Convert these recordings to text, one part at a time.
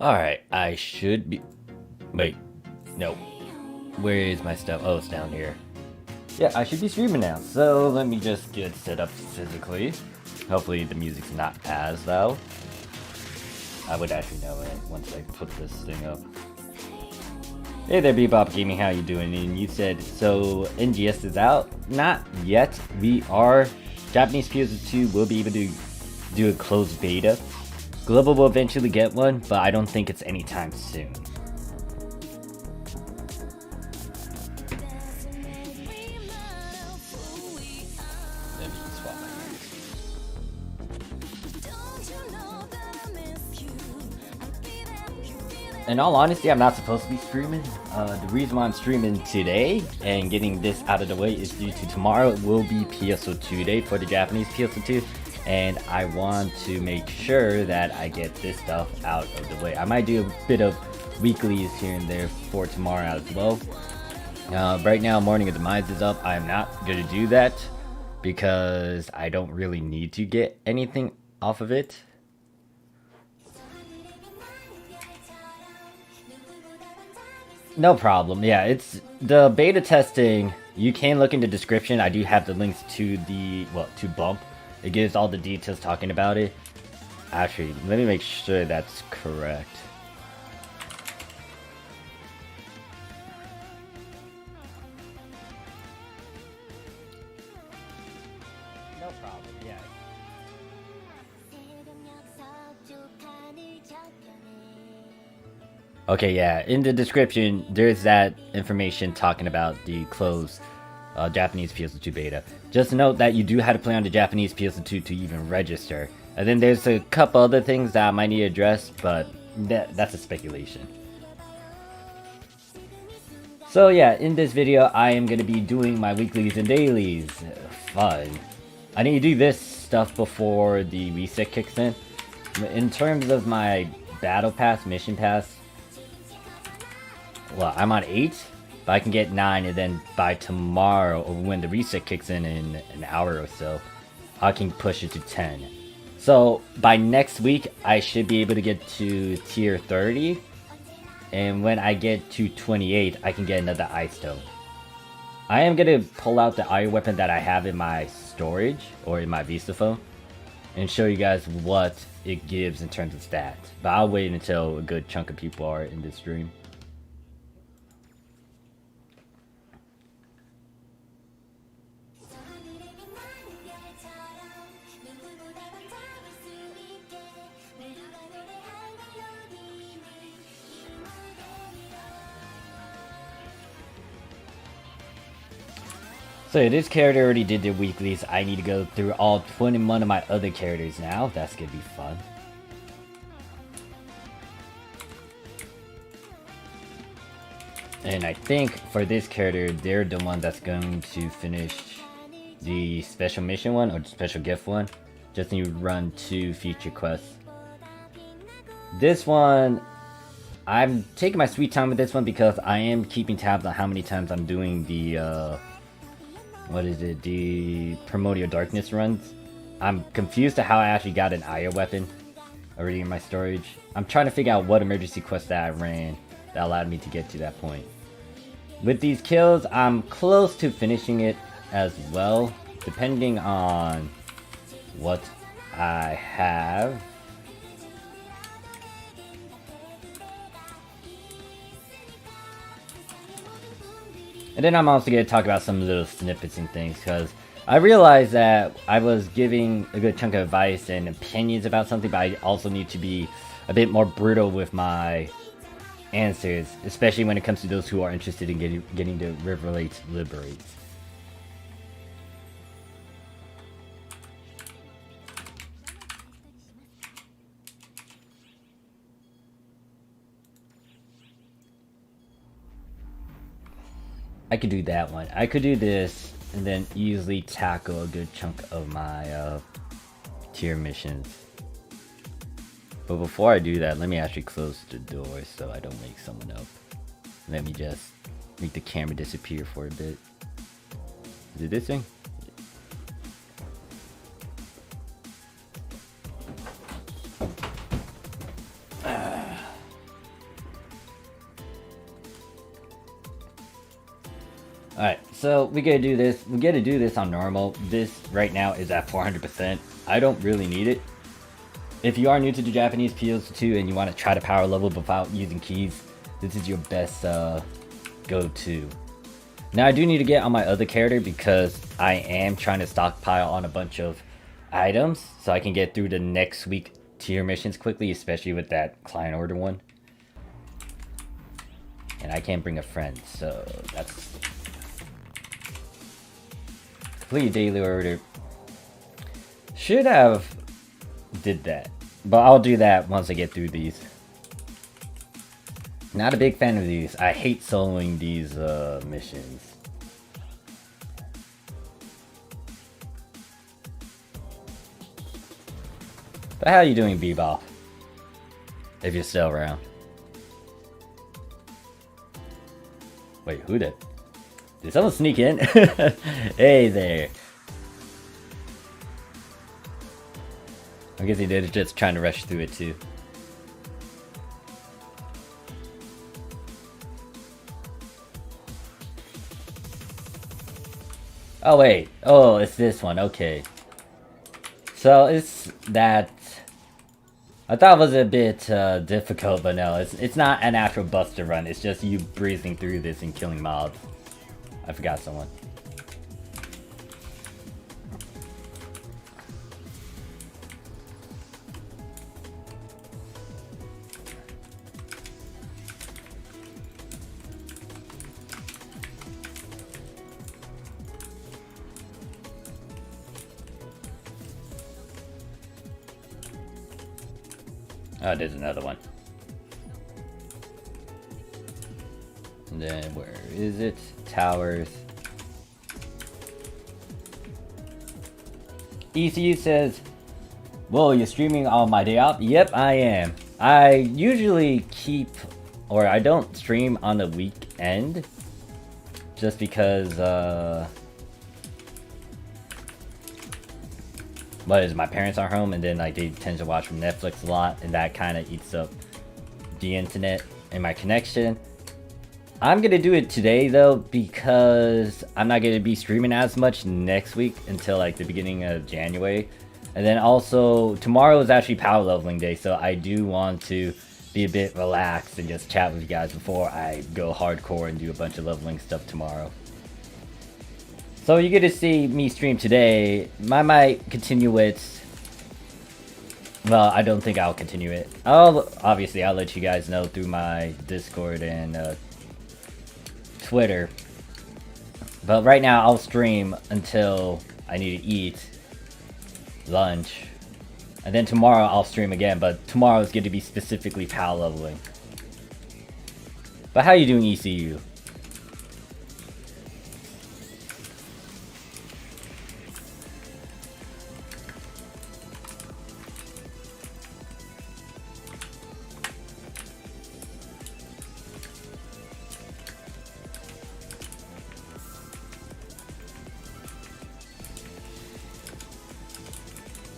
Alright, I should be... Wait, no. Where is my stuff? Oh, it's down here. Yeah, I should be streaming now, so let me just get set up physically. Hopefully the music's not as loud. I would actually know it once I put this thing up. Hey there, Bebop Gaming, how you doing? And you said, so NGS is out? Not yet. Japanese PSO2 will be able to do a closed beta. Global will eventually get one, but I don't think it's anytime soon. In all honesty, I'm not supposed to be streaming. The reason why I'm streaming today and getting this out of the way is due to tomorrow will be PSO2 day for the Japanese PSO2. And I want to make sure that I get this stuff out of the way. I might do a bit of weeklies here and there for tomorrow as well. Right now, Morning of Demise is up. I'm not going to do that because I don't really need to get anything off of it. No problem. Yeah, it's the beta testing. You can look in the description. I do have the links to to Bump. It gives all the details talking about it. Actually, let me make sure that's correct. No problem, yeah. Okay, yeah, in the description, there's that information talking about the closed Japanese PSO2 beta. Just note that you do have to play on the Japanese PSO2 to even register. And then there's a couple other things that I might need to address, but that's a speculation. So yeah, in this video, I am going to be doing my weeklies and dailies. Fun. I need to do this stuff before the reset kicks in. In terms of my battle pass, mission pass, well, I'm on 8, but I can get 9, and then by tomorrow, or when the reset kicks in an hour or so, I can push it to 10. So by next week, I should be able to get to tier 30, and when I get to 28, I can get another Ice Stone. I am gonna pull out the iron weapon that I have in my storage, or in my Vista phone, and show you guys what it gives in terms of stats. But I'll wait until a good chunk of people are in this stream. So this character already did the weeklies. I need to go through all 21 of my other characters now. That's gonna be fun. And I think for this character, they're the one that's going to finish the special mission one, or the special gift one. Just need to run 2 feature quests. This one, I'm taking my sweet time with this one because I am keeping tabs on how many times I'm doing the what is it, the Primordial Darkness runs. I'm confused to how I actually got an iron weapon already in my storage. I'm trying to figure out what emergency quest that I ran that allowed me to get to that point. With these kills, I'm close to finishing it as well, depending on what I have. And then I'm also going to talk about some little snippets and things, because I realized that I was giving a good chunk of advice and opinions about something, but I also need to be a bit more brutal with my answers, especially when it comes to those who are interested in getting the Riverlate Liberates. I could do that one. I could do this and then easily tackle a good chunk of my tier missions. But before I do that, let me actually close the door so I don't wake someone up. Let me just make the camera disappear for a bit. Is it this thing? Alright, so we gotta do this. We gotta do this on normal. This right now is at 400%. I don't really need it. If you are new to the Japanese PSO2 and you want to try to power level without using keys, this is your best go-to. Now I do need to get on my other character because I am trying to stockpile on a bunch of items so I can get through the next week tier missions quickly, especially with that client order one. And I can't bring a friend, so that's complete daily order. Should have did that, but I'll do that once I get through these. Not a big fan of these. I hate soloing these missions. But how are you doing, Bebop? If you're still around. Wait, who did? Did someone sneak in? Hey there. I guess he did, just trying to rush through it too. Oh wait, oh it's this one, okay. So it's that, I thought it was a bit difficult, but no, it's not an actual buster run, it's just you breezing through this and killing mobs. I forgot someone. Oh, there's another one. And then where is it? Towers. ECU says, whoa, you're streaming on my day off? Yep, I am. I usually keep or I don't stream on the weekend, just because, my parents are home, and then like they tend to watch from Netflix a lot, and that kind of eats up the internet and my connection. I'm gonna do it today though, because I'm not gonna be streaming as much next week until like the beginning of January. And then also tomorrow is actually power leveling day, so I do want to be a bit relaxed and just chat with you guys before I go hardcore and do a bunch of leveling stuff tomorrow. So you get to see me stream today. I might continue it. Well, I don't think I'll continue it. Obviously I'll let you guys know through my Discord and Twitter. But right now I'll stream until I need to eat lunch. And then tomorrow I'll stream again, but tomorrow is going to be specifically power leveling. But how you doing, ECU?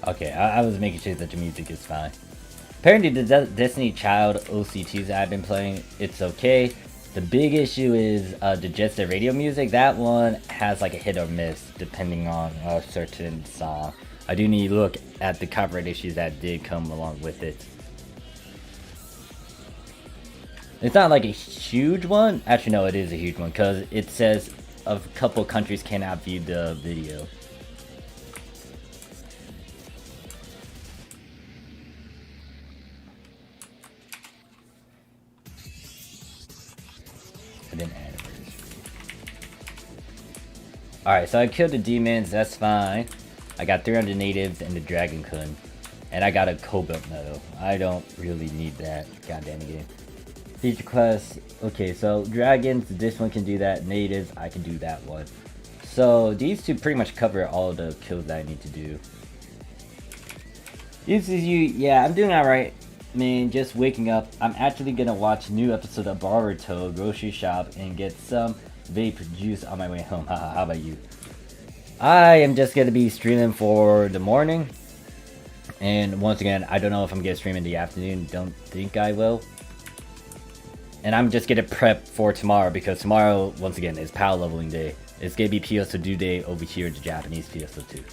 Okay, I was making sure that the music is fine. Apparently the Destiny Child OCTs that I've been playing, it's okay. The big issue is the Jet Set Radio music. That one has like a hit or miss depending on a certain song. I do need to look at the copyright issues that did come along with it. It's not like a huge one. Actually, no, it is a huge one because it says a couple countries cannot view the video. Alright, so I killed the demons, that's fine. I got 300 natives and the Dragon Kun. And I got a Cobalt medal. I don't really need that. Goddamn game. Feature quest. Okay, so dragons, this one can do that. Natives, I can do that one. So these two pretty much cover all the kills that I need to do. This is you. Yeah, I'm doing alright. Man, just waking up. I'm actually gonna watch a new episode of Boruto, grocery shop, and get some vape juice on my way home. Haha, how about you? I am just gonna be streaming for the morning. And once again, I don't know if I'm gonna stream in the afternoon. Don't think I will. And I'm just gonna prep for tomorrow because tomorrow, once again, is power leveling day. It's gonna be PSO2 day over here in the Japanese PSO2.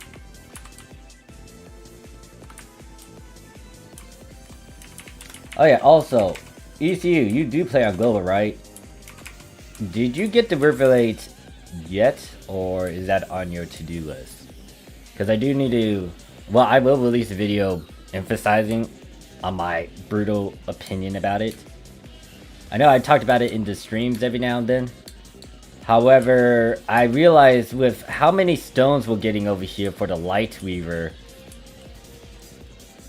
Oh yeah, also, ECU, you do play on Global, right? Did you get the Riverlate yet, or is that on your to-do list? Because I do need to... Well, I will release a video emphasizing on my brutal opinion about it. I know I talked about it in the streams every now and then. However, I realized with how many stones we're getting over here for the Light Weaver,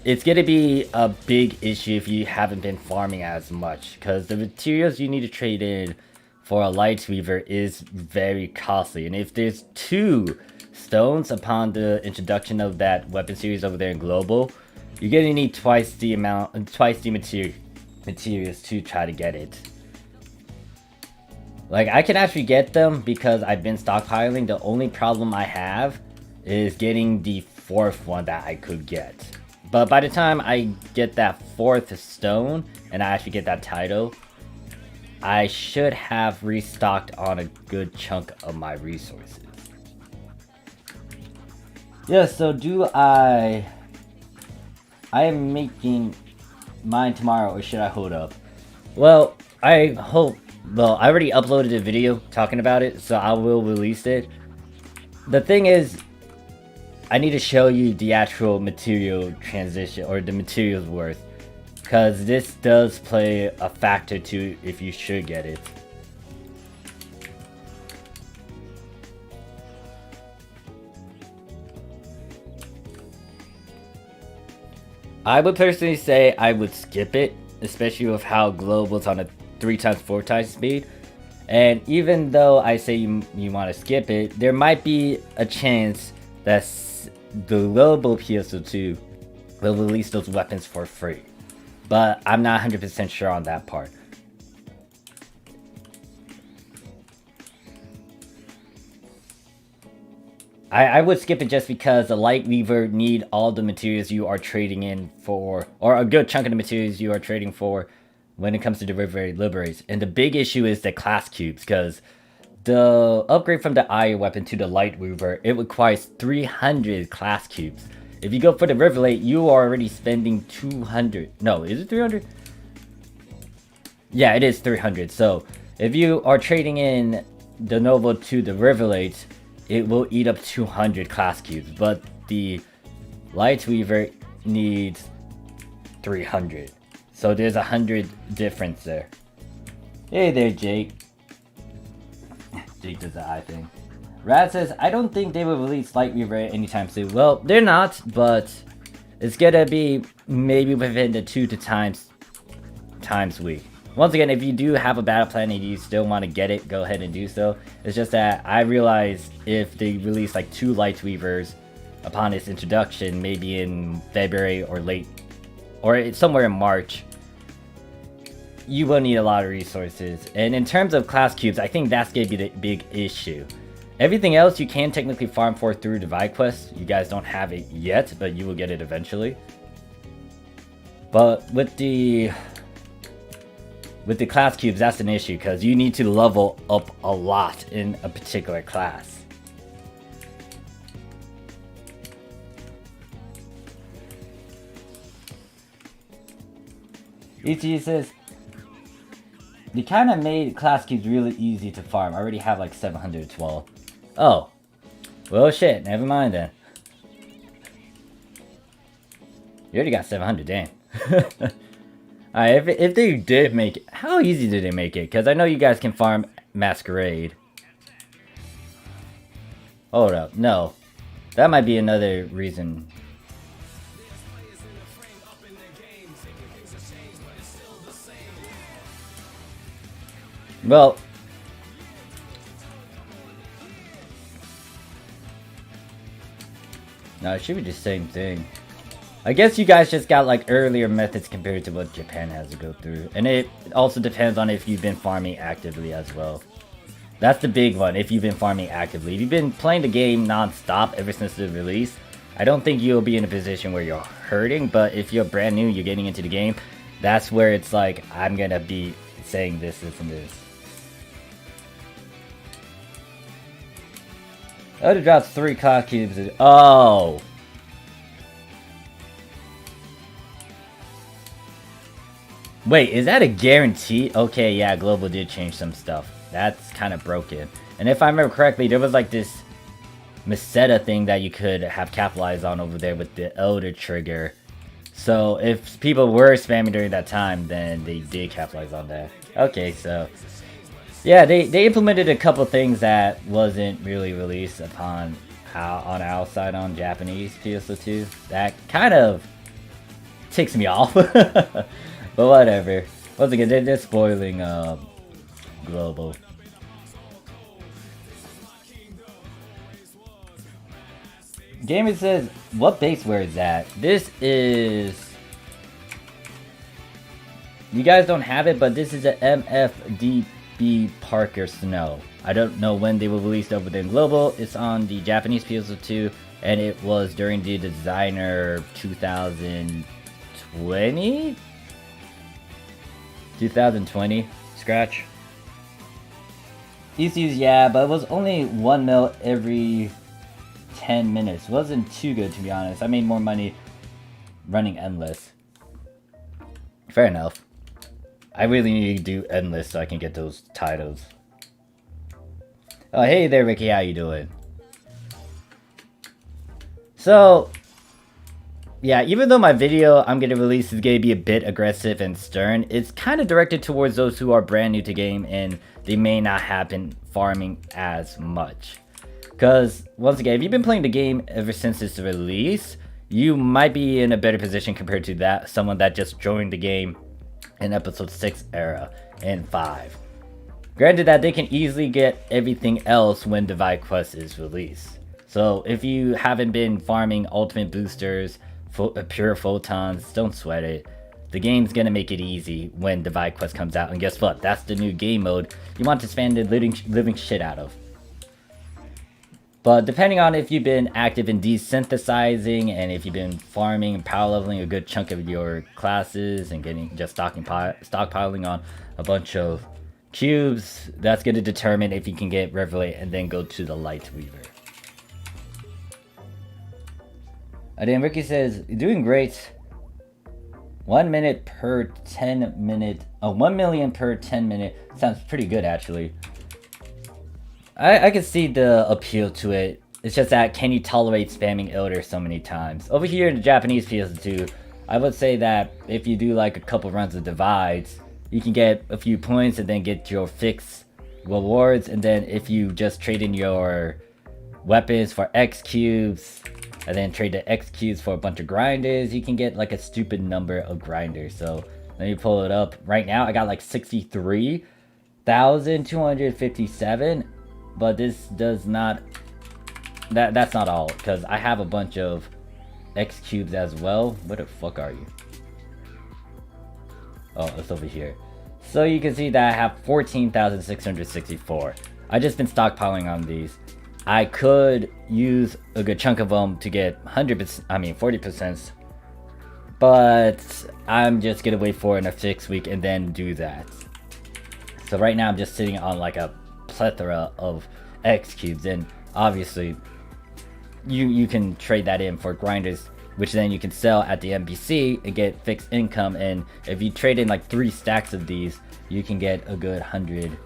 it's going to be a big issue if you haven't been farming as much. Because the materials you need to trade in for a Light Weaver is very costly. And if there's 2 stones upon the introduction of that weapon series over there in Global, you're going to need twice the materials to try to get it. Like, I can actually get them because I've been stockpiling. The only problem I have is getting the 4th one that I could get. But by the time I get that 4th stone and I actually get that title, I should have restocked on a good chunk of my resources. Yeah, so I am making mine tomorrow, or should I hold up? Well, I already uploaded a video talking about it, so I will release it. The thing is, I need to show you the actual material transition, or the materials worth. Because this does play a factor to if you should get it. I would personally say I would skip it, especially with how Global's on a 3x 4x speed. And even though I say you want to skip it, there might be a chance that the Global PSO2 will release those weapons for free. But I'm not 100% sure on that part. I would skip it just because the light weaver need all the materials you are trading in for, or a good chunk of the materials you are trading for when it comes to the river liberators. And the big issue is the class cubes, because the upgrade from the iron weapon to the light weaver, it requires 300 class cubes. If you go for the Riverlate, you are already spending 200. No, is it 300? Yeah, it is 300. So if you are trading in the Nova to the Riverlate, it will eat up 200 class cubes. But the Light Weaver needs 300. So there's 100 difference there. Hey there, Jake. Jake does the eye thing. Rad says, I don't think they will release Light Weaver anytime soon. Well, they're not, but it's gonna be maybe within the 2 times week. Once again, if you do have a battle plan and you still want to get it, go ahead and do so. It's just that I realized if they release like 2 Light Weavers upon its introduction, maybe in February or late, or somewhere in March, you will need a lot of resources. And in terms of class cubes, I think that's going to be the big issue. Everything else you can technically farm for through Divide Quest. You guys don't have it yet, but you will get it eventually. But with the class cubes, that's an issue, because you need to level up a lot in a particular class. ET says, they kind of made class cubes really easy to farm. I already have like 712. Oh. Well, shit. Never mind then. You already got 700, damn. Alright, if they did make it, how easy did they make it? Because I know you guys can farm Masquerade. Hold up, no. That might be another reason. Well, no, it should be the same thing. I guess you guys just got like earlier methods compared to what Japan has to go through. And it also depends on if you've been farming actively as well. That's the big one, if you've been farming actively. If you've been playing the game non-stop ever since the release, I don't think you'll be in a position where you're hurting. But if you're brand new, you're getting into the game, that's where it's like, I'm gonna be saying this, and this. Oh, it drops 3 class cubes. Oh! Wait, is that a guarantee? Okay, yeah, Global did change some stuff. That's kind of broken. And if I remember correctly, there was like this Meseta thing that you could have capitalized on over there with the Elder trigger. So if people were spamming during that time, then they did capitalize on that. Okay, so yeah, they implemented a couple things that wasn't really released on our side on Japanese PSO2. That kind of ticks me off. But whatever. Once again, they're spoiling Global. Gamer says, what baseware is that? This is... You guys don't have it, but this is a MFDB Parker Snow. I don't know when they were released over there in Global. It's on the Japanese PSO2, and it was during the Designer 2020? 2020 scratch. ECUs, yeah, but it was only 1 mil every 10 minutes. It wasn't too good, to be honest. I made more money running Endless. Fair enough. I really need to do Endless so I can get those titles. Oh, hey there, Ricky. How you doing? So, yeah, even though my video I'm going to release is going to be a bit aggressive and stern, it's kind of directed towards those who are brand new to game and they may not have been farming as much. Because, once again, if you've been playing the game ever since its release, you might be in a better position compared to someone that just joined the game in episode 6 era and 5. Granted that they can easily get everything else when Divide Quest is released. So, if you haven't been farming ultimate boosters, pure photons, don't sweat it. The game's gonna make it easy when Divide Quest comes out, and guess what? That's the new game mode you want to spam the living shit out of. But depending on if you've been active in desynthesizing and if you've been farming and power leveling a good chunk of your classes and getting just stockpiling on a bunch of cubes, that's going to determine if you can get Revelate and then go to the Light Weaver. And then Ricky says, doing great. 1 minute per 10 minute. Oh, 1 million per 10 minute. Sounds pretty good, actually. I can see the appeal to it. It's just that, can you tolerate spamming Elder so many times? Over here in the Japanese PS2, I would say that if you do like a couple runs of Divides, you can get a few points and then get your fix rewards. And then if you just trade in your weapons for X cubes, and then trade the X cubes for a bunch of grinders, you can get like a stupid number of grinders. So let me pull it up. Right now, I got like 63,257. But this does not, that's not all, because I have a bunch of X cubes as well. Where the fuck are you? Oh, it's over here. So you can see that I have 14,664. I just been stockpiling on these. I could use a good chunk of them to get 100%, I mean 40%, but I'm just gonna wait for an affix week and then do that. So right now I'm just sitting on like a plethora of X cubes, and obviously you can trade that in for grinders, which then you can sell at the NPC and get fixed income. And if you trade in like 3 stacks of these, you can get a good 100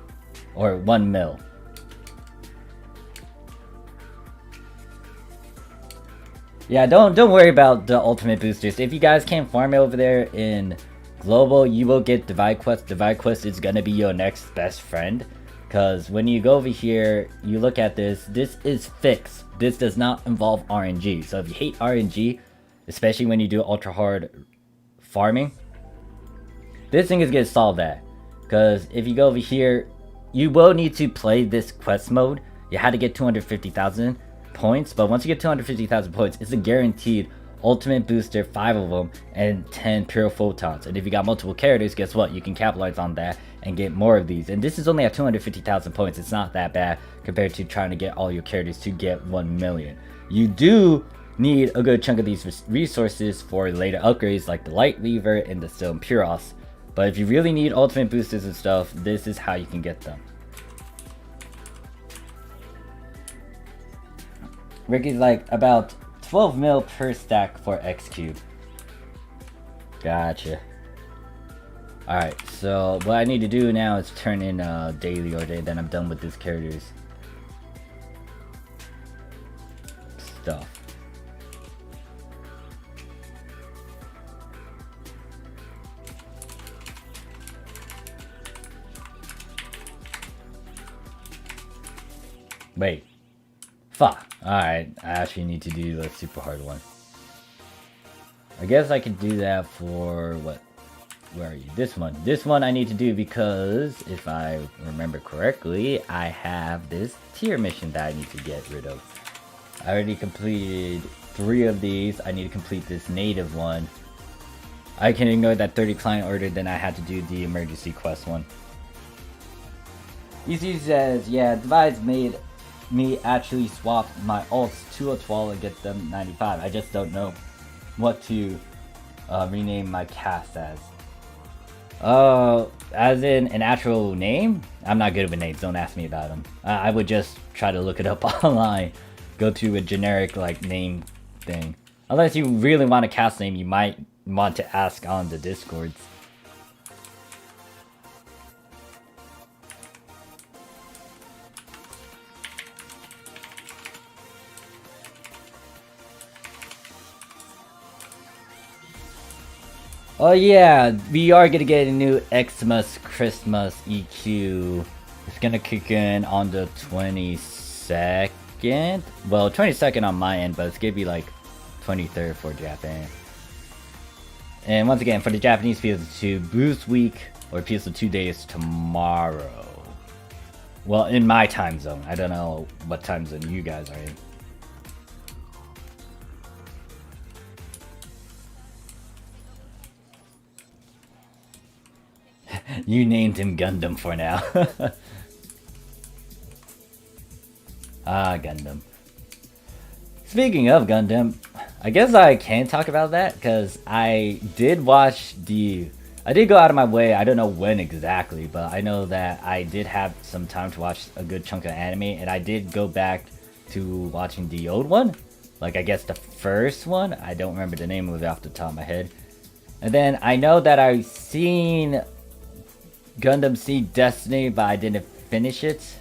or 1 mil. Yeah, don't worry about the ultimate boosters. If you guys can't farm it over there in global, you will get Divide Quest. Divide Quest is gonna be your next best friend. Because when you go over here, you look at this, this is fixed. This does not involve RNG. So if you hate RNG, especially when you do ultra hard farming, this thing is going to solve that. Because if you go over here, you will need to play this quest mode. You had to get 250,000 points. But once you get 250,000 points, it's a guaranteed ultimate booster, 5 of them, and 10 pure photons. And if you got multiple characters, guess what? You can capitalize on that and get more of these. And this is only at 250,000 points. It's not that bad compared to trying to get all your characters to get 1 million. You do need a good chunk of these resources for later upgrades like the Light Weaver and the Steel Puros. But if you really need ultimate boosters and stuff, this is how you can get them. Ricky's like, about 12 mil per stack for X cube. Gotcha. Alright, so what I need to do now is turn in daily order, then I'm done with this character's stuff. Wait. Fuck. Alright, I actually need to do a super hard one. I guess I could do that for what? Where are you? This one. This one I need to do because if I remember correctly, I have this tier mission that I need to get rid of. I already completed 3 of these. I need to complete this native one. I can ignore that 30 client order, then I had to do the emergency quest one. EC says, yeah, Divides made me actually swap my alts to a 12 and get them 95. I just don't know what to rename my cast as. As in an actual name? I'm not good with names, don't ask me about them. I would just try to look it up online. Go to a generic like name thing. Unless you really want a cast name, you might want to ask on the Discords. Oh yeah, we are gonna get a new Xmas Christmas EQ. It's gonna kick in on the 22nd. Well, 22nd on my end, but it's gonna be like 23rd for Japan. And once again, for the Japanese PS2, Boost Week or PSO2 Day is tomorrow. Well, in my time zone. I don't know what time zone you guys are in. You named him Gundam for now. Ah, Gundam. Speaking of Gundam, I guess I can talk about that because I did watch I did go out of my way, I don't know when exactly, but I know that I did have some time to watch a good chunk of anime, and I did go back to watching the old one. Like, I guess the first one? I don't remember the name of it off the top of my head. And then I know that I've seen Gundam Seed Destiny, but I didn't finish it.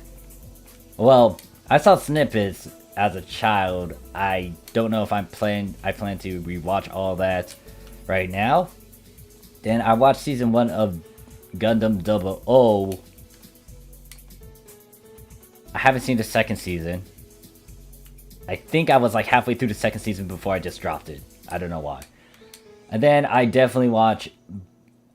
Well, I saw snippets as a child. I don't know if I plan to rewatch all that right now. Then I watched season 1 of Gundam 00. I haven't seen the second season. I think I was like halfway through the second season before I just dropped it. I don't know why. And then I definitely watch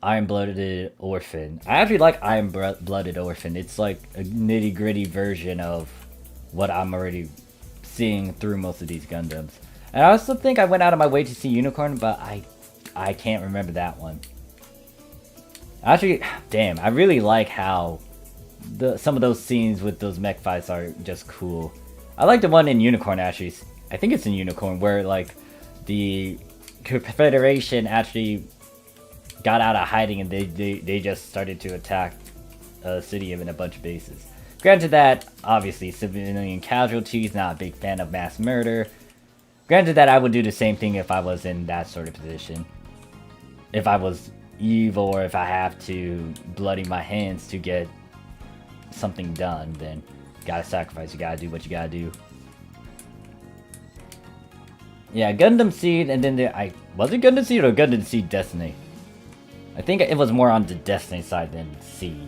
Iron Blooded Orphan. I actually like Iron Blooded Orphan. It's like a nitty gritty version of what I'm already seeing through most of these Gundams. And I also think I went out of my way to see Unicorn, but I can't remember that one. Actually, damn, I really like how some of those scenes with those mech fights are just cool. I like the one in Unicorn, actually. I think it's in Unicorn, where like the Confederation actually got out of hiding and they just started to attack a city and a bunch of bases. Granted that, obviously, civilian casualties, not a big fan of mass murder. Granted that I would do the same thing if I was in that sort of position. If I was evil, or if I have to bloody my hands to get something done, then you gotta sacrifice, you gotta do what you gotta do. Yeah, Gundam Seed, and then was it Gundam Seed or Gundam Seed Destiny? I think it was more on the Destiny side than Seed.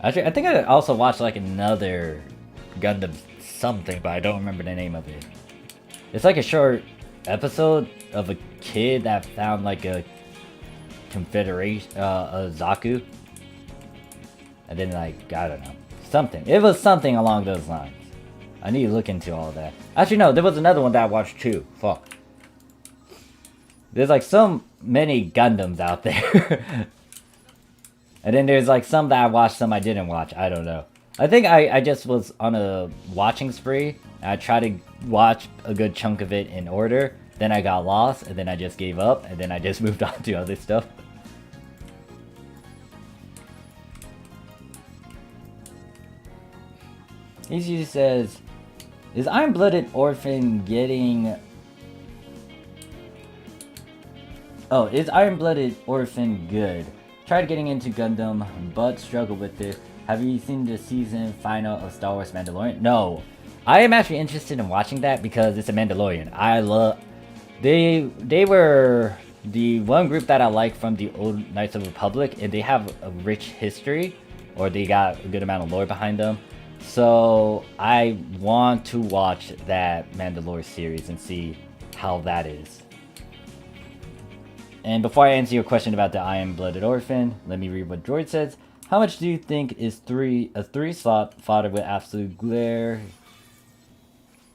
Actually, I think I also watched like another Gundam something, but I don't remember the name of it. It's like a short episode of a kid that found like a Confederation, a Zaku. And then like, I don't know, something. It was something along those lines. I need to look into all that. Actually, no, there was another one that I watched too. Fuck. There's like so many Gundams out there. And then there's like some that I watched, some I didn't watch. I don't know. I think I just was on a watching spree. I tried to watch a good chunk of it in order. Then I got lost, and then I just gave up, and then I just moved on to other stuff. Easy says, is Iron Blooded Orphan getting... Oh, is Iron Blooded Orphan good? Tried getting into Gundam, but struggled with it. Have you seen the season final of Star Wars Mandalorian? No. I am actually interested in watching that because it's a Mandalorian. I love... They were the one group that I like from the old Knights of the Republic, and they have a rich history, or they got a good amount of lore behind them. So I want to watch that Mandalorian series and see how that is. And before I answer your question about the Iron-Blooded Orphan, let me read what Droid says. How much do you think is a 3-slot fodder with absolute glare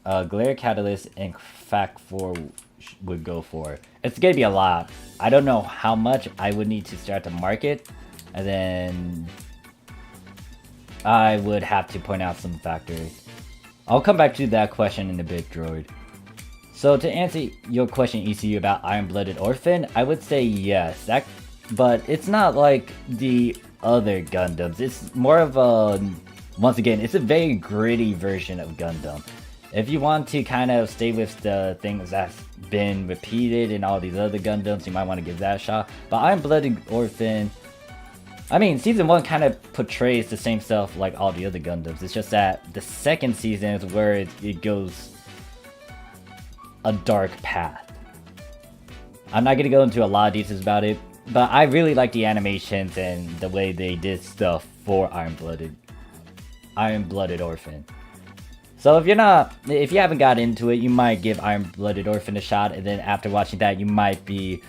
catalyst and fact 4 would go for? It's gonna be a lot. I don't know how much I would need to start to market, and then I would have to point out some factors. I'll come back to that question in a bit, Droid. So to answer your question, ECU, about Iron-Blooded Orphan, I would say yes. But it's not like the other Gundams. It's more of a... Once again, it's a very gritty version of Gundam. If you want to kind of stay with the things that's been repeated in all these other Gundams, you might want to give that a shot. But Iron-Blooded Orphan... I mean, Season 1 kind of portrays the same stuff like all the other Gundams. It's just that the second season is where it goes a dark path. I'm not going to go into a lot of details about it, but I really like the animations and the way they did stuff for Iron-Blooded Orphan. So if you haven't got into it, you might give Iron-Blooded Orphan a shot, and then after watching that, you might be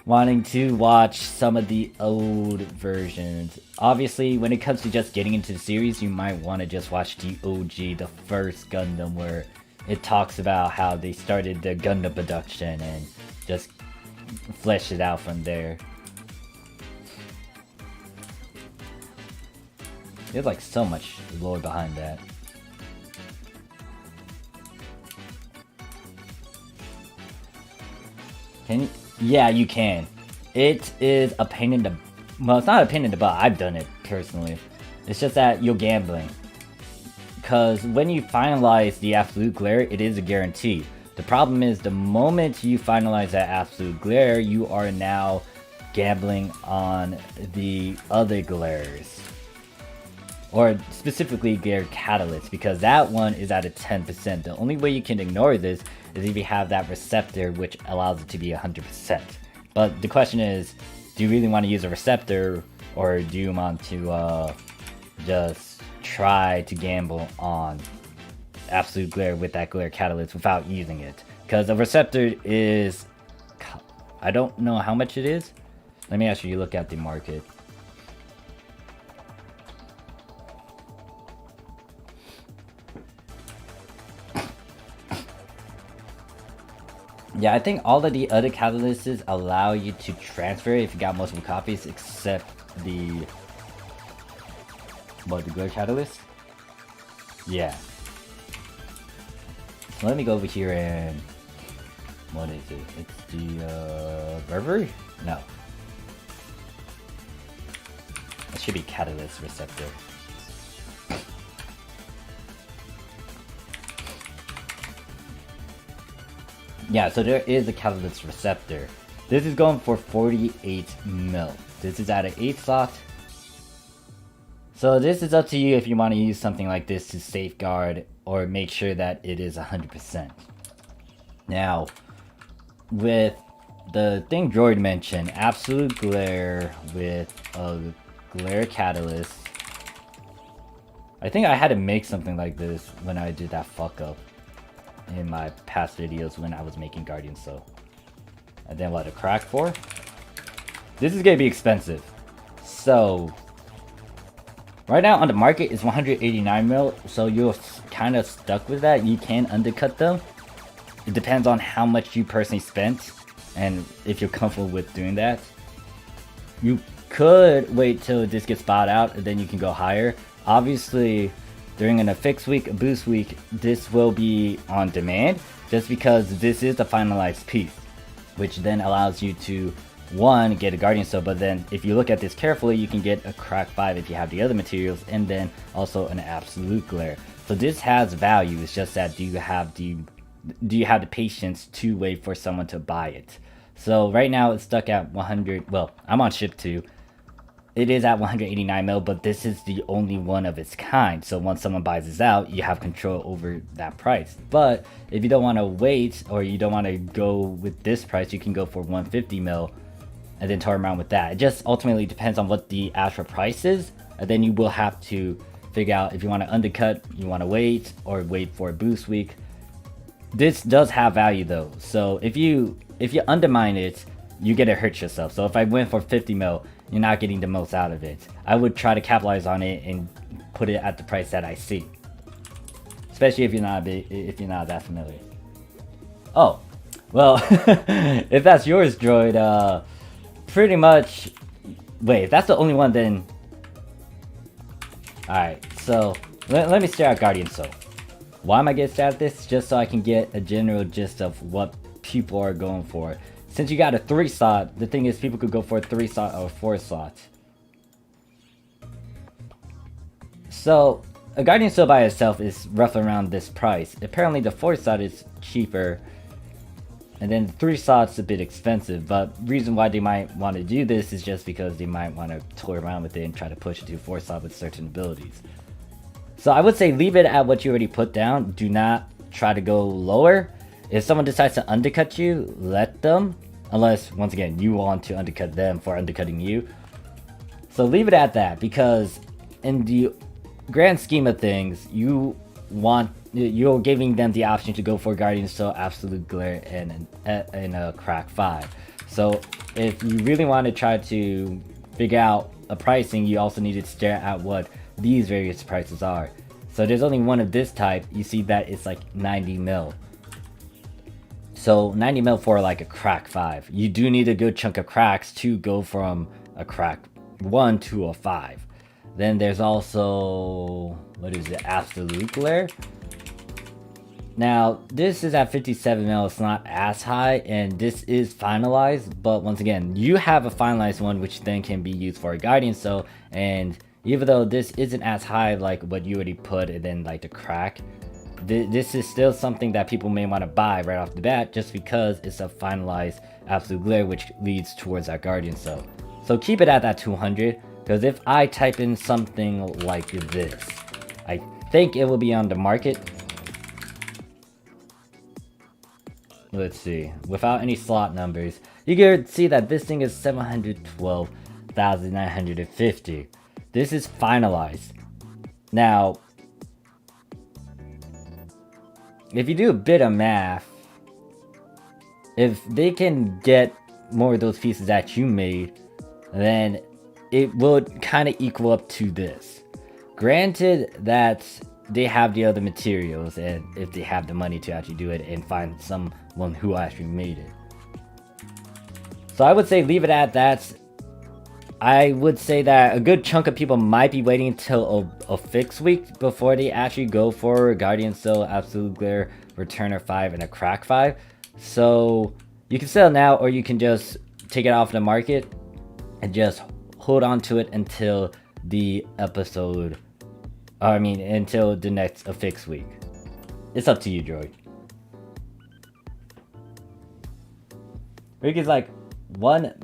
wanting to watch some of the old versions. Obviously, when it comes to just getting into the series, you might want to just watch the OG, the first Gundam, where it talks about how they started the Gundam production and just flesh it out from there. There's like so much lore behind that. Can you? Yeah, you can. It is a pain in the... Well, it's not a pain in the butt. I've done it personally. It's just that you're gambling. Because when you finalize the absolute glare, it is a guarantee. The problem is the moment you finalize that absolute glare, you are now gambling on the other glares. Or specifically glare catalyst, because that one is at a 10%. The only way you can ignore this is if you have that receptor, which allows it to be 100%. But the question is, do you really want to use a receptor, or do you want to just try to gamble on absolute glare with that glare catalyst without using it? Because a receptor is... I don't know how much it is. Let me actually look at the market. Yeah, I think all of the other catalysts allow you to transfer it if you got multiple copies, except the... What, the glare catalyst? Yeah. So let me go over here and... What is it? It's the, Reverie? No. It should be catalyst receptor. Yeah, so there is a catalyst receptor. This is going for 48 mil. This is at an 8 slot. So this is up to you if you want to use something like this to safeguard or make sure that it is 100%. Now, with the thing Droid mentioned, absolute glare with a glare catalyst. I think I had to make something like this when I did that fuck up in my past videos when I was making Guardian Soul. And then what, a crack 4? This is gonna be expensive. So right now on the market is 189 mil, so you're kind of stuck with that. You can undercut them. It depends on how much you personally spent and if you're comfortable with doing that. You could wait till this gets bought out and then you can go higher. Obviously, during an affix week, a boost week, this will be on demand just because this is the finalized piece, which then allows you to, one, get a Guardian Soul, but then if you look at this carefully, you can get a crack 5 if you have the other materials, and then also an absolute glare. So this has value. It's just that do you have the patience to wait for someone to buy it? So right now it's stuck at 100. Well, I'm on ship 2. It is at 189 mil, but this is the only one of its kind. So once someone buys this out, you have control over that price. But if you don't want to wait, or you don't want to go with this price, you can go for 150 mil and then turn around with that. It just ultimately depends on what the actual price is, and then you will have to figure out if you want to undercut, you want to wait, or wait for a boost week. This does have value though, so if you undermine it, you get to hurt yourself. So if I went for 50 mil, you're not getting the most out of it. I would try to capitalize on it and put it at the price that I see, especially if you're not that familiar. Oh, well, if that's yours, Droid, pretty much. Wait, if that's the only one, then all right. So let me stare at Guardian Soul. Why am I getting started at this? Just so I can get a general gist of what people are going for. Since you got a 3 slot, the thing is people could go for a 3 slot or 4 slot. So a Guardian Soul by itself is roughly around this price. Apparently the 4 slot is cheaper, and then the 3 slot's a bit expensive. But reason why they might want to do this is just because they might want to toy around with it and try to push it to 4 slot with certain abilities. So I would say leave it at what you already put down. Do not try to go lower. If someone decides to undercut you, let them. Unless, once again, you want to undercut them for undercutting you. So leave it at that, because in the grand scheme of things, you're giving them the option to go for Guardian Soul, Absolute Glare, and a Crack 5. So if you really want to try to figure out a pricing, you also need to stare at what these various prices are. So there's only one of this type. You see that it's like 90 mil. So 90 mil for like a crack 5. You do need a good chunk of cracks to go from a crack 1 to a 5. Then there's also, what is it, Absolute Glare. Now, this is at 57 mil, it's not as high, and this is finalized, but once again, you have a finalized one which then can be used for a Guardian Cell, and even though this isn't as high like what you already put and then like the crack, this is still something that people may want to buy right off the bat just because it's a finalized Absolute Glare which leads towards that Guardian Cell. So keep it at that 200, because if I type in something like this, I think it will be on the market. Let's see, without any slot numbers, you can see that this thing is 712,950. This is finalized. Now, if you do a bit of math, if they can get more of those pieces that you made, then it would kind of equal up to this. Granted that they have the other materials, and if they have the money to actually do it and find someone who actually made it. So I would say leave it at that. I would say that a good chunk of people might be waiting until a fixed week before they actually go for Guardian Cell, Absolute Glare, Returner 5, and a Crack 5. So you can sell now, or you can just take it off the market and just hold on to it until the episode, until the next affix week. It's up to you, Droid. Rick is like, one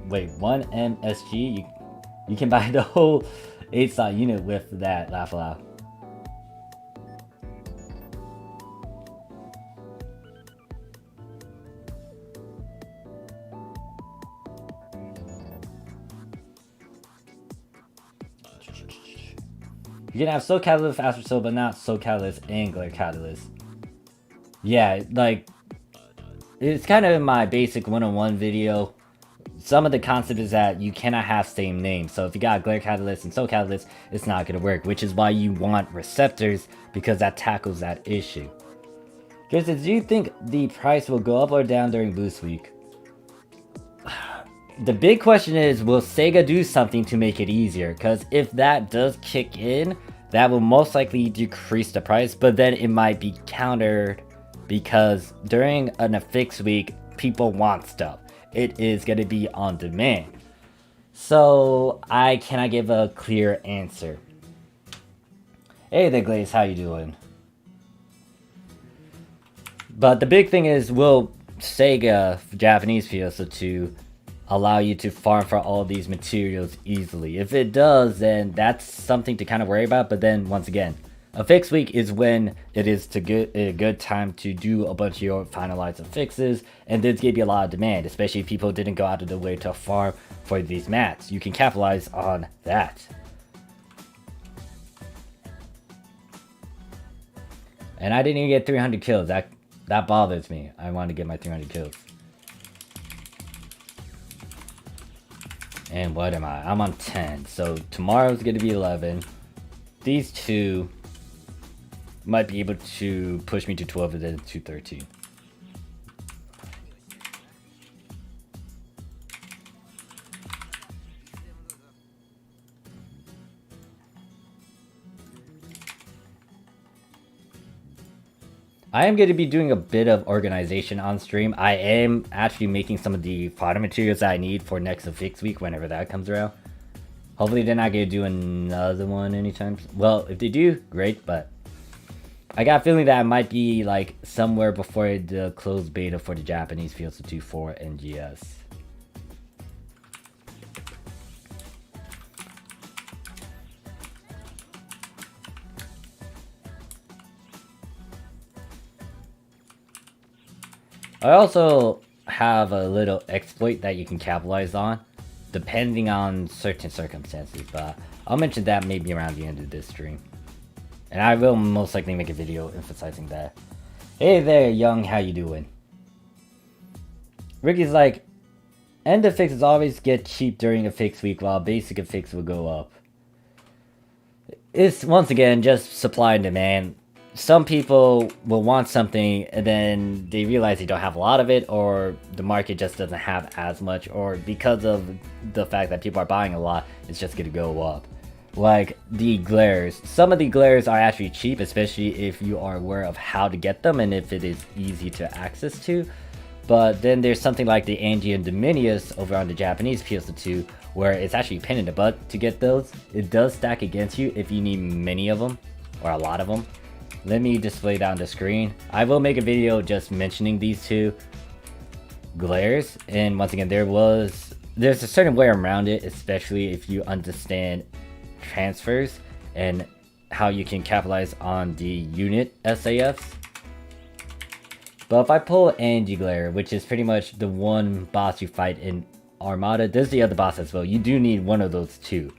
MSG, you can buy the whole 8-slot unit with that, laugh aloud. You can have Soul Catalyst, Astro Soul, but not Soul Catalyst and Glare Catalyst. Yeah, like, it's kind of in my basic 101 video. Some of the concept is that you cannot have same names. So if you got Glare Catalyst and Soul Catalyst, it's not going to work. Which is why you want receptors, because that tackles that issue. Because do you think the price will go up or down during Boost Week? The big question is, will Sega do something to make it easier? Because if that does kick in, that will most likely decrease the price, but then it might be countered because during an affix week, people want stuff. It is going to be on demand. So I cannot give a clear answer. Hey there, Glaze, how you doing? But the big thing is, will Sega Japanese PSO2 allow you to farm for all these materials easily? If it does, then that's something to kind of worry about. But then once again, affix week is when it is a good time to do a bunch of your finalized affixes, and there's gonna be a lot of demand, especially if people didn't go out of the way to farm for these mats. You can capitalize on that. And I didn't even get 300 kills. That bothers me. I want to get my 300 kills. And what am I? I'm on 10. So tomorrow's going to be 11. These two might be able to push me to 12 and then to 13. I am going to be doing a bit of organization on stream. I am actually making some of the fodder materials that I need for next affix week whenever that comes around. Hopefully they're not going to do another one anytime. Well, if they do, great, but I got a feeling that it might be like somewhere before the closed beta for the Japanese PSO2 NGS. I also have a little exploit that you can capitalize on, depending on certain circumstances, but I'll mention that maybe around the end of this stream. And I will most likely make a video emphasizing that. Hey there, Young, how you doing? Ricky's like, end affixes always get cheap during affix week, while basic affix will go up. It's, once again, just supply and demand. some people will want something and then they realize they don't have a lot of it, or the market just doesn't have as much, or because of the fact that people are buying a lot, it's just gonna go up. Like the glares. Some of the glares are actually cheap, especially if you are aware of how to get them and if it is easy to access to. But then there's something like the Angie and Dominius over on the Japanese PSO2, where it's actually a pain in the butt to get those. It does stack against you if you need many of them, or a lot of them. Let me display that on the screen. I will make a video just mentioning these two glares, and once again, there's a certain way around it, especially if you understand transfers and how you can capitalize on the unit SAFs. But if I pull Angie Glare, which is pretty much the one boss you fight in Armada, there's the other boss as well. You do need one of those two.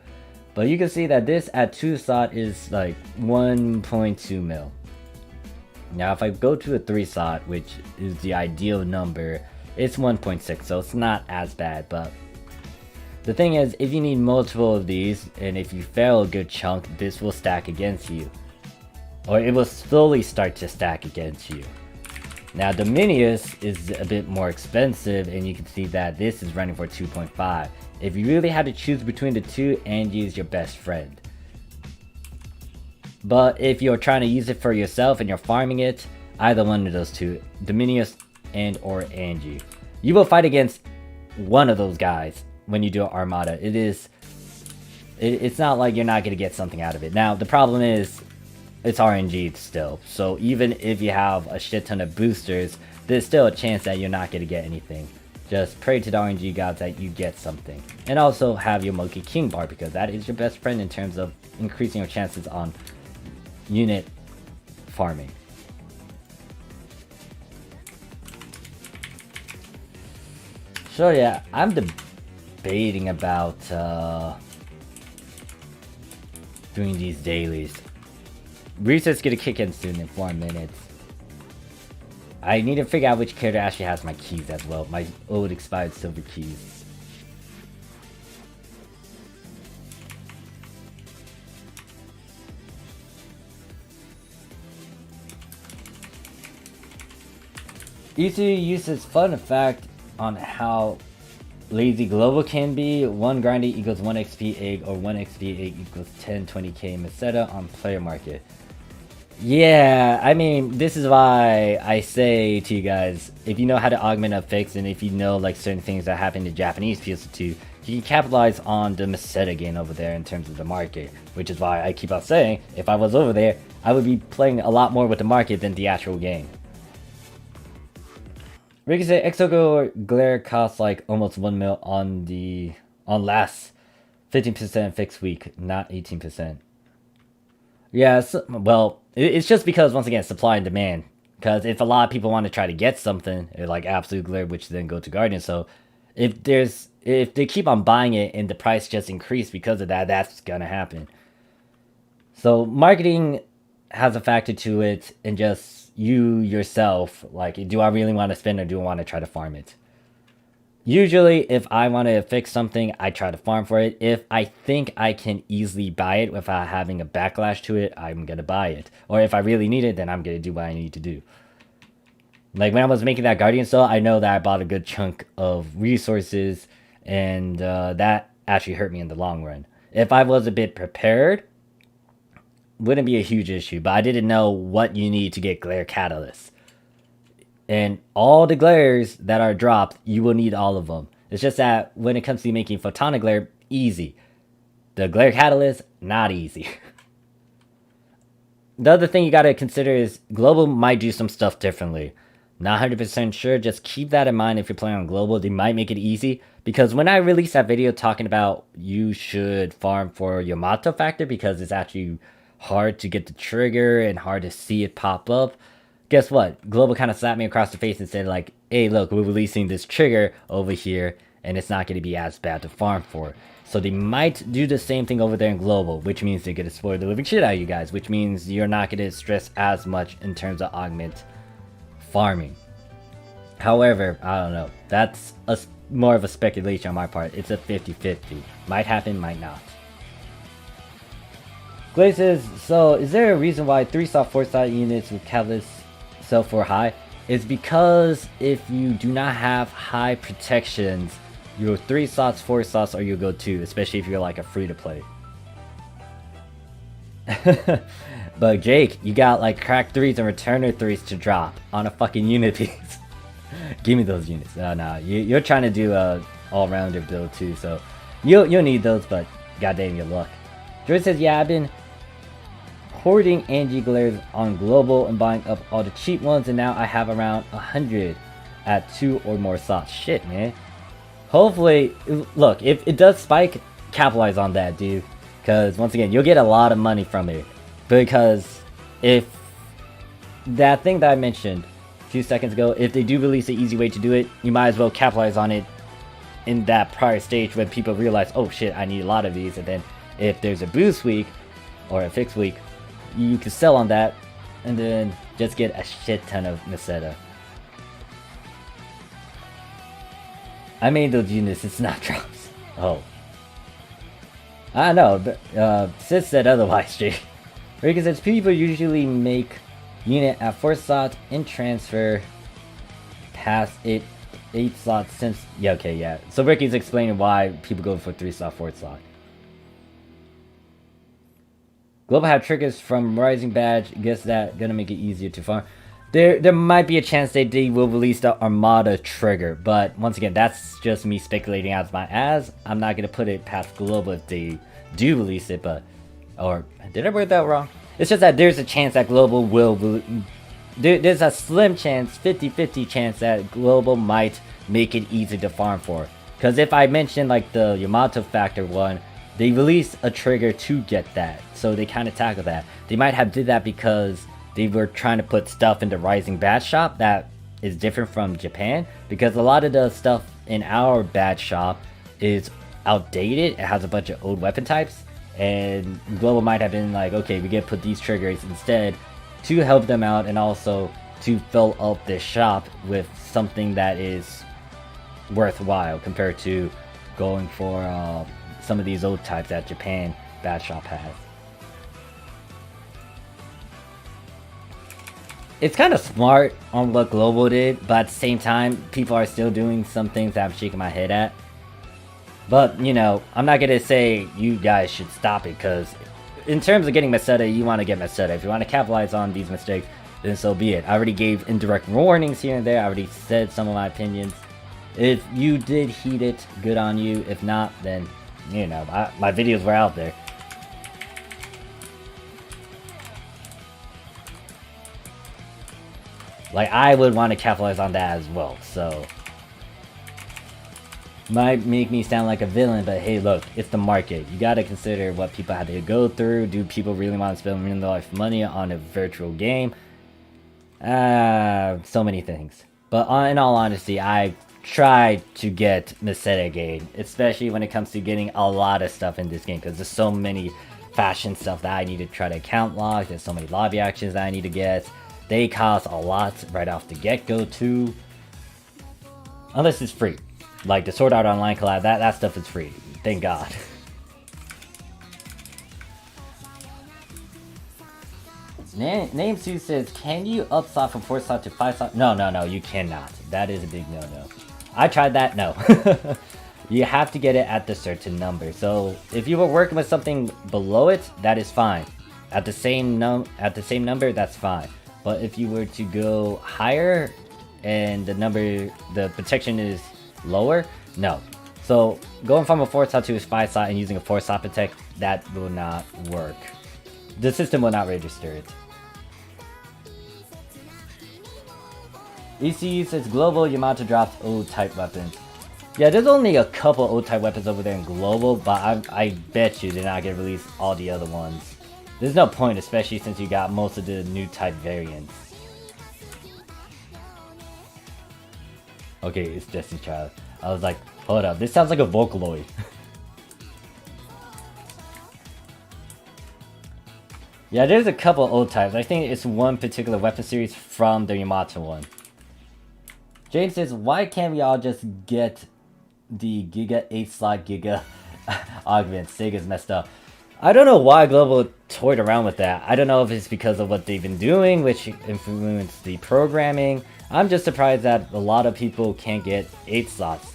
But you can see that this at 2 slot is like 1.2 mil. Now if I go to a 3 slot, which is the ideal number, it's 1.6, so it's not as bad. But the thing is, if you need multiple of these, and if you fail a good chunk, this will stack against you. Or it will slowly start to stack against you. Now Dominius is a bit more expensive, and you can see that this is running for 2.5. If you really had to choose between the two, Angie is your best friend. But if you're trying to use it for yourself and you're farming it, either one of those two, Dominius and or Angie. You will fight against one of those guys when you do an Armada. It's not like you're not going to get something out of it. Now the problem is, it's RNG still, so even if you have a shit ton of boosters, there's still a chance that you're not going to get anything. Just pray to the RNG gods that you get something. And also have your Monkey King bar, because that is your best friend in terms of increasing your chances on unit farming. So yeah, I'm debating about doing these dailies. Reset's gonna kick in soon in 4 minutes. I need to figure out which character actually has my keys as well. My old expired silver keys. E3 uses fun fact on how lazy global can be. 1 grindy equals 1 XP egg, or 1 XP egg equals 10 20k etc. on player market. Yeah, I mean, this is why I say to you guys, if you know how to augment affix, and if you know like certain things that happen to Japanese PSO2, you can capitalize on the Meseta gain over there in terms of the market. Which is why I keep on saying, if I was over there, I would be playing a lot more with the market than the actual game. Ricky said Exo Glare costs like almost 1 mil on last 15% fixed week, not 18%. Yeah, so, well, it's just because, once again, supply and demand. Because if a lot of people want to try to get something, like Absolute Glare, which then go to Guardian, so if they keep on buying it and the price just increase because of that, that's gonna happen. So marketing has a factor to it, and just you yourself, like, do I really want to spend or do I want to try to farm it? Usually, if I want to fix something, I try to farm for it. If I think I can easily buy it without having a backlash to it, I'm going to buy it. Or if I really need it, then I'm going to do what I need to do. Like, when I was making that Guardian Soul, I know that I bought a good chunk of resources, and that actually hurt me in the long run. If I was a bit prepared, wouldn't be a huge issue, but I didn't know what you need to get Glare Catalyst. And all the glares that are dropped, you will need all of them. It's just that when it comes to making Photonic Glare, easy. The Glare Catalyst, not easy. The other thing you gotta consider is Global might do some stuff differently. Not 100% sure, just keep that in mind if you're playing on Global. They might make it easy. Because when I released that video talking about you should farm for Yamato Factor because it's actually hard to get the trigger and hard to see it pop up, guess what? Global kind of slapped me across the face and said like, hey look, we're releasing this trigger over here and it's not going to be as bad to farm for. So they might do the same thing over there in Global, which means they're going to spoil the living shit out of you guys, which means you're not going to stress as much in terms of augment farming. However, I don't know. That's more of a speculation on my part. It's a 50-50. Might happen, might not. Glaze says, so is there a reason why 3-slot, 4-slot units with catalyst sell for high? It's because if you do not have high protections, you go 3 slots, 4 slots, or you go 2, especially if you're like a free-to-play. But Jake, you got like crack 3s and returner 3s to drop on a fucking unit piece. Give me those units. No, you're trying to do a all-rounder build too, so you'll need those, but goddamn your luck. George says, yeah, I've been hoarding Angie glares on global and buying up all the cheap ones, and now I have around 100 at 2 or more slots. Shit, man. Hopefully, look, if it does spike, capitalize on that, dude. Because, once again, you'll get a lot of money from it. Because if that thing that I mentioned a few seconds ago, if they do release an easy way to do it, you might as well capitalize on it in that prior stage when people realize, oh shit, I need a lot of these. And then if there's a boost week or a fixed week, you can sell on that and then just get a shit ton of Meseta. I made those units, it's not drops. Oh. I know, but Sis said otherwise, Jake. Ricky says people usually make unit at 4 slots and transfer past 8 slots since... Yeah, okay, yeah. So Ricky's explaining why people go for 3 slot, 4 slot. Global have triggers from Rising Badge. Guess that gonna make it easier to farm. There might be a chance that they will release the Armada trigger, but once again, that's just me speculating out my ass. I'm not gonna put it past Global if they do release it, but... Or, did I word that wrong? It's just that there's a chance that Global will... There's a slim chance, 50-50 chance that Global might make it easy to farm for. Because if I mentioned like the Yamato Factor one, they released a trigger to get that. So they kind of tackle that. They might have did that because they were trying to put stuff in the Rising Badge shop that is different from Japan. Because a lot of the stuff in our badge shop is outdated. It has a bunch of old weapon types. And Global might have been like, okay, we can put these triggers instead to help them out and also to fill up this shop with something that is worthwhile compared to going for some of these old types that Japan badge shop has. It's kind of smart on what Global did, but at the same time, people are still doing some things that I'm shaking my head at. But, you know, I'm not going to say you guys should stop it, because in terms of getting Meseta, you want to get Meseta. If you want to capitalize on these mistakes, then so be it. I already gave indirect warnings here and there. I already said some of my opinions. If you did heed it, good on you. If not, then, you know, my videos were out there. Like, I would want to capitalize on that as well, so... Might make me sound like a villain, but hey, look, it's the market. You gotta consider what people have to go through. Do people really want to spend real life money on a virtual game? So many things. But in all honesty, I tried to get Meseta gain, especially when it comes to getting a lot of stuff in this game, because there's so many fashion stuff that I need to try to account log. There's so many lobby actions that I need to get. They cost a lot right off the get-go too. Unless it's free. Like the Sword Art Online collab, that stuff is free. Thank God. Name Sue says, can you up slot from 4 slot to 5 slot? No, you cannot. That is a big no-no. I tried that, no. You have to get it at the certain number. So if you were working with something below it, that is fine. At the same number, that's fine. But if you were to go higher and the protection is lower, no. So going from a 4 slot to a 5 slot and using a 4 slot protect, that will not work. The system will not register it. ECU says Global Yamato drops old type weapons. Yeah, there's only a couple old type weapons over there in Global, but I bet you they're not gonna release all the other ones. There's no point, especially since you got most of the new type variants. Okay, it's Destiny Child. I was like, hold up, this sounds like a Vocaloid. Yeah, there's a couple old types. I think it's one particular weapon series from the Yamato one. James says, why can't we all just get the Giga 8 slot Giga augment? Sega's messed up. I don't know why Global toyed around with that. I don't know if it's because of what they've been doing, which influenced the programming. I'm just surprised that a lot of people can't get 8 slots.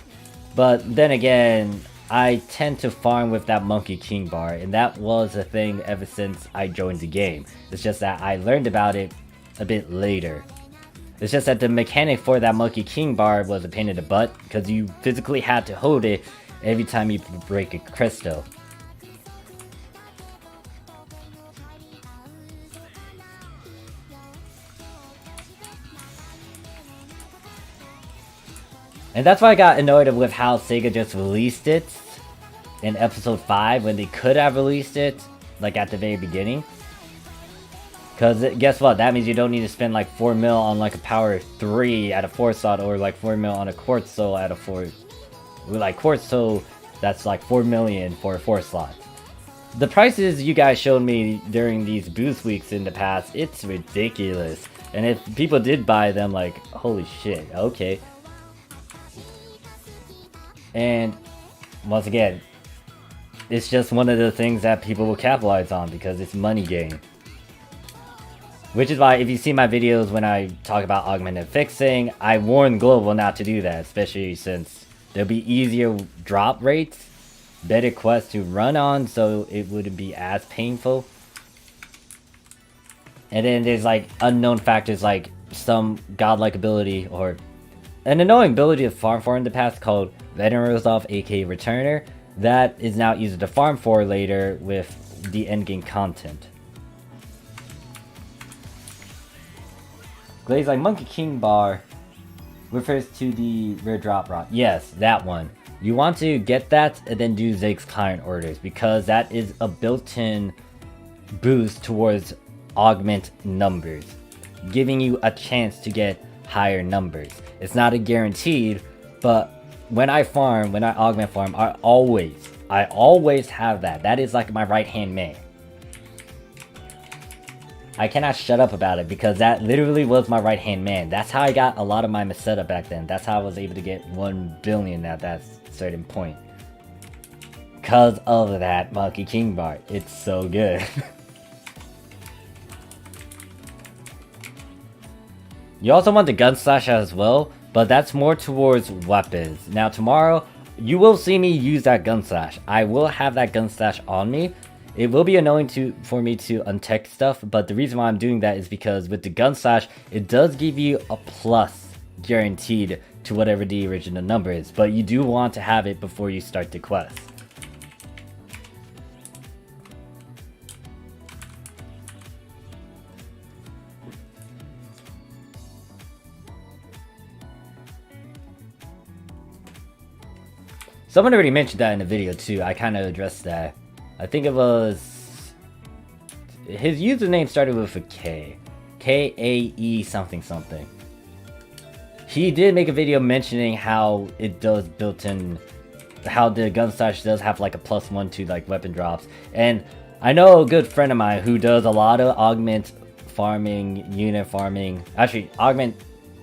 But then again, I tend to farm with that Monkey King bar, and that was a thing ever since I joined the game. It's just that I learned about it a bit later. It's just that the mechanic for that Monkey King bar was a pain in the butt, because you physically had to hold it every time you break a crystal. And that's why I got annoyed with how Sega just released it in episode 5 when they could have released it like at the very beginning. Cause guess what? That means you don't need to spend like 4 mil on like a power 3 at a 4 slot, or like 4 mil on a quartz soul at a 4. Like quartz soul, that's like 4 million for a 4 slot. The prices you guys showed me during these boost weeks in the past, it's ridiculous. And if people did buy them, like, holy shit, okay. And once again, it's just one of the things that people will capitalize on because it's money game. Which is why if you see my videos when I talk about augmented fixing, I warn Global not to do that, especially since there'll be easier drop rates, better quests to run on, so it wouldn't be as painful. And then there's like unknown factors like some godlike ability or an annoying ability to farm for in the past called Veteran Resolve, aka Returner, that is now easier to farm for later with the endgame content. Glaze like Monkey King bar refers to the rare drop rod. Yes, that one. You want to get that and then do Zig's client orders because that is a built-in boost towards augment numbers, giving you a chance to get higher numbers. It's not a guaranteed, but when I farm, when I augment farm, I always have that. That is like my right-hand man. I cannot shut up about it because that literally was my right-hand man. That's how I got a lot of my Meseta back then. That's how I was able to get 1 billion at that certain point. Because of that Monkey King bar. It's so good. You also want the gun slash as well, but that's more towards weapons. Now tomorrow, you will see me use that gun slash. I will have that gun slash on me. It will be annoying for me to untech stuff, but the reason why I'm doing that is because with the gun slash, it does give you a plus guaranteed to whatever the original number is, but you do want to have it before you start the quest. Someone already mentioned that in the video too. I kind of addressed that. I think it was... his username started with a K. K-A-E something something. He did make a video mentioning how it does built-in... how the gun slash does have like a +1 to like weapon drops. And I know a good friend of mine who does a lot of augment farming, unit farming... actually, augment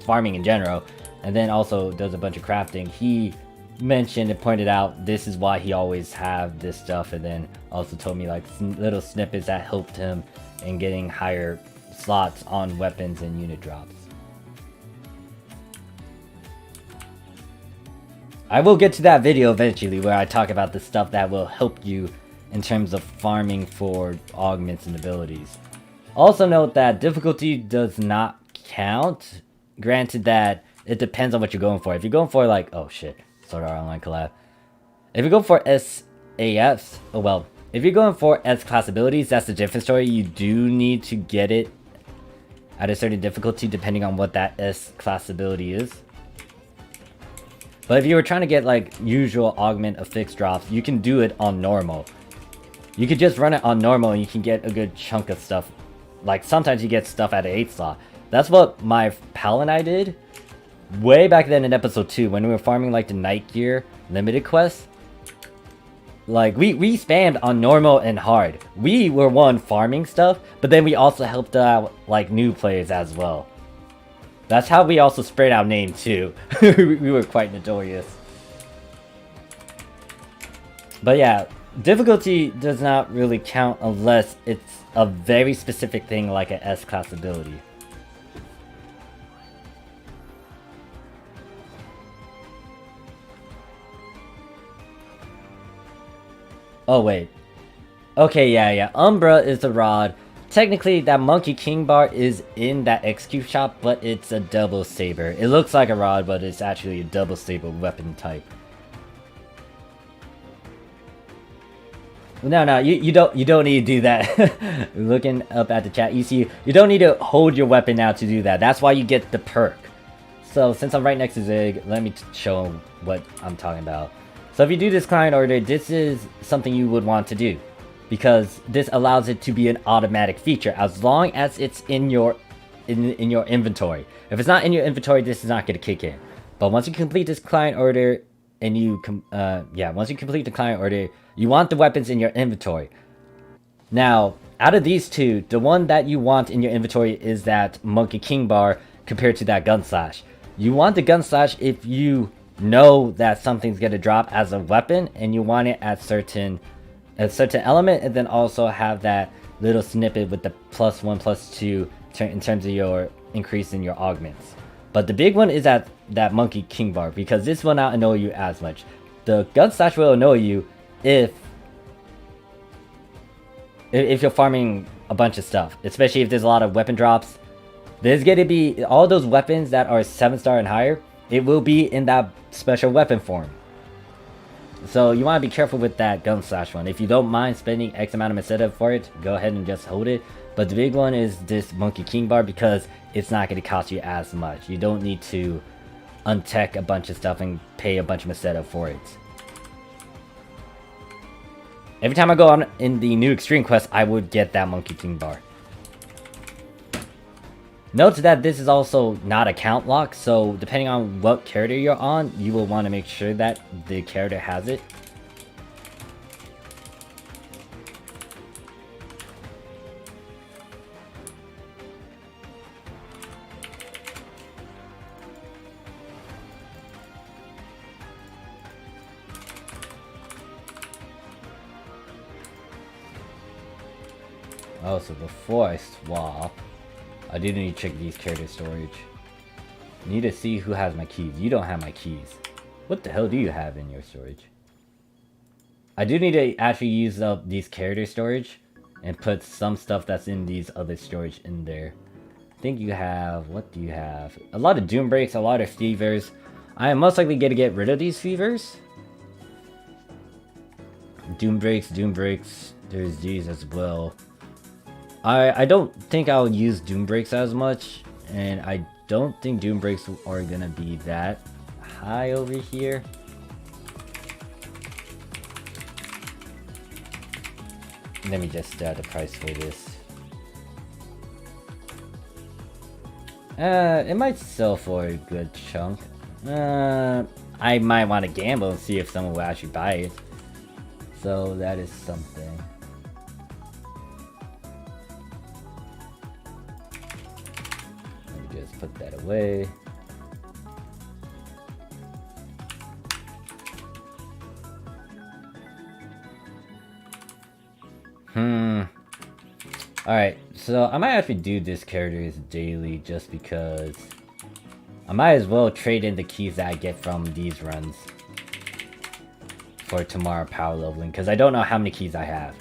farming in general. And then also does a bunch of crafting. He mentioned and pointed out this is why he always have this stuff, and then also told me like little snippets that helped him in getting higher slots on weapons and unit drops. I will get to that video eventually where I talk about the stuff that will help you in terms of farming for augments and abilities. Also note that difficulty does not count, granted that it depends on what you're going for. If you're going for like, oh shit, Sword Art Online collab. If you go for SAFs, oh well, if you're going for S-class abilities, that's a different story. You do need to get it at a certain difficulty depending on what that S-class ability is. But if you were trying to get like usual augment affix drops, you can do it on normal. You could just run it on normal and you can get a good chunk of stuff. Like sometimes you get stuff at an 8 slot. That's what my pal and I did. Way back then in episode 2 when we were farming like the night gear limited quest. Like we spammed on normal and hard. We were one farming stuff, but then we also helped out like new players as well. That's how we also spread our name too. We were quite notorious. But yeah, difficulty does not really count unless it's a very specific thing like an S-class ability. Oh wait. Okay, yeah. Umbra is the rod. Technically, that Monkey King bar is in that XQ shop, but it's a double saber. It looks like a rod, but it's actually a double saber weapon type. No, you don't need to do that. Looking up at the chat, you see you don't need to hold your weapon now to do that. That's why you get the perk. So since I'm right next to Zig, let me show him what I'm talking about. So if you do this client order, this is something you would want to do, because this allows it to be an automatic feature as long as it's in your inventory. If it's not in your inventory, this is not going to kick in. But once you complete this client order, and once you complete the client order, you want the weapons in your inventory. Now, out of these two, the one that you want in your inventory is that Monkey King bar compared to that Gun Slash. You want the Gun Slash if you know that something's gonna drop as a weapon, and you want it at a certain element, and then also have that little snippet with the +1, +2 in terms of your increase in your augments. But the big one is that Monkey King bar, because this will not annoy you as much. The Gun Slash will annoy you if you're farming a bunch of stuff, especially if there's a lot of weapon drops. There's gonna be all those weapons that are 7-star and higher. It will be in that special weapon form. So you want to be careful with that Gun Slash one. If you don't mind spending X amount of Meseta for it, go ahead and just hold it. But the big one is this Monkey King bar, because it's not going to cost you as much. You don't need to untech a bunch of stuff and pay a bunch of Meseta for it. Every time I go on in the new Extreme Quest, I would get that Monkey King bar. Note that this is also not a count lock, so depending on what character you're on, you will want to make sure that the character has it. Oh, so before I swap, I do need to check these character storage. Need to see who has my keys. You don't have my keys. What the hell do you have in your storage? I do need to actually use up these character storage and put some stuff that's in these other storage in there. I think you have, what do you have? A lot of Doom Breaks, a lot of Fevers. I am most likely going to get rid of these Fevers. Doom Breaks, there's these as well. I don't think I'll use Doom Breaks as much, and I don't think Doom Breaks are gonna be that high over here. Let me just the price for this. It might sell for a good chunk. I might want to gamble and see if someone will actually buy it. So that is something. Put that away. Alright, so I might actually do this character as daily just because I might as well trade in the keys that I get from these runs for tomorrow power leveling, because I don't know how many keys I have.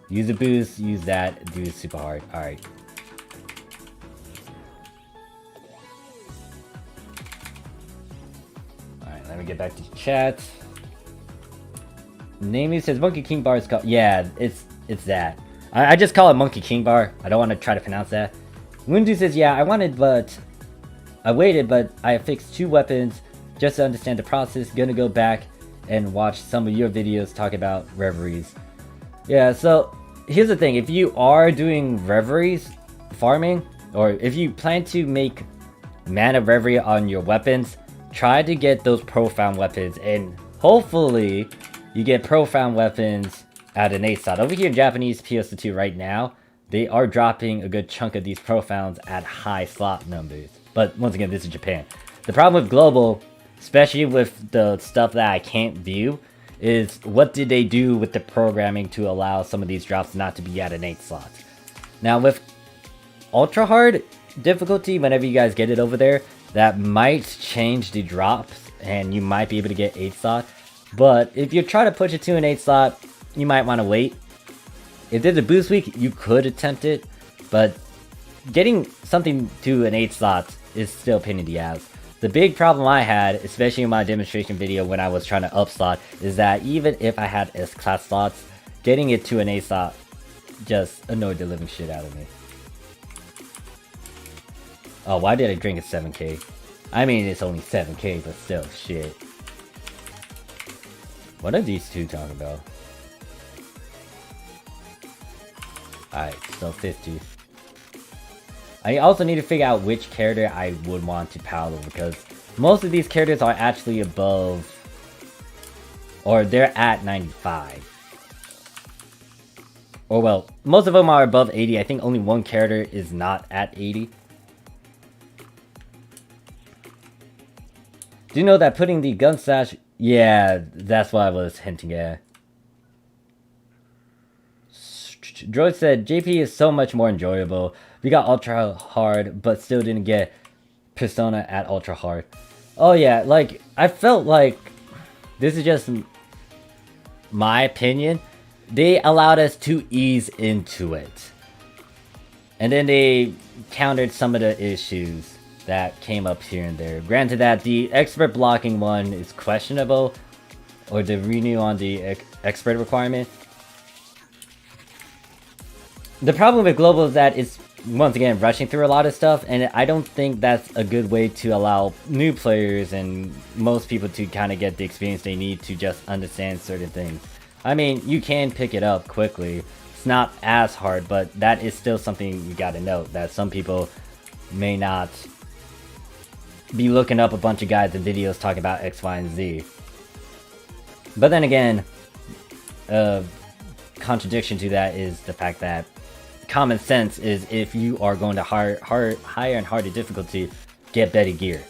Use a boost, use that, do it super hard. Alright. Let me get back to chat. Namely says Monkey King bar is called. Yeah, it's that. I just call it Monkey King bar. I don't want to try to pronounce that. Windu says, yeah, I waited, but I fixed 2 weapons just to understand the process. Gonna go back and watch some of your videos talk about reveries. Yeah, so here's the thing. If you are doing reveries, farming, or if you plan to make mana reverie on your weapons, try to get those profound weapons, and hopefully you get profound weapons at an 8 slot. Over here in Japanese PSO2 right now, they are dropping a good chunk of these profounds at high slot numbers. But once again, this is Japan. The problem with global, especially with the stuff that I can't view, is what did they do with the programming to allow some of these drops not to be at an 8 slot. Now with ultra hard difficulty, whenever you guys get it over there, that might change the drops and you might be able to get 8 slot. But if you try to push it to an 8 slot, you might want to wait. If there's a boost week, you could attempt it, but getting something to an 8 slot is still a pain in the ass. The big problem I had, especially in my demonstration video when I was trying to up slot, is that even if I had S-class slots, getting it to an 8 slot just annoyed the living shit out of me. Oh, why did I drink a 7K? I mean, it's only 7K, but still, shit. What are these two talking about? Alright, so 50. I also need to figure out which character I would want to paddle, because most of these characters are actually above, or they're at 95. Or well, most of them are above 80. I think only one character is not at 80. Do you know that putting the gun stash... Yeah, that's what I was hinting at. Droid said, JP is so much more enjoyable. We got ultra hard, but still didn't get Persona at ultra hard. Oh yeah, like, I felt like, this is just my opinion, they allowed us to ease into it. And then they countered some of the issues that came up here and there. Granted that the expert blocking one is questionable, or the renew on the expert requirement. The problem with Global is that it's, once again, rushing through a lot of stuff, and I don't think that's a good way to allow new players and most people to kind of get the experience they need to just understand certain things. I mean, you can pick it up quickly. It's not as hard, but that is still something you gotta note, that some people may not be looking up a bunch of guides and videos talking about X, Y, and Z. But then again, contradiction to that is the fact that common sense is if you are going to higher and harder difficulty, get better gear.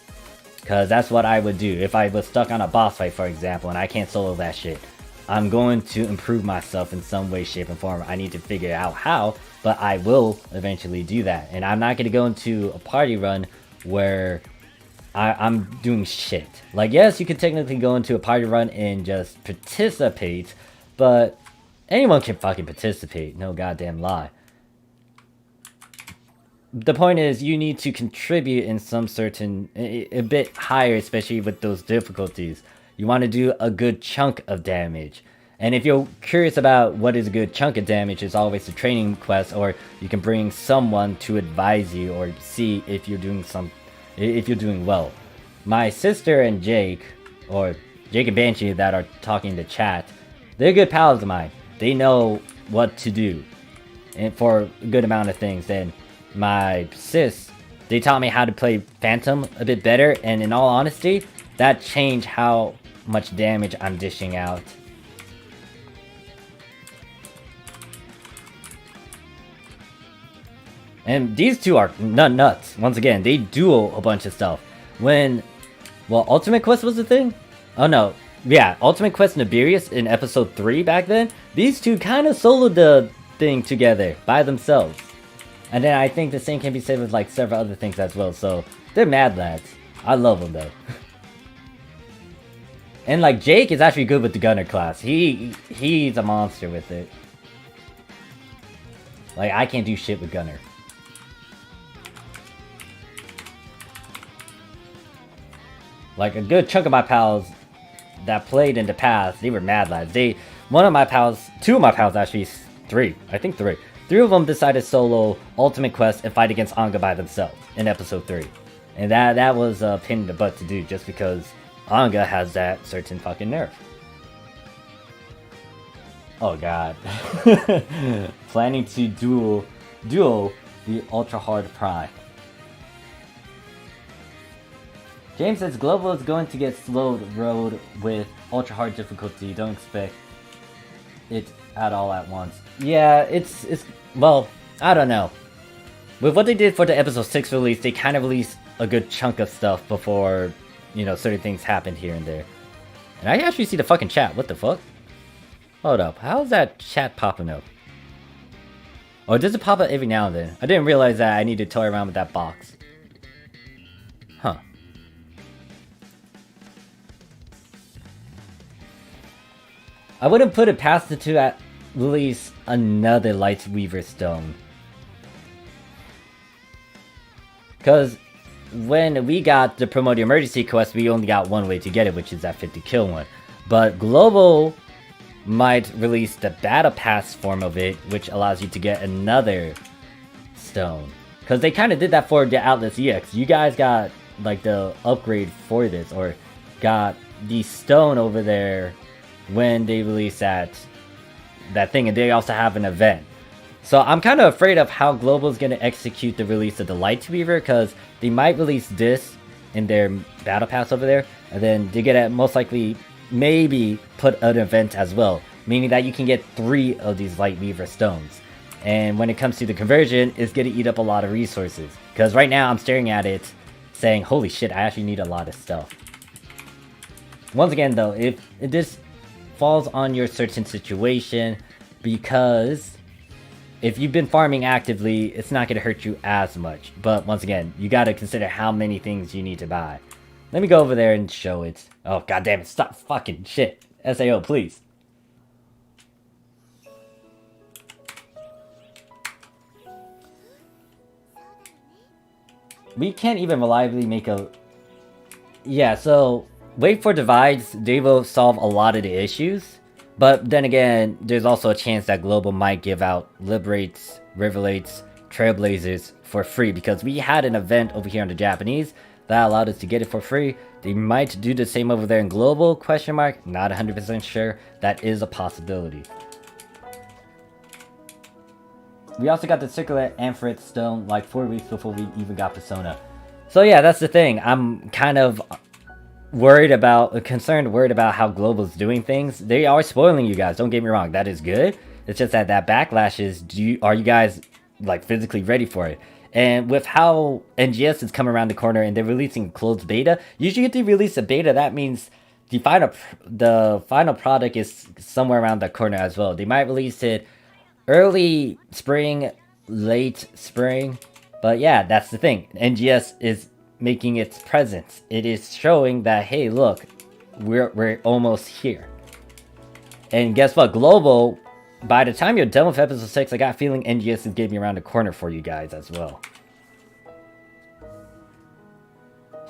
Because that's what I would do. If I was stuck on a boss fight, for example, and I can't solo that shit, I'm going to improve myself in some way, shape, and form. I need to figure out how, but I will eventually do that. And I'm not going to go into a party run where I'm doing shit. Like, yes, you could technically go into a party run and just participate, but anyone can fucking participate, no goddamn lie. The point is, you need to contribute in some certain, a bit higher, especially with those difficulties. You want to do a good chunk of damage. And if you're curious about what is a good chunk of damage, it's always a training quest, or you can bring someone to advise you or see if you're doing well. My sister and Jake, or Jake and Banshee that are talking in the chat, they're good pals of mine. They know what to do, and for a good amount of things. Then my sis, they taught me how to play Phantom a bit better, and in all honesty, that changed how much damage I'm dishing out. And these two are nuts. Once again, they duel a bunch of stuff. When, well, Ultimate Quest was the thing? Oh no, yeah, Ultimate Quest Nibirius in episode 3 back then, these two kind of soloed the thing together by themselves. And then I think the same can be said with like several other things as well, so they're mad lads. I love them though. And like Jake is actually good with the Gunner class. He's a monster with it. Like, I can't do shit with Gunner. Like, a good chunk of my pals that played in the past, they were mad lads. Two of my pals actually, three of them decided solo Ultimate Quest and fight against Anga by themselves in episode 3. And that was a pain in the butt to do, just because Anga has that certain fucking nerf. Oh god. Planning to duel the Ultra Hard Prime. James says Global is going to get slowed road with ultra hard difficulty. Don't expect it at all at once. Yeah, it's well, I don't know. With what they did for the episode 6 release, they kind of released a good chunk of stuff before, you know, certain things happened here and there. And I actually see the fucking chat. What the fuck? Hold up. How's that chat popping up? Oh, does it pop up every now and then? I didn't realize that I need to toy around with that box. Huh. I wouldn't put it past it to at least another Lightweaver stone. Because when we got the Promote the Emergency quest, we only got one way to get it, which is that 50 kill one. But Global might release the Battle Pass form of it, which allows you to get another stone. Because they kind of did that for the Atlas EX. You guys got like the upgrade for this, or got the stone over there when they released that thing, and they also have an event. So I'm kind of afraid of how Global is going to execute the release of the Lightweaver, because they might release this in their Battle Pass over there, and then they're going to most likely maybe put an event as well, meaning that you can get 3 of these Lightweaver stones. And when it comes to the conversion, it's going to eat up a lot of resources. Because right now I'm staring at it saying, holy shit, I actually need a lot of stuff. Once again though, if this falls on your certain situation, because if you've been farming actively, it's not going to hurt you as much. But once again, you got to consider how many things you need to buy. Let me go over there and show it. Oh, god damn it, stop fucking shit. SAO, please. We can't even reliably make a... Yeah, so wait for divides. They will solve a lot of the issues. But then again, there's also a chance that Global might give out Liberates, Rivelates, Trailblazers for free. Because we had an event over here on the Japanese that allowed us to get it for free. They might do the same over there in Global, question mark. Not 100% sure. That is a possibility. We also got the Circular Amphoret Stone like 4 weeks before we even got Persona. So yeah, that's the thing. I'm kind of worried about how Global's doing things. They are spoiling you guys, don't get me wrong. That is good. It's just that backlash is, are you guys like physically ready for it? And with how NGS is coming around the corner and they're releasing closed beta, usually if they release a beta, that means the final product is somewhere around the corner as well. They might release it early spring, late spring. But yeah, that's the thing. NGS is making its presence. It is showing that, hey, look, we're almost here. And guess what? Global, by the time you're done with episode 6, I got a feeling NGS is getting around the corner for you guys as well.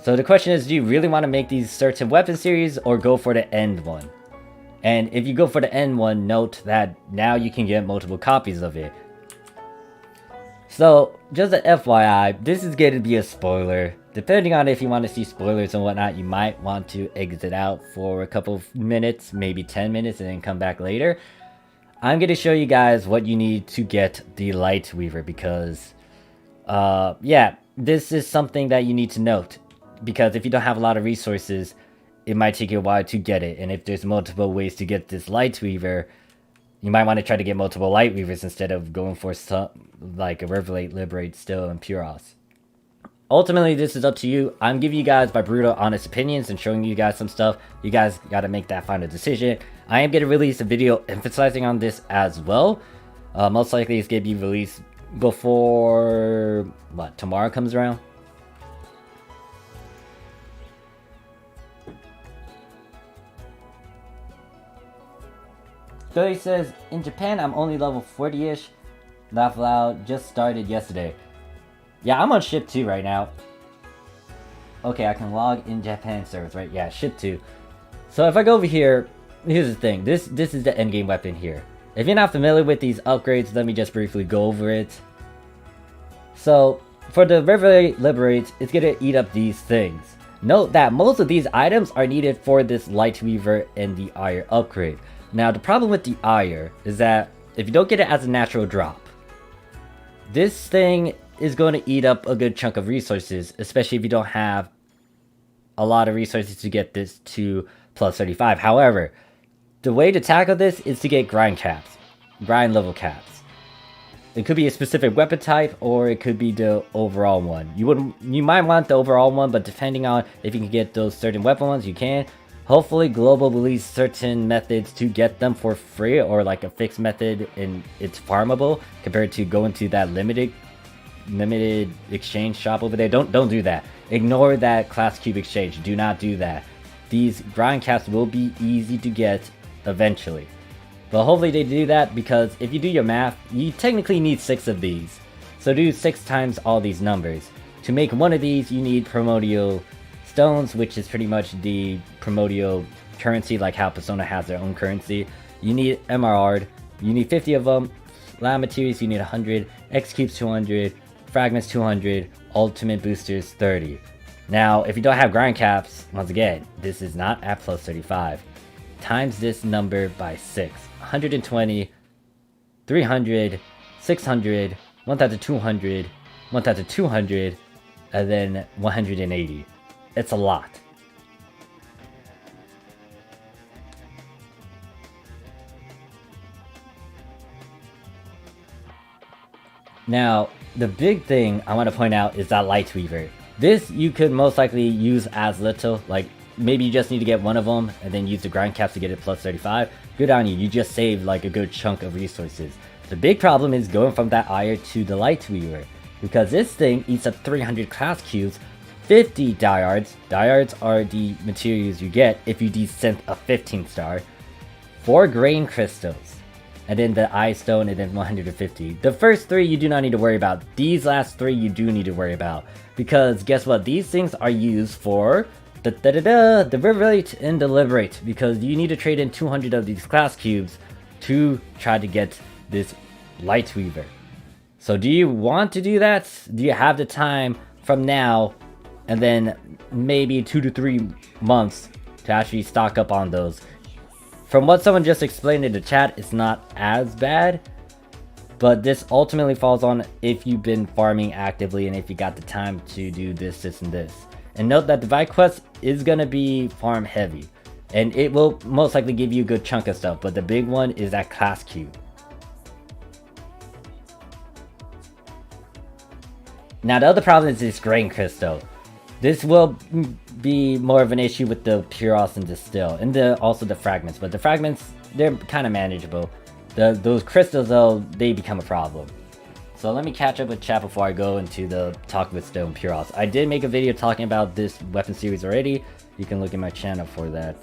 So the question is, do you really want to make these certain weapon series or go for the end one? And if you go for the end one, note that now you can get multiple copies of it. So, just an FYI, this is going to be a spoiler. Depending on if you want to see spoilers and whatnot, you might want to exit out for a couple of minutes, maybe 10 minutes, and then come back later. I'm going to show you guys what you need to get the Lightweaver, because, yeah, this is something that you need to note. Because if you don't have a lot of resources, it might take you a while to get it. And if there's multiple ways to get this Lightweaver, you might want to try to get multiple Lightweavers instead of going for some, like a Revelate, Liberate, Still, and Puros. Ultimately, this is up to you. I'm giving you guys my brutal, honest opinions and showing you guys some stuff. You guys got to make that final decision. I am going to release a video emphasizing on this as well. Most likely it's going to be released before, what, tomorrow comes around? So he says, in Japan, I'm only level 40-ish. Laugh loud, just started yesterday. Yeah, I'm on ship 2 right now. Okay, I can log in Japan service, right? Yeah, ship 2. So if I go over here, here's the thing. This is the endgame weapon here. If you're not familiar with these upgrades, let me just briefly go over it. So, for the Liberate, it's gonna eat up these things. Note that most of these items are needed for this Lightweaver and the Ire upgrade. Now, the problem with the Ire is that if you don't get it as a natural drop, this thing is going to eat up a good chunk of resources, especially if you don't have a lot of resources to get this to plus 35. However, the way to tackle this is to get grind caps, grind level caps. It could be a specific weapon type, or it could be the overall one. You might want the overall one, but depending on if you can get those certain weapon ones, you can. Hopefully Global release certain methods to get them for free, or like a fixed method and it's farmable compared to going to that limited exchange shop over there. Don't do that. Ignore that class cube exchange. Do not do that. These grind caps will be easy to get eventually. But hopefully they do that, because if you do your math, you technically need 6 of these. So do 6 times all these numbers. To make one of these, you need primordial stones, which is pretty much the primordial currency, like how Persona has their own currency. You need emerald. You need 50 of them. Lab materials, you need 100. X cubes 200. Fragments 200. Ultimate boosters 30. Now, if you don't have grind caps, once again, this is not at plus 35. Times this number by 6. 120, 300, 600, 1200, 1200, and then 180. It's a lot. Now, the big thing I want to point out is that Lightweaver. This you could most likely use as little, like maybe you just need to get one of them and then use the grind caps to get it plus 35. Good on you, you just saved like a good chunk of resources. The big problem is going from that Ire to the Lightweaver, because this thing eats up 300 class cubes, 50 diodes. Diodes are the materials you get if you descent a 15 star, 4 grain crystals, and then the eye stone, and then 150. The first 3 you do not need to worry about. These last 3 you do need to worry about, because guess what? These things are used for the Liberate and the Liberate, because you need to trade in 200 of these class cubes to try to get this Lightweaver. So do you want to do that? Do you have the time from now and then maybe 2 to 3 months to actually stock up on those? From what someone just explained in the chat, it's not as bad, but this ultimately falls on if you've been farming actively and if you got the time to do this, and this. And note that Divide Quest is going to be farm heavy, and it will most likely give you a good chunk of stuff, but the big one is that class cube. Now the other problem is this grain crystal. This will be more of an issue with the Puros and Distill, and also the fragments, but the fragments, they're kind of manageable. Those crystals though, they become a problem. So let me catch up with chat before I go into the talk with Stone Puros. I did make a video talking about this weapon series already. You can look at my channel for that.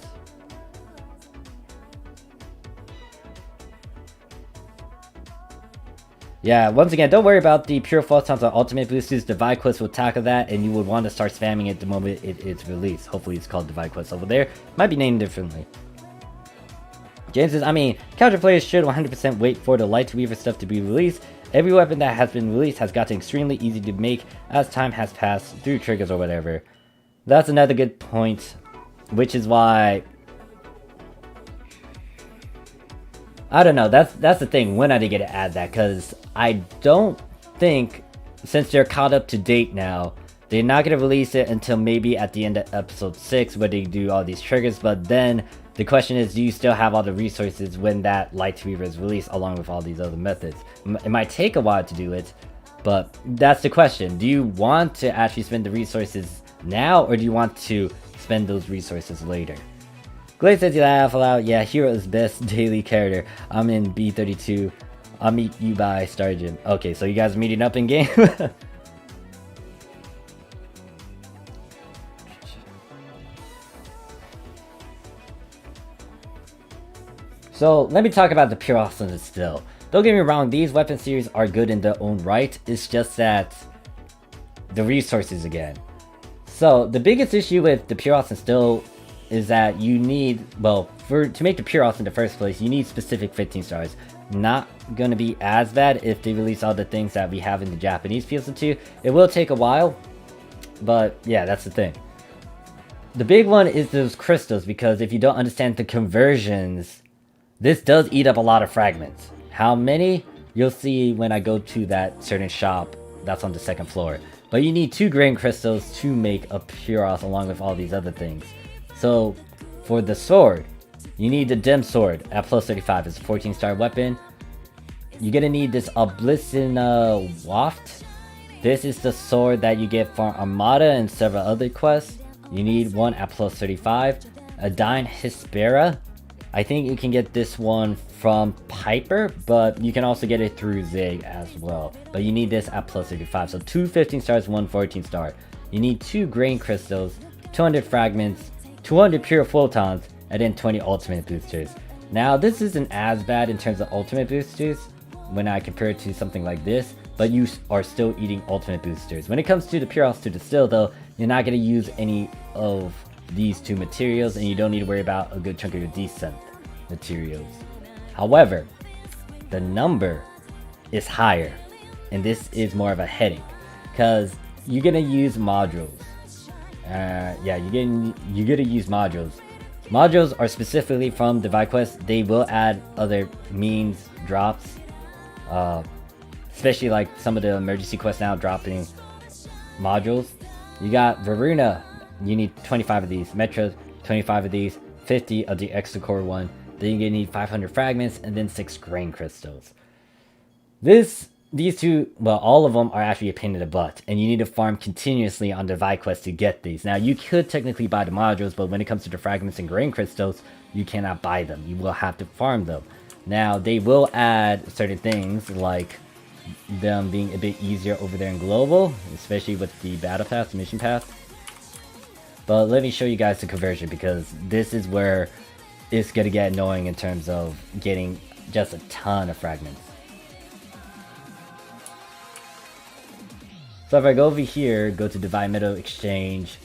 Yeah, once again, don't worry about the pure photons or ultimate boosters. Divide Quest will tackle that, and you would want to start spamming it the moment it's released. Hopefully it's called Divide Quest over there. Might be named differently. James says, I mean, counter players should 100% wait for the Lightweaver stuff to be released. Every weapon that has been released has gotten extremely easy to make as time has passed through triggers or whatever. That's another good point, which is why... I don't know, that's the thing, when are they gonna add that? Because I don't think, since they're caught up to date now, they're not gonna release it until maybe at the end of episode 6 where they do all these triggers, but then the question is, do you still have all the resources when that Lightweaver is released along with all these other methods? It might take a while to do it, but that's the question. Do you want to actually spend the resources now, or do you want to spend those resources later? Glade says, you laugh aloud. Yeah, Hero is best daily character. I'm in B32. I'll meet you by Stargym. Okay, so you guys are meeting up in game? So let me talk about the pure awesomeness still. Don't get me wrong, these weapon series are good in their own right. It's just that the resources again. So the biggest issue with the pure awesome still is that you need, well, to make the pure awesome in the first place, you need specific 15 stars. Not gonna be as bad if they release all the things that we have in the Japanese PSO2. It will take a while, but yeah, that's the thing. The big one is those crystals, because if you don't understand the conversions, this does eat up a lot of fragments. How many? You'll see when I go to that certain shop that's on the 2nd floor. But you need 2 grain crystals to make a pure awesome along with all these other things. So for the sword, you need the Dim Sword at plus 35. It's a 14-star weapon. You're gonna need this Oblissin Waft. This is the sword that you get for Armada and several other quests. You need one at plus 35. A Dyne Hespera. I think you can get this one from Piper, but you can also get it through Zig as well. But you need this at plus 35. So 2 15 stars, 1 14 star. You need 2 grain crystals, 200 fragments, 200 pure photons, and then 20 ultimate boosters. Now this isn't as bad in terms of ultimate boosters when I compare it to something like this, but you are still eating ultimate boosters. When it comes to the Puros to distill though, you're not going to use any of these 2 materials, and you don't need to worry about a good chunk of your descent materials. However, the number is higher, and this is more of a headache because you're gonna use modules. Yeah, you're gonna use modules. Modules are specifically from Divide Quest. They will add other means drops, especially like some of the emergency quests now dropping modules. You got Varuna. You need 25 of these. Metro, 25 of these. 50 of the extra core one. Then you need 500 fragments and then 6 grain crystals. These 2, well, all of them are actually a pain in the butt, and you need to farm continuously on Divide Quest to get these. Now, you could technically buy the modules, but when it comes to the fragments and grain crystals, you cannot buy them. You will have to farm them. Now, they will add certain things like them being a bit easier over there in Global, especially with the Battle Pass, Mission Pass. But let me show you guys the conversion, because this is where it's going to get annoying in terms of getting just a ton of fragments. So if I go over here, go to Divide Metal Exchange,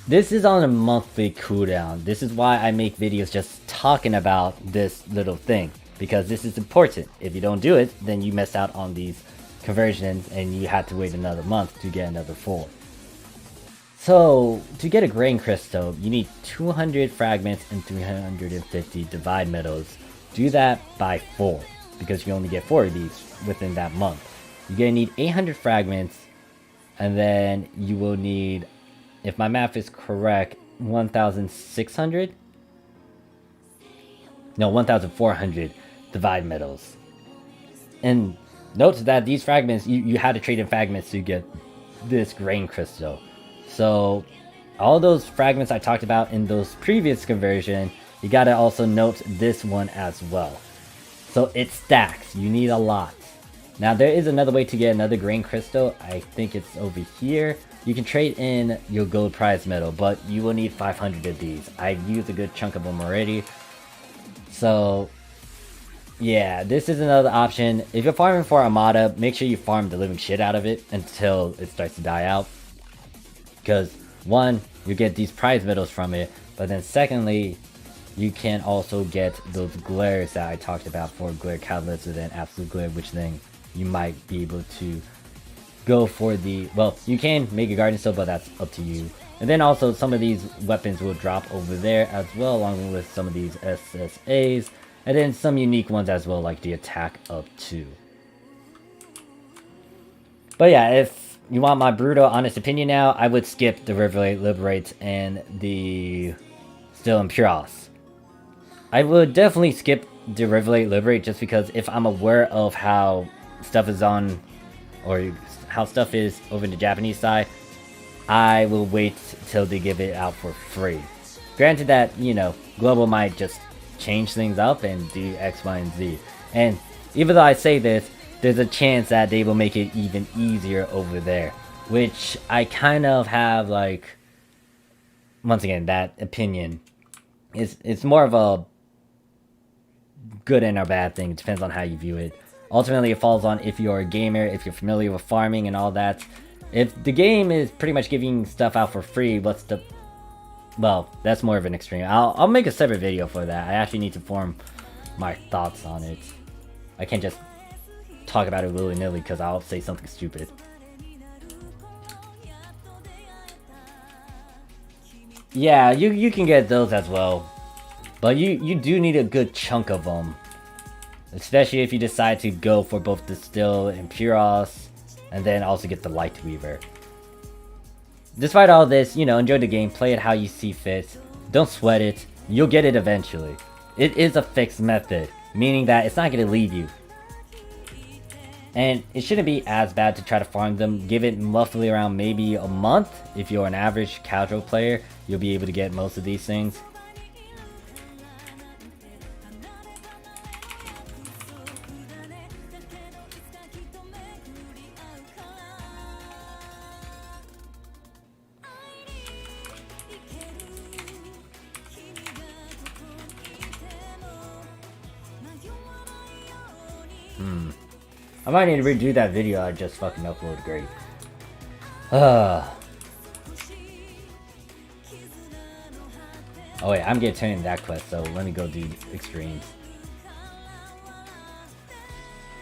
this is on a monthly cooldown. This is why I make videos just talking about this little thing, because this is important. If you don't do it, then you miss out on these conversions and you have to wait another month to get another 4. So to get a grain crystal, you need 200 fragments and 350 divide metals. Do that by 4, because you only get 4 of these within that month. You're gonna need 800 fragments, and then you will need, if my math is correct, 1,600? No, 1,400 divide metals. And note that these fragments, you had to trade in fragments to get this grain crystal. So all those fragments I talked about in those previous conversion, you gotta also note this one as well. So it stacks, you need a lot. Now there is another way to get another grain crystal. I think it's over here. You can trade in your gold prize medal, but you will need 500 of these. I've used a good chunk of them already. So yeah, this is another option. If you're farming for Armada, make sure you farm the living shit out of it until it starts to die out. Because one, you get these prize medals from it, but then secondly, you can also get those glares that I talked about for glare catalyst and then absolute glare, which then you might be able to go for the, well, you can make a guardian still, but that's up to you. And then also some of these weapons will drop over there as well, along with some of these SSAs, and then some unique ones as well, like the attack up 2. But yeah, if you want my brutal honest opinion now, I would skip the Riverlight Liberate and the Still and Puros. I would definitely skip the Riverlight Liberate just because if I'm aware of how stuff is on, or how stuff is over in the Japanese side, I will wait till they give it out for free. Granted that, you know, Global might just change things up and do X, Y, and Z. And even though I say this, there's a chance that they will make it even easier over there. Which I kind of have, like, once again, that opinion. It's more of a good and a bad thing. It depends on how you view it. Ultimately, it falls on if you're a gamer, if you're familiar with farming and all that. If the game is pretty much giving stuff out for free, what's the... Well, that's more of an extreme. I'll make a separate video for that. I actually need to form my thoughts on it. I can't just talk about it willy-nilly because I'll say something stupid. Yeah, you can get those as well. But you do need a good chunk of them. Especially if you decide to go for both the Still and Puros, and then also get the Light Weaver. Despite all this, you know, enjoy the game, play it how you see fit. Don't sweat it, you'll get it eventually. It is a fixed method, meaning that it's not going to leave you. And it shouldn't be as bad to try to farm them. Give it roughly around maybe a month. If you're an average casual player, you'll be able to get most of these things. I might need to redo that video I just fucking uploaded. Great. Oh wait, I'm getting turned in that quest, so let me go do extremes.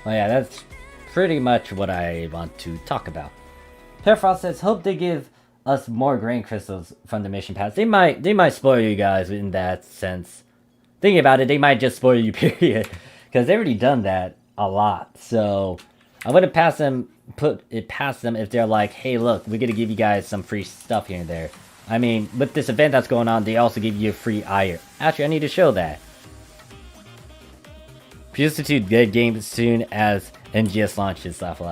Oh yeah, that's pretty much what I want to talk about. Herfrost says, hope they give us more grain crystals from the mission pass. They might spoil you guys in that sense. Thinking about it, they might just spoil you, period. Because they've already done that a lot. So I wouldn't put it past them if they're like, hey look, we're gonna give you guys some free stuff here and there. I mean, with this event that's going on, they also give you a free iron. Actually, I need to show that. PSO2 dead game as soon as NGS launches. Stuff.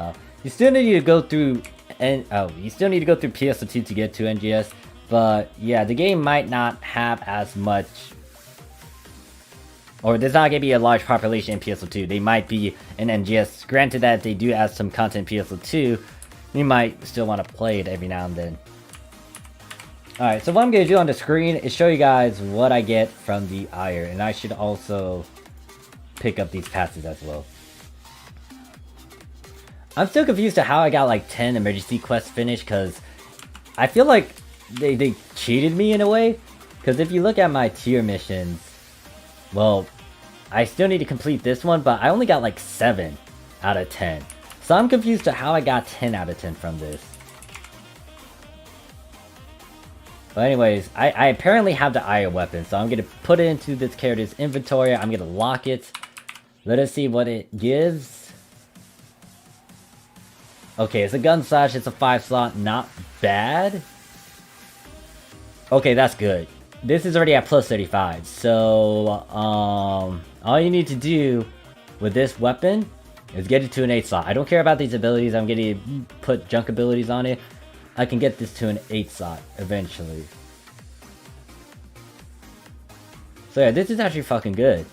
You still need to go through, PSO2 to get to NGS. But yeah, the game might not have as much, or there's not gonna be a large population in PSO2. They might be in NGS. Granted that they do add some content in PSO2, you might still want to play it every now and then. Alright, so what I'm going to do on the screen is show you guys what I get from the iron. And I should also pick up these passes as well. I'm still confused to how I got like 10 emergency quests finished, because I feel like they cheated me in a way. Because if you look at my tier missions, well, I still need to complete this one, but I only got like 7 out of 10. So I'm confused to how I got 10 out of 10 from this. But anyways, I apparently have the iron weapon, so I'm going to put it into this character's inventory. I'm going to lock it. Let us see what it gives. Okay, it's a gun slash, it's a 5 slot, not bad. Okay, that's good. This is already at plus 35, so all you need to do with this weapon is get it to an 8 slot. I don't care about these abilities, I'm going to put junk abilities on it. I can get this to an 8 slot eventually. So yeah, this is actually fucking good.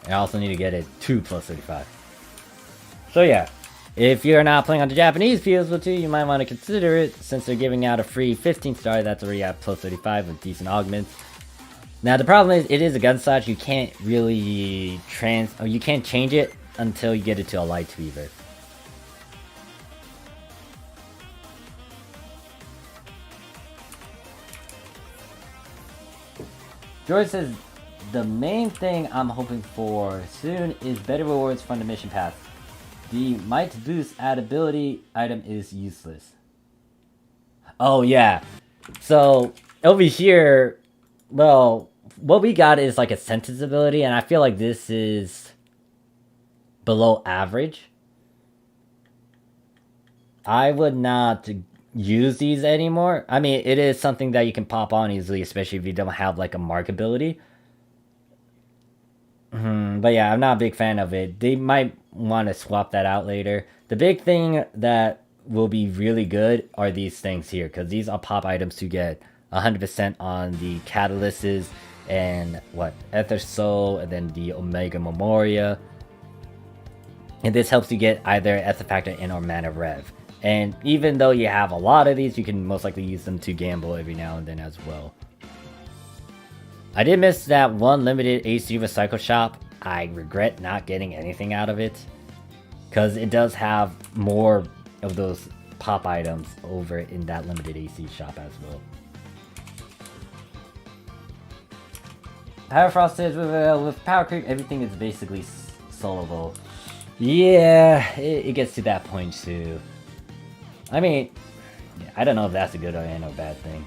I also need to get it to plus 35. So yeah, if you're not playing on the Japanese PSO2, you might want to consider it, since they're giving out a free 15 star that's already at plus 35 with decent augments. Now the problem is, it is a gun slash. You can't really you can't change it until you get it to a light weaver. George says, the main thing I'm hoping for soon is better rewards from the mission pass. The might boost add ability item is useless. Oh yeah. So over here, well, what we got is like a sentence ability, and I feel like this is below average. I would not use these anymore. I mean, it is something that you can pop on easily, especially if you don't have like a mark ability. But yeah, I'm not a big fan of it. They might want to swap that out later. The big thing that will be really good are these things here, because these are pop items to get 100% on the catalysts and what, Ether Soul, and then the Omega Memoria. And this helps you get either Ether Factor and or Mana Rev. And even though you have a lot of these, you can most likely use them to gamble every now and then as well. I did miss that one limited AC recycle shop. I regret not getting anything out of it, because it does have more of those pop items over in that limited AC shop as well. Powerfrost says, with Power Creep, everything is basically soloable. Yeah, it gets to that point too. I mean, I don't know if that's a good or a bad thing.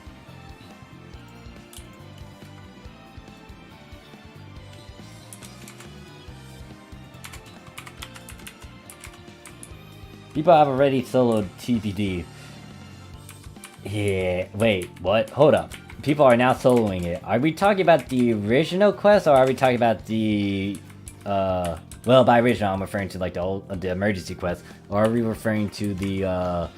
People have already soloed TPD. Yeah, wait, what? Hold up. People are now soloing it. Are we talking about the original quest, or are we talking about the, well, by original, I'm referring to like the emergency quest, or are we referring to the,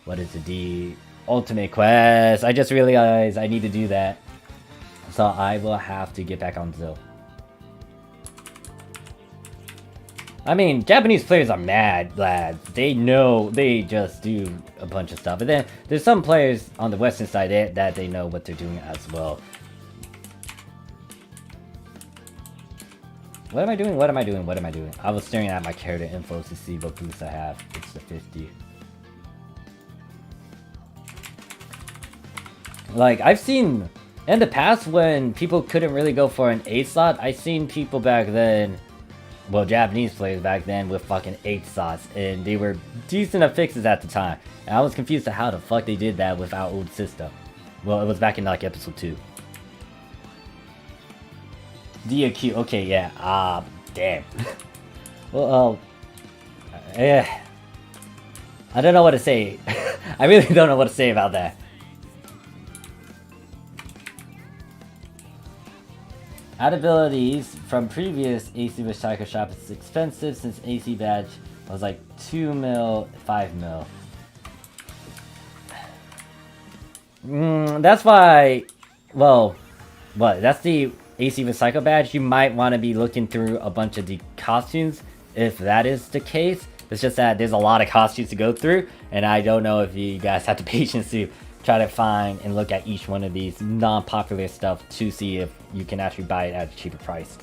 what is it, the ultimate quest? I just realized I need to do that, so I will have to get back on Zill. I mean, Japanese players are mad, lads. They know, they just do a bunch of stuff. And then there's some players on the western side that they know what they're doing as well. What am I doing? What am I doing? What am I doing? I was staring at my character info to see what boosts I have. It's the 50. Like, I've seen in the past when people couldn't really go for an 8 slot, I've seen people back then, well, Japanese players back then with fucking 8 slots, and they were decent affixes at the time. And I was confused to how the fuck they did that with our old system. Well, it was back in like episode 2. DQ, okay, yeah, damn. Well, I don't know what to say. I really don't know what to say about that. Add abilities from previous AC Recycle Shop is expensive since AC badge was like 2 mil, 5 mil. That's why, well, what? That's the AC Recycle badge. You might want to be looking through a bunch of the costumes if that is the case. It's just that there's a lot of costumes to go through, and I don't know if you guys have the patience to try to find and look at each one of these non-popular stuff to see if you can actually buy it at a cheaper price.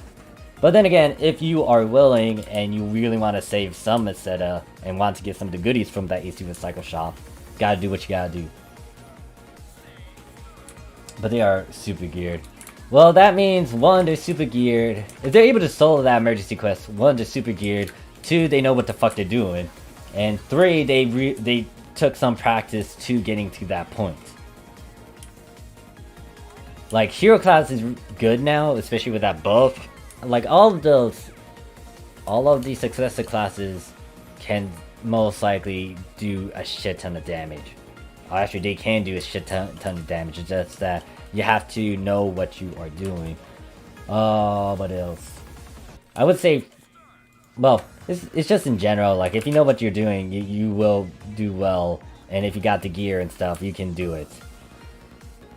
But then again, if you are willing and you really want to save some, etc., and want to get some of the goodies from that AC Recycle shop, gotta do what you gotta do. But they are super geared. Well, that means 1, they're super geared. If they're able to solo that emergency quest, 1, they're super geared. 2, they know what the fuck they're doing. And 3, they took some practice to getting to that point. Like, hero class is good now, especially with that buff. Like, all of the successor classes can most likely do a shit ton of damage. Actually, they can do a shit ton of damage. It's just that you have to know what you are doing. What else? I would say, well, it's just in general, like, if you know what you're doing, you will do well, and if you got the gear and stuff, you can do it.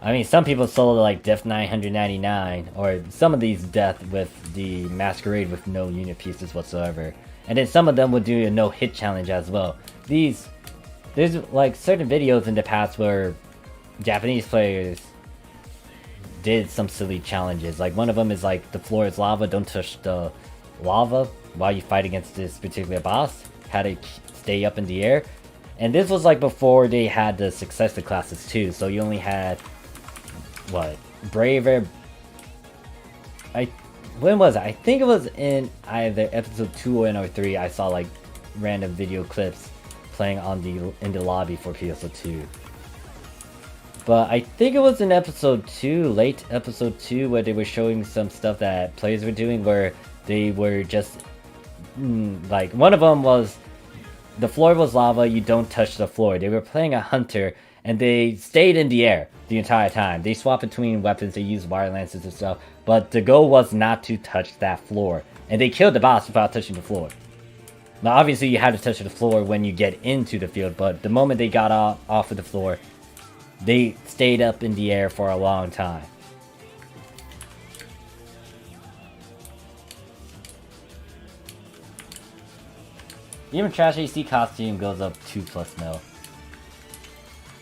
I mean, some people solo like Death 999, or some of these Death with the Masquerade with no unit pieces whatsoever. And then some of them would do a no-hit challenge as well. There's like certain videos in the past where Japanese players did some silly challenges. Like, one of them is like, the floor is lava, don't touch the lava while you fight against this particular boss. How to stay up in the air. And this was like before they had the successor classes too, so you only had, what, Braver. When was it? I think it was in either episode 2 or 3. I saw like random video clips playing in the lobby for PSO2. But I think it was in episode 2, late episode 2, where they were showing some stuff that players were doing where they were just like, one of them was the floor was lava, you don't touch the floor. They were playing a hunter and they stayed in the air the entire time. They swapped between weapons, they used wire lances and stuff, but the goal was not to touch that floor. And they killed the boss without touching the floor. Now obviously you had to touch the floor when you get into the field, but the moment they got off of the floor, they stayed up in the air for a long time. Even Trash AC costume goes up 2+ mil.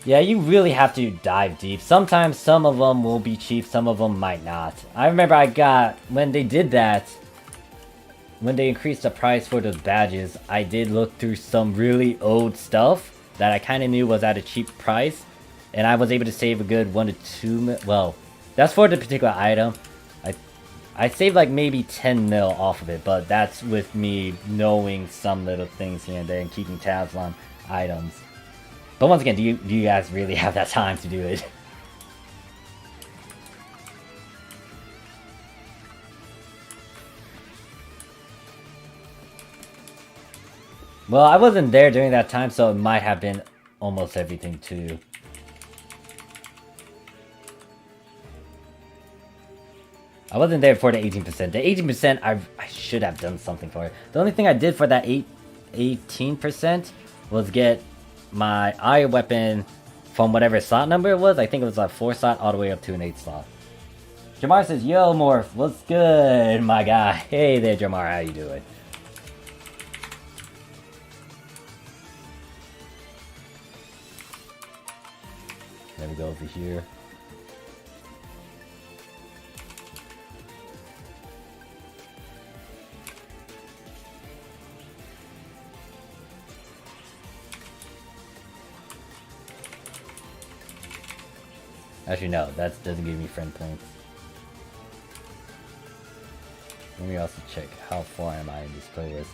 Yeah, you really have to dive deep. Sometimes some of them will be cheap, some of them might not. I remember when they did that, when they increased the price for those badges, I did look through some really old stuff that I kind of knew was at a cheap price. And I was able to save a good 1 to 2 mil. Well, that's for the particular item. I saved like maybe 10 mil off of it, but that's with me knowing some little things here and there and keeping tabs on items. But once again, do you guys really have that time to do it? Well, I wasn't there during that time, so it might have been almost everything too. I wasn't there for the 18%. The 18%, I should have done something for it. The only thing I did for that 18% was get my eye weapon from whatever slot number it was. I think it was a 4 slot all the way up to an 8 slot. Jamar says, yo, Morph, what's good, my guy? Hey there, Jamar, how you doing? There we go over here. Actually, no, that doesn't give me friend points. Let me also check how far am I in this playlist.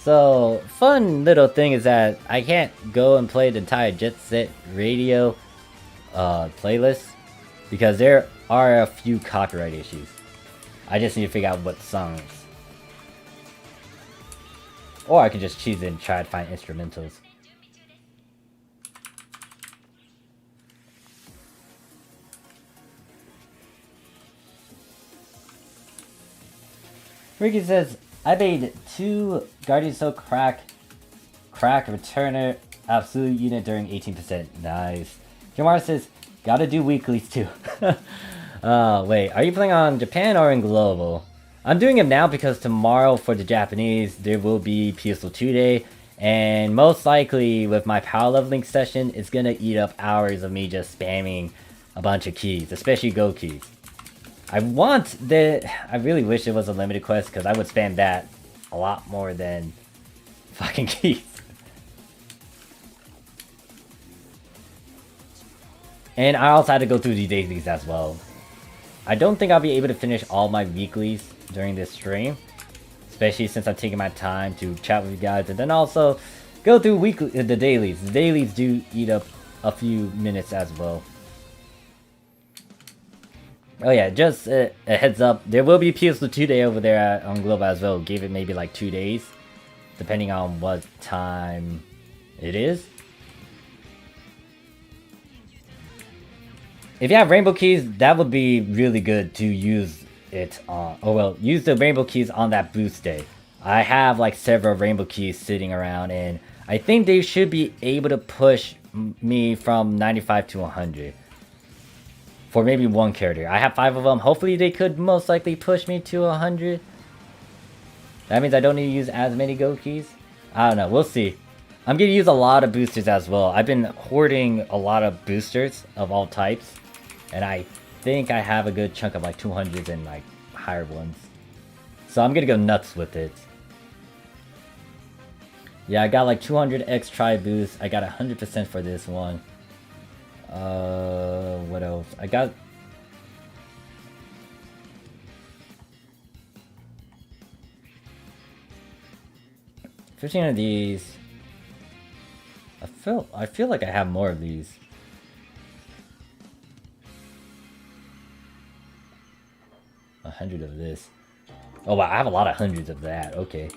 So, fun little thing is that I can't go and play the entire Jet Set Radio playlist because there are a few copyright issues. I just need to figure out what songs. Or I can just choose it and try to find instrumentals. Ricky says, I made 2 Guardian Soul Crack Returner Absolute Unit during 18%. Nice. Jamar says, gotta do weeklies too. Wait, are you playing on Japan or in global? I'm doing them now because tomorrow for the Japanese, there will be PSO2 day. And most likely with my power leveling session, it's gonna eat up hours of me just spamming a bunch of keys, especially Go keys. I really wish it was a limited quest because I would spam that a lot more than fucking keys. And I also had to go through the dailies as well. I don't think I'll be able to finish all my weeklies during this stream, especially since I'm taking my time to chat with you guys and then also go through the dailies. The dailies do eat up a few minutes as well. Oh yeah, just a heads up, there will be PSO2 day over there on Global as well. Give it maybe like 2 days, depending on what time it is. If you have rainbow keys, that would be really good to use it on, use the rainbow keys on that boost day. I have like several rainbow keys sitting around and I think they should be able to push me from 95 to 100. For maybe one character. I have 5 of them. Hopefully they could most likely push me to 100. That means I don't need to use as many Go keys. I don't know. We'll see. I'm going to use a lot of boosters as well. I've been hoarding a lot of boosters of all types. And I think I have a good chunk of like 200s and like higher ones. So I'm going to go nuts with it. Yeah, I got like 200x try boost. I got 100% for this one. What else? I got 15 of these. I feel like I have more of these. A 100 of this. Oh wow, I have a lot of hundreds of that. Okay.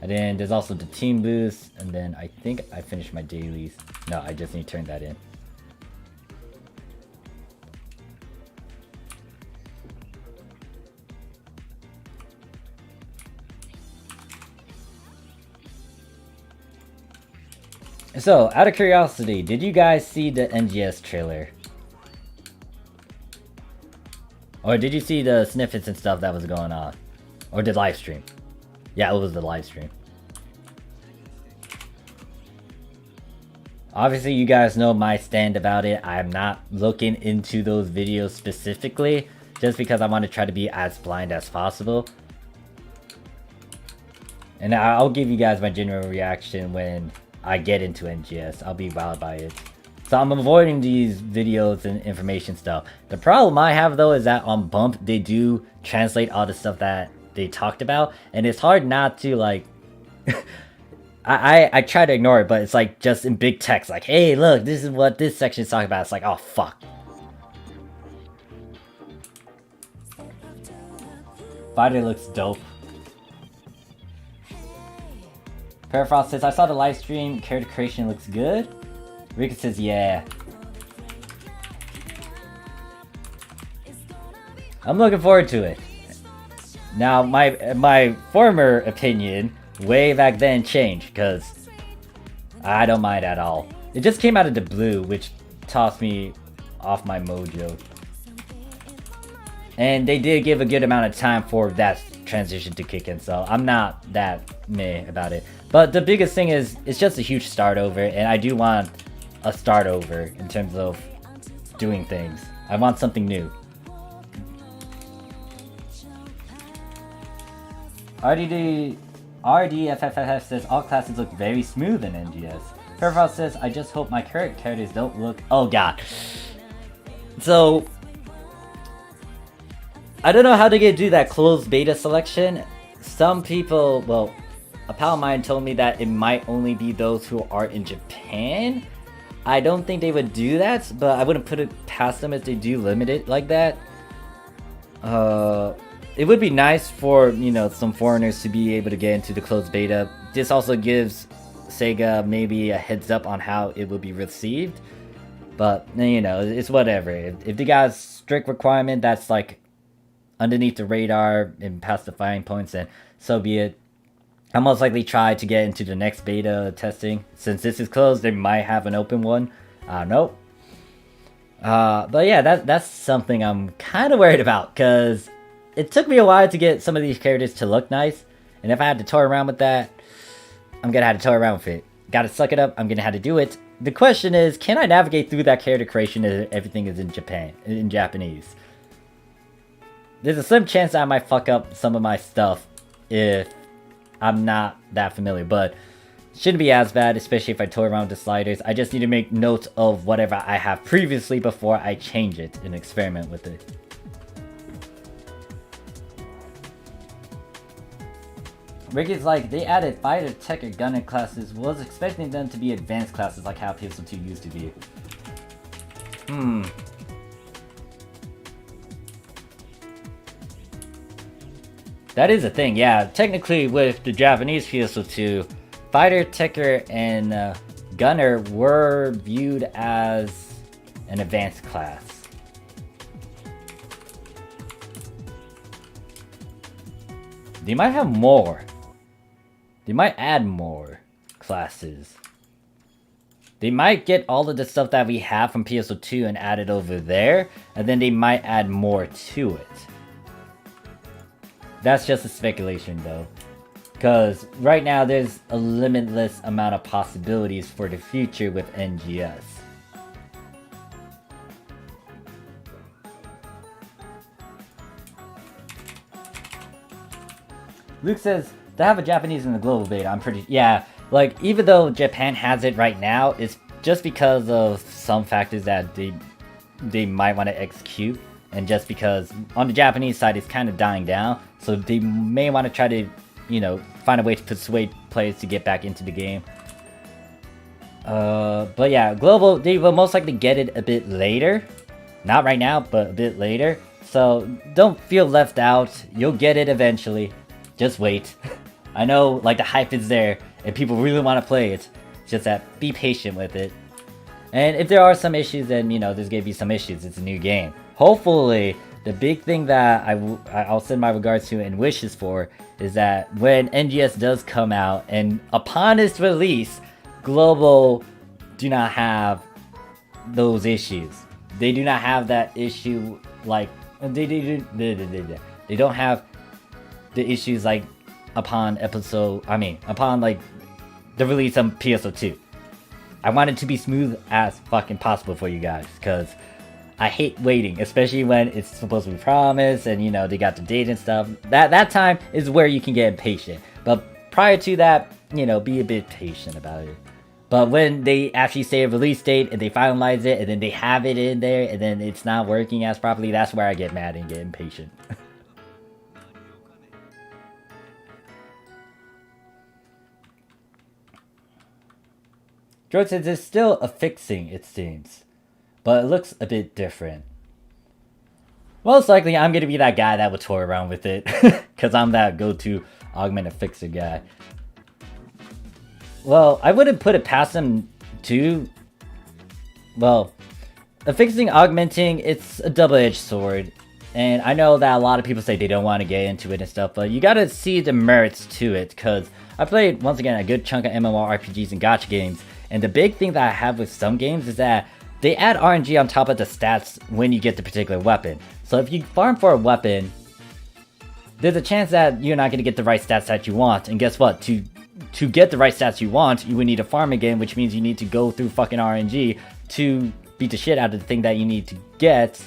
And then there's also the team boost, and then I think I finished my dailies. No, I just need to turn that in. So, out of curiosity, did you guys see the NGS trailer? Or did you see the snippets and stuff that was going on? Or the live stream? Yeah, it was the live stream. Obviously, you guys know my stand about it. I'm not looking into those videos specifically, just because I want to try to be as blind as possible. And I'll give you guys my general reaction when I get into NGS. I'll be wowed by it. So I'm avoiding these videos and information stuff. The problem I have though is that on Bump, they do translate all the stuff that they talked about, and it's hard not to like I try to ignore it, but it's like just in big text like, hey look, this is what this section is talking about. It's like, oh fuck. Fighter looks dope. Parafrost says, I saw the live stream, character creation looks good. Rika says, yeah. I'm looking forward to it. Now, my former opinion, way back then, changed, because I don't mind at all. It just came out of the blue, which tossed me off my mojo. And they did give a good amount of time for that transition to kick in, so I'm not that meh about it. But the biggest thing is, it's just a huge start over, and I do want a start over in terms of doing things. I want something new. RDFFF says all classes look very smooth in NGS. Herfrost says, I just hope my current characters don't look... Oh god. So... I don't know how to do that closed beta selection. Some people, well, a pal of mine told me that it might only be those who are in Japan. I don't think they would do that, but I wouldn't put it past them if they do limit it like that. It would be nice for, you know, some foreigners to be able to get into the closed beta. This also gives Sega maybe a heads up on how it will be received. But, you know, it's whatever. If they got a strict requirement that's like underneath the radar and past the firing points, then so be it. I'll most likely try to get into the next beta testing. Since this is closed, they might have an open one. I don't know. But yeah, that's something I'm kind of worried about, because it took me a while to get some of these characters to look nice, and if I had to toy around with that, I'm gonna have to toy around with it. Gotta suck it up, I'm gonna have to do it. The question is, can I navigate through that character creation if everything is in Japanese? There's a slim chance that I might fuck up some of my stuff if I'm not that familiar, but shouldn't be as bad, especially if I toy around with the sliders. I just need to make notes of whatever I have previously before I change it and experiment with it. Ricky's like, they added fighter, tech, or Gundam classes. Was expecting them to be advanced classes like how PSO2 used to be. That is a thing, yeah. Technically, with the Japanese PSO2, Fighter, Techer, and Gunner were viewed as an advanced class. They might have more. They might add more classes. They might get all of the stuff that we have from PSO2 and add it over there, and then they might add more to it. That's just a speculation though. Because right now there's a limitless amount of possibilities for the future with NGS. Luke says, they have a Japanese in the global beta, I'm pretty... Yeah, like, even though Japan has it right now, it's just because of some factors that they might want to execute. And just because on the Japanese side it's kind of dying down. So they may want to try to, you know, find a way to persuade players to get back into the game. But yeah, global, they will most likely get it a bit later. Not right now, but a bit later. So don't feel left out. You'll get it eventually. Just wait. I know, like, the hype is there and people really want to play it. It's just that, be patient with it. And if there are some issues, then, you know, there's gonna be some issues. It's a new game. Hopefully, the big thing that I'll send my regards to and wishes for is that when NGS does come out and upon its release, Global do not have those issues. They do not have that issue like they don't have the issues like upon like the release of PSO2. I want it to be smooth as fucking possible for you guys, because I hate waiting, especially when it's supposed to be promised and, you know, they got the date and stuff. That time is where you can get impatient. But prior to that, you know, be a bit patient about it. But when they actually say a release date and they finalize it and then they have it in there and then it's not working as properly, that's where I get mad and get impatient. George says it's still affixing, it seems. But it looks a bit different. Most likely, I'm going to be that guy that would toy around with it. Because I'm that go-to augment affixer guy. Well, I wouldn't put it past them to... Well, affixing, augmenting, it's a double-edged sword. And I know that a lot of people say they don't want to get into it and stuff. But you got to see the merits to it. Because I played, once again, a good chunk of MMORPGs and gacha games. And the big thing that I have with some games is that they add RNG on top of the stats when you get the particular weapon. So if you farm for a weapon, there's a chance that you're not going to get the right stats that you want. And guess what? To get the right stats you want, you would need to farm again, which means you need to go through fucking RNG to beat the shit out of the thing that you need to get.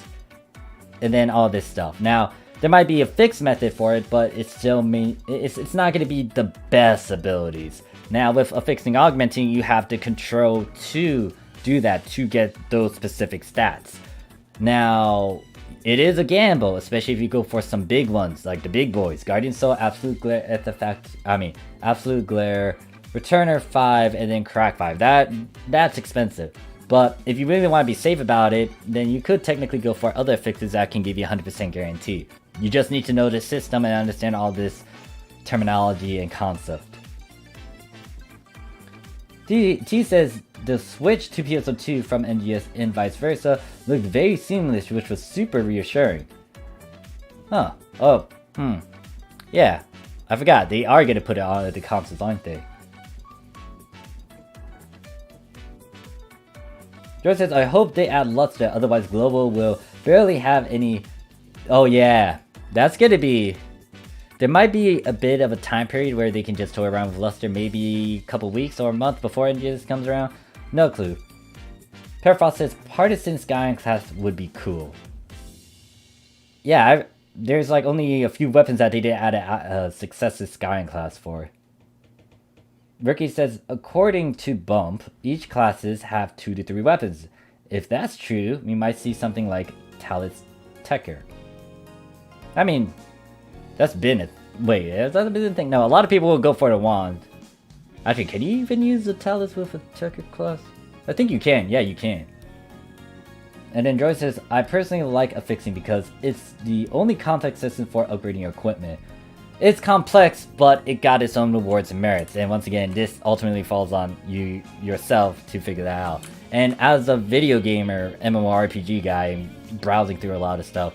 And then all this stuff. Now, There might be a fixed method for it, but it's still it's not going to be the best abilities. Now with affixing augmenting, you have the control to do that to get those specific stats. Now it is a gamble, especially if you go for some big ones like the big boys. Guardian Soul, Absolute Glare, Absolute Glare, Returner 5, and then Crack 5. That's expensive. But if you really want to be safe about it, then you could technically go for other fixes that can give you 100% guarantee. You just need to know the system and understand all this terminology and concept. T says the switch to PSO2 from NGS and vice versa looked very seamless, which was super reassuring. Huh. Oh. Yeah. I forgot. They are going to put it on the consoles, aren't they? George says, I hope they add luster, otherwise Global will barely have any... Oh yeah. That's going to be... There might be a bit of a time period where they can just toy around with luster, maybe a couple weeks or a month before NGS comes around. No clue. Perifrost says Partisan Skyline class would be cool. Yeah, there's like only a few weapons that they did add a successive Skyline class for. Ricky says, according to Bump, each classes have 2 to 3 weapons. If that's true, we might see something like Talus Tekker. I mean, that's been a... Wait, has that been a thing? No, a lot of people will go for the wand. Actually, can you even use the Talus with a Tekker class? I think you can. Yeah, you can. And then Joy says, I personally like Affixing because it's the only complex system for upgrading your equipment. It's complex, but it got its own rewards and merits. And once again, this ultimately falls on you yourself to figure that out. And as a video gamer, MMORPG guy, browsing through a lot of stuff,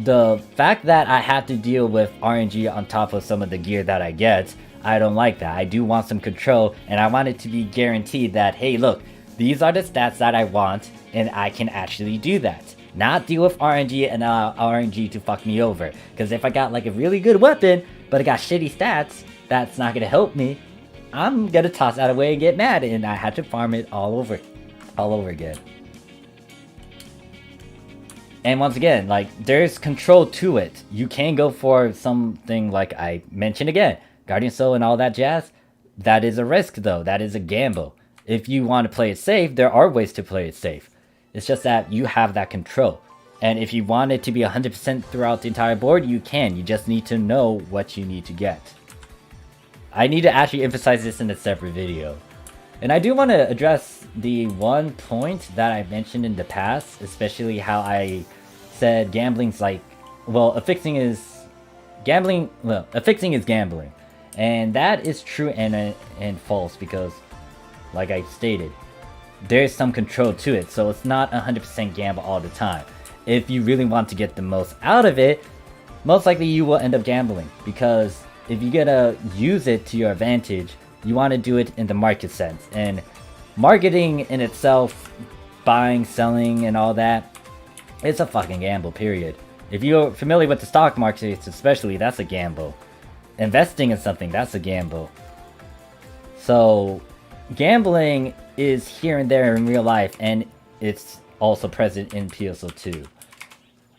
the fact that I have to deal with RNG on top of some of the gear that I get, I don't like that. I do want some control, and I want it to be guaranteed that, hey, look, these are the stats that I want, and I can actually do that. Not deal with RNG and RNG to fuck me over. Because if I got like a really good weapon, but I got shitty stats, that's not gonna help me. I'm gonna toss that away and get mad, and I had to farm it all over again. And once again, like, there's control to it. You can go for something like I mentioned again, Guardian Soul and all that jazz. That is a risk though, that is a gamble. If you want to play it safe, there are ways to play it safe. It's just that you have that control. And if you want it to be 100% throughout the entire board, you can. You just need to know what you need to get. I need to actually emphasize this in a separate video. And I do want to address the one point that I mentioned in the past, especially how I said gambling's like, well, affixing is gambling. Well, affixing is gambling. And that is true and false because, like I stated, there's some control to it, so it's not 100% gamble all the time. If you really want to get the most out of it, most likely you will end up gambling, because if you're gonna use it to your advantage, you want to do it in the market sense. And marketing in itself, buying, selling, and all that, it's a fucking gamble, period. If you're familiar with the stock market, especially, that's a gamble. Investing in something, that's a gamble. So gambling is here and there in real life, and it's also present in PSO2.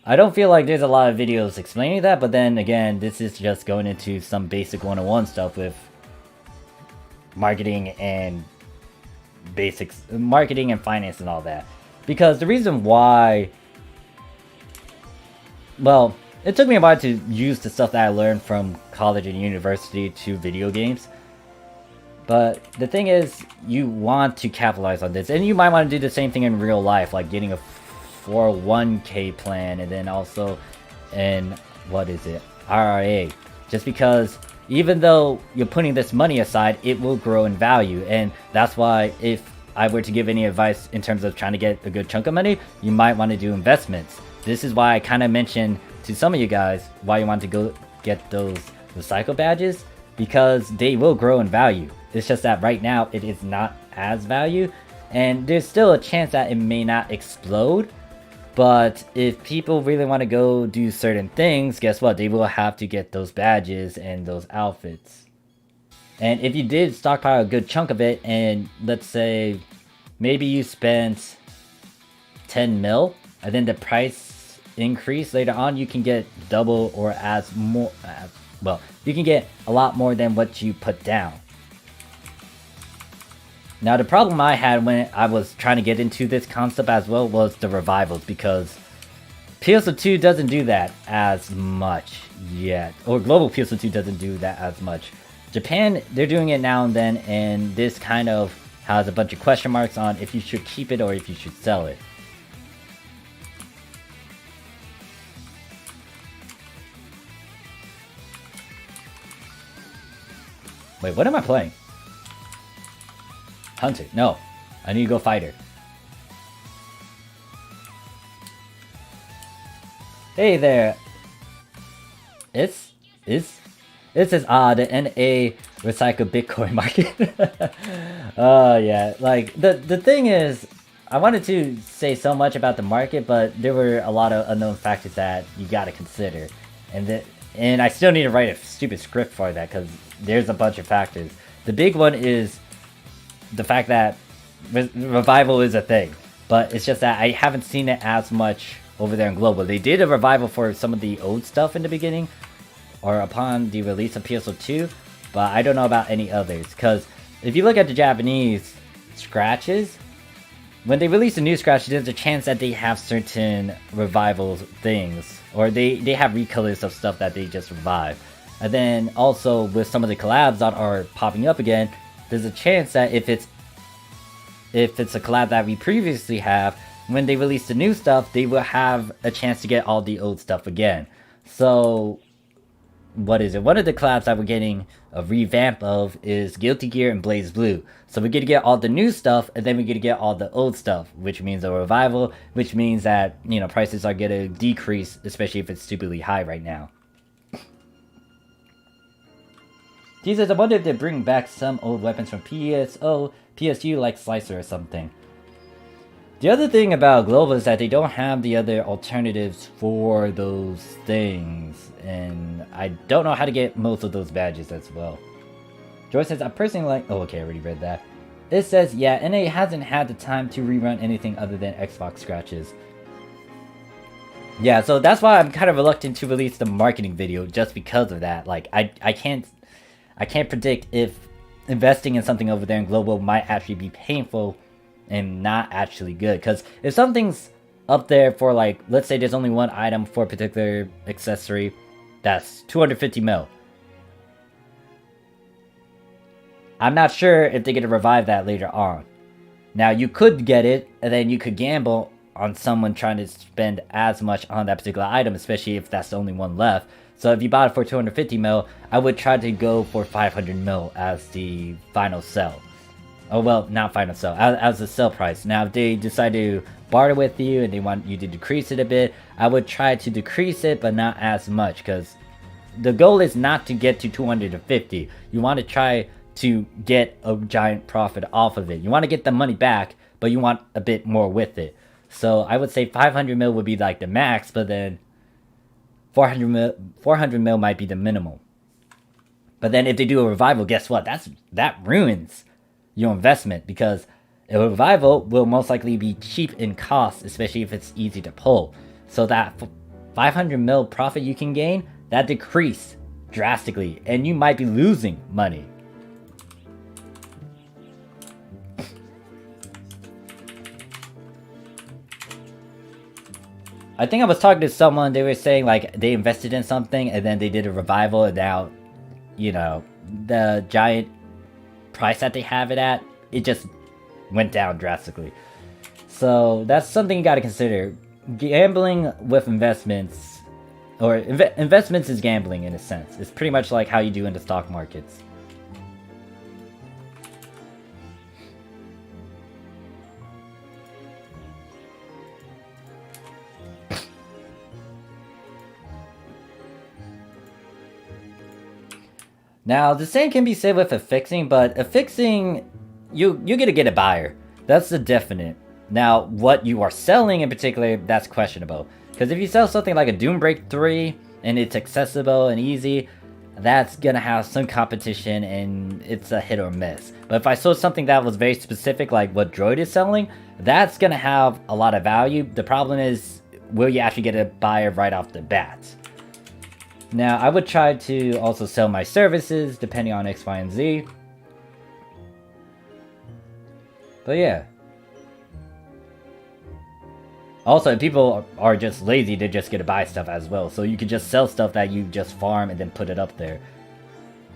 I don't feel like there's a lot of videos explaining that, but then again, this is just going into some basic 101 stuff with marketing and basics, marketing and finance and all that. Because the reason why, well, it took me a while to use the stuff that I learned from college and university to video games. But the thing is, you want to capitalize on this, and you might want to do the same thing in real life, like getting a 401k plan, and then also in, what is it, IRA. Just because even though you're putting this money aside, it will grow in value. And that's why if I were to give any advice in terms of trying to get a good chunk of money, you might want to do investments. This is why I kind of mentioned to some of you guys why you want to go get those recycle badges, because they will grow in value. It's just that right now it is not as value, and there's still a chance that it may not explode. But if people really want to go do certain things, guess what? They will have to get those badges and those outfits. And if you did stockpile a good chunk of it, and let's say maybe you spent 10 mil, and then the price increase later on, you can get double or as more. Well, you can get a lot more than what you put down. Now, the problem I had when I was trying to get into this concept as well was the revivals, because PSO2 doesn't do that as much yet, or global PSO2 doesn't do that as much. Japan, they're doing it now and then, and this kind of has a bunch of question marks on if you should keep it or if you should sell it. Wait, what am I playing? Hunter. No. I need to go fighter. Hey there. It's as odd, the NA recycled Bitcoin market. Oh yeah, like the thing is, I wanted to say so much about the market, but there were a lot of unknown factors that you gotta consider. And I still need to write a stupid script for that, because there's a bunch of factors. The big one is the fact that revival is a thing, but it's just that I haven't seen it as much over there in global. They did a revival for some of the old stuff in the beginning, or upon the release of PSO2, but I don't know about any others, because if you look at the Japanese scratches, when they release a new scratch, there's a chance that they have certain revival things, or they have recolors of stuff that they just revive. And then also with some of the collabs that are popping up again, there's a chance that if it's a collab that we previously have, when they release the new stuff, they will have a chance to get all the old stuff again. So what is it? One of the collabs that we're getting a revamp of is Guilty Gear and Blaze Blue. So we're gonna get all the new stuff, and then we're gonna get all the old stuff, which means a revival, which means that, you know, prices are gonna decrease, especially if it's stupidly high right now. He says, I wonder if they bring back some old weapons from PSU like Slicer or something. The other thing about Global is that they don't have the other alternatives for those things, and I don't know how to get most of those badges as well. George says, I personally like... Oh, okay, I already read that. It says, yeah, NA hasn't had the time to rerun anything other than Xbox scratches. Yeah, so that's why I'm kind of reluctant to release the marketing video, just because of that. Like, I can't predict if investing in something over there in Global might actually be painful and not actually good. Because if something's up there for, like, let's say there's only one item for a particular accessory, that's 250 mil. I'm not sure if they're going to revive that later on. Now, you could get it, and then you could gamble on someone trying to spend as much on that particular item, especially if that's the only one left. So if you bought it for 250 mil, I would try to go for 500 mil as the final sell. Oh, well, not final sell, as the sell price. Now, if they decide to barter with you and they want you to decrease it a bit, I would try to decrease it, but not as much, because the goal is not to get to 250. You want to try to get a giant profit off of it. You want to get the money back, but you want a bit more with it. So I would say 500 mil would be like the max, but then 400 mil might be the minimum. But then if they do a revival, guess what? That ruins your investment, because a revival will most likely be cheap in cost, especially if it's easy to pull. So that 500 mil profit you can gain, that decrease drastically, and you might be losing money. I think I was talking to someone, they were saying like they invested in something and then they did a revival, and now, you know, the giant price that they have it at, it just went down drastically. So that's something you got to consider. Gambling with investments, or investments is gambling in a sense. It's pretty much like how you do in the stock markets. Now, the same can be said with affixing, but affixing, you're gonna get a buyer. That's the definite. Now, what you are selling in particular, that's questionable. Because if you sell something like a Doombreak 3, and it's accessible and easy, that's gonna have some competition, and it's a hit or miss. But if I sold something that was very specific, like what Droid is selling, that's gonna have a lot of value. The problem is, will you actually get a buyer right off the bat? Now, I would try to also sell my services depending on X, Y, and Z. But yeah. Also, people are just lazy, they just get to buy stuff as well. So you can just sell stuff that you just farm and then put it up there.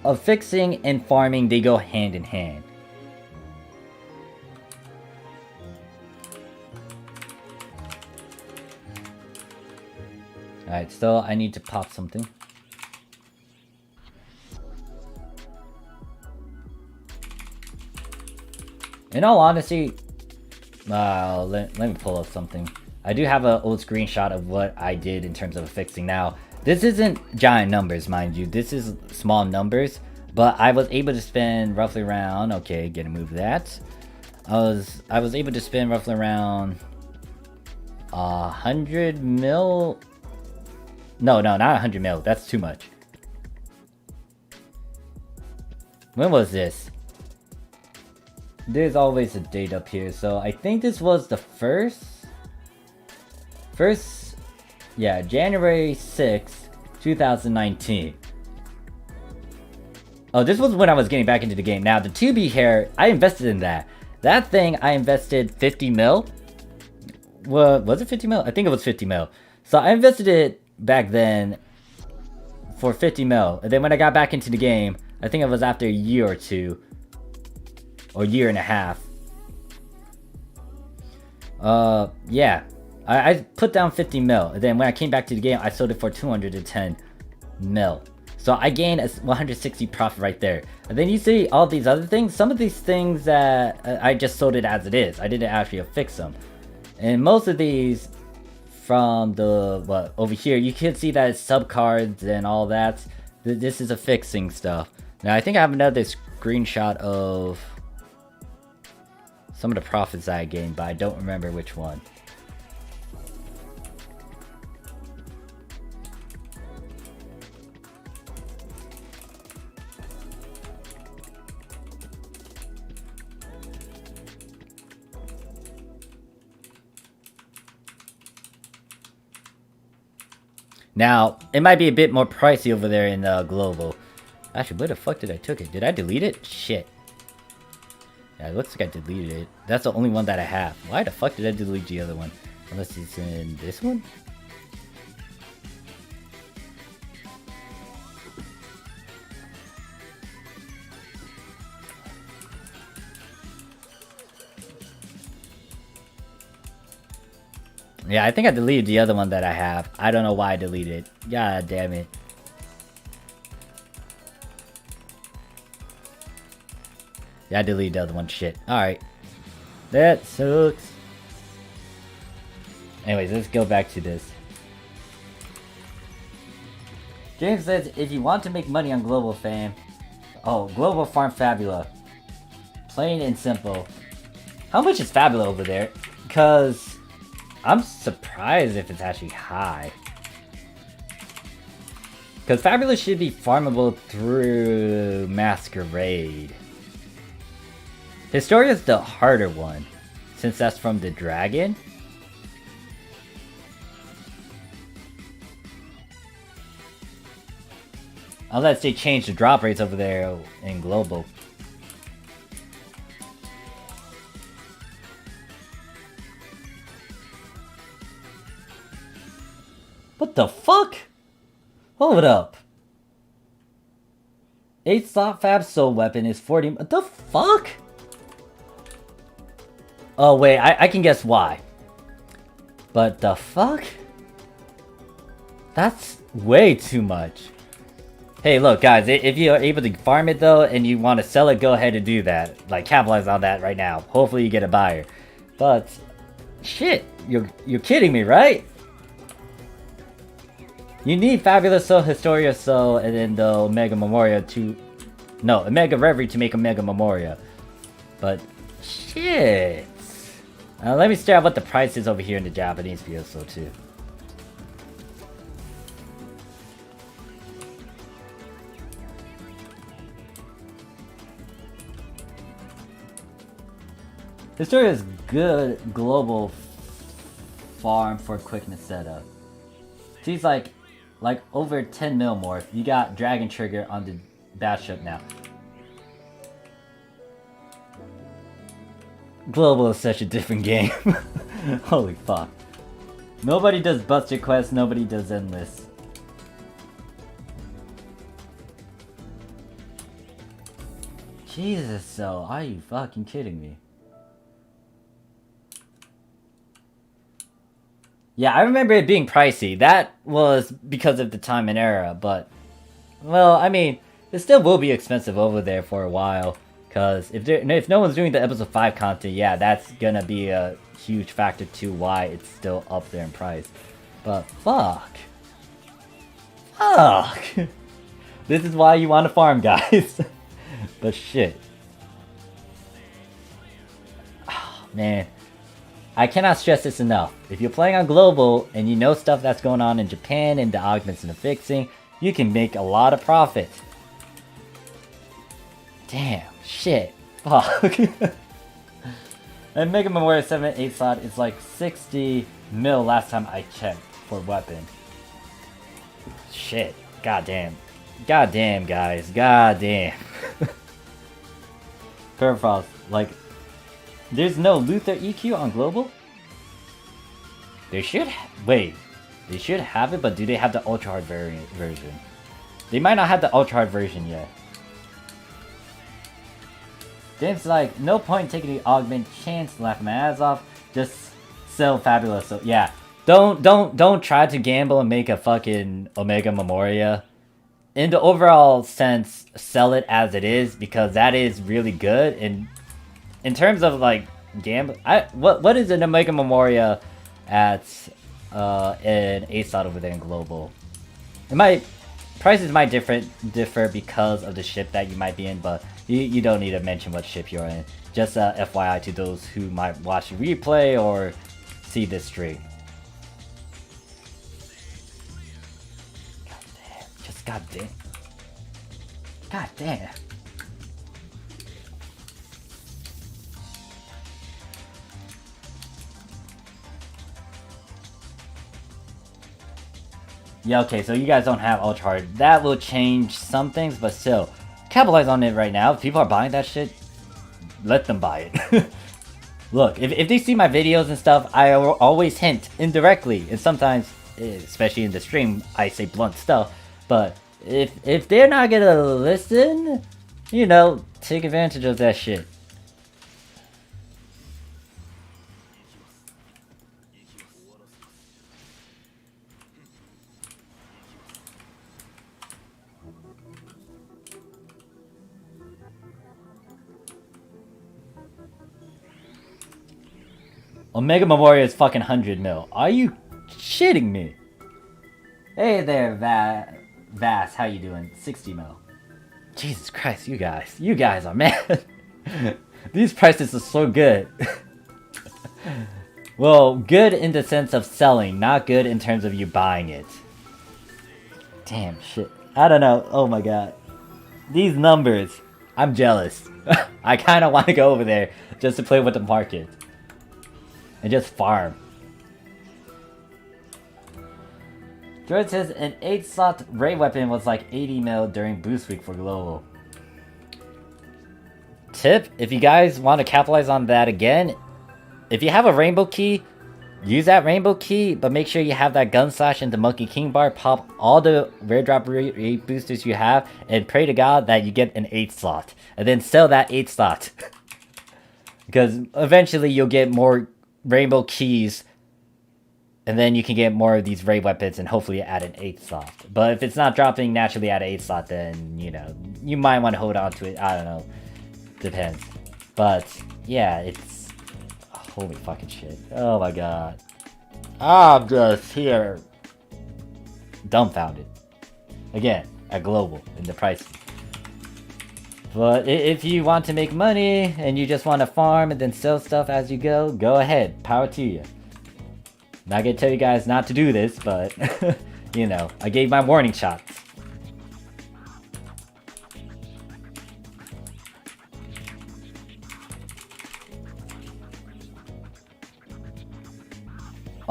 Affixing and farming, they go hand in hand. Alright, so I need to pop something. In all honesty, let me pull up something. I do have an old screenshot of what I did in terms of affixing. Now, this isn't giant numbers, mind you. This is small numbers, but I was able to spend roughly around, okay, gonna move that. I was able to spend roughly around 100 mil. No, not 100 mil. That's too much. When was this? There's always a date up here, so I think this was the first, yeah, January 6th, 2019. Oh, this was when I was getting back into the game. Now, the 2B hair, I invested in that. That thing, I invested 50 mil. Well, was it 50 mil? I think it was 50 mil. So I invested it back then for 50 mil. And then when I got back into the game, I think it was after a year or two. Or year and a half. Yeah. I put down 50 mil. And then when I came back to the game, I sold it for 210 mil. So I gained a 160 profit right there. And then you see all these other things. Some of these things that I just sold it as it is. I didn't actually affix them. And most of these from the, over here, you can see that it's subcards and all that. This is affixing stuff. Now I think I have another screenshot of some of the profits that I gained, but I don't remember which one. Now, it might be a bit more pricey over there in Global. Actually, where the fuck did I took it? Did I delete it? Shit. Yeah, it looks like I deleted it. That's the only one that I have. Why the fuck did I delete the other one? Unless it's in this one? Yeah, I think I deleted the other one that I have. I don't know why I deleted it. God damn it. Yeah, I deleted the other one. Shit. Alright. That sucks. Anyways, let's go back to this. James says, if you want to make money on Global Fam... Oh, Global Farm Fabula. Plain and simple. How much is Fabula over there? Because I'm surprised if it's actually high. Because Fabula should be farmable through Masquerade. Historia's the harder one, since that's from the dragon. Unless they change the drop rates over there in Global. What the fuck? Hold up. 8 slot Fab Soul Weapon is 40. What the fuck? Oh wait, I can guess why. But the fuck? That's way too much. Hey look guys, if you're able to farm it though and you want to sell it, go ahead and do that. Like capitalize on that right now. Hopefully you get a buyer. But shit, you're kidding me, right? You need Fabulous Soul, Historia Soul, and then the Omega Memoria to... No, Omega Reverie to make Omega Memoria. But shit. Let me stare at what the price is over here in the Japanese PSO2. Historia is good global farm for quickness setup. He's like over 10 mil more. You got Dragon Trigger on the battleship now. Global is such a different game. Holy fuck. Nobody does Buster Quest, nobody does Endless. Jesus, so are you fucking kidding me? Yeah, I remember it being pricey. That was because of the time and era, but... Well, I mean, it still will be expensive over there for a while. Because if no one's doing the episode 5 content, yeah, that's gonna be a huge factor to why it's still up there in price. But fuck. Fuck. This is why you want to farm, guys. But shit. Oh, man. I cannot stress this enough. If you're playing on global and you know stuff that's going on in Japan and the augments and affixing, you can make a lot of profit. Damn. Shit. Fuck. And Mega Memorial 7 8 slot is like 60 mil last time I checked for weapon. Shit. Goddamn. Goddamn, guys. Goddamn. Permafrost, like, there's no Luther EQ on global? They should wait. They should have it, but do they have the ultra hard version? They might not have the ultra hard version yet. It's like, no point taking the augment chance to laugh my ass off. Just sell fabulous. So yeah, don't try to gamble and make a fucking Omega Memoria. In the overall sense, sell it as it is because that is really good. And in terms of like gamble, what is an Omega Memoria at an A slot over there in global? It might prices might differ because of the ship that you might be in, but you don't need to mention what ship you're in. Just FYI to those who might watch the replay or see this stream. God damn. Just goddamn. God damn. Yeah, okay, so you guys don't have Ultra Hard. That will change some things, but still, capitalize on it right now. If people are buying that shit, let them buy it. Look, if they see my videos and stuff, I always hint indirectly, and sometimes, especially in the stream, I say blunt stuff. But if they're not gonna listen, you know, take advantage of that shit. Omega Memoria is fucking 100 mil. Are you shitting me? Hey there, Vass. How you doing? 60 mil. Jesus Christ, you guys are mad. These prices are so good. Well, good in the sense of selling, not good in terms of you buying it. Damn shit. I don't know. Oh my god. These numbers. I'm jealous. I kind of want to go over there just to play with the market. And just farm. George says an 8-slot ray weapon was like 80 mil during boost week for global. Tip, if you guys want to capitalize on that again, if you have a rainbow key, use that rainbow key, but make sure you have that gun slash and the monkey king bar, pop all the rare drop rate boosters you have, and pray to God that you get an 8-slot. And then sell that 8-slot. Because eventually you'll get more rainbow keys, and then you can get more of these ray weapons and hopefully add an 8th slot. But if it's not dropping naturally at an 8th slot, then, you know, you might want to hold on to it. I don't know. Depends. But, yeah, it's... Holy fucking shit. Oh my god. I'm just here. Dumbfounded. Again, at global, in the price. But if you want to make money and you just want to farm and then sell stuff as you go, go ahead. Power to you. Not gonna tell you guys not to do this, but you know, I gave my warning shots.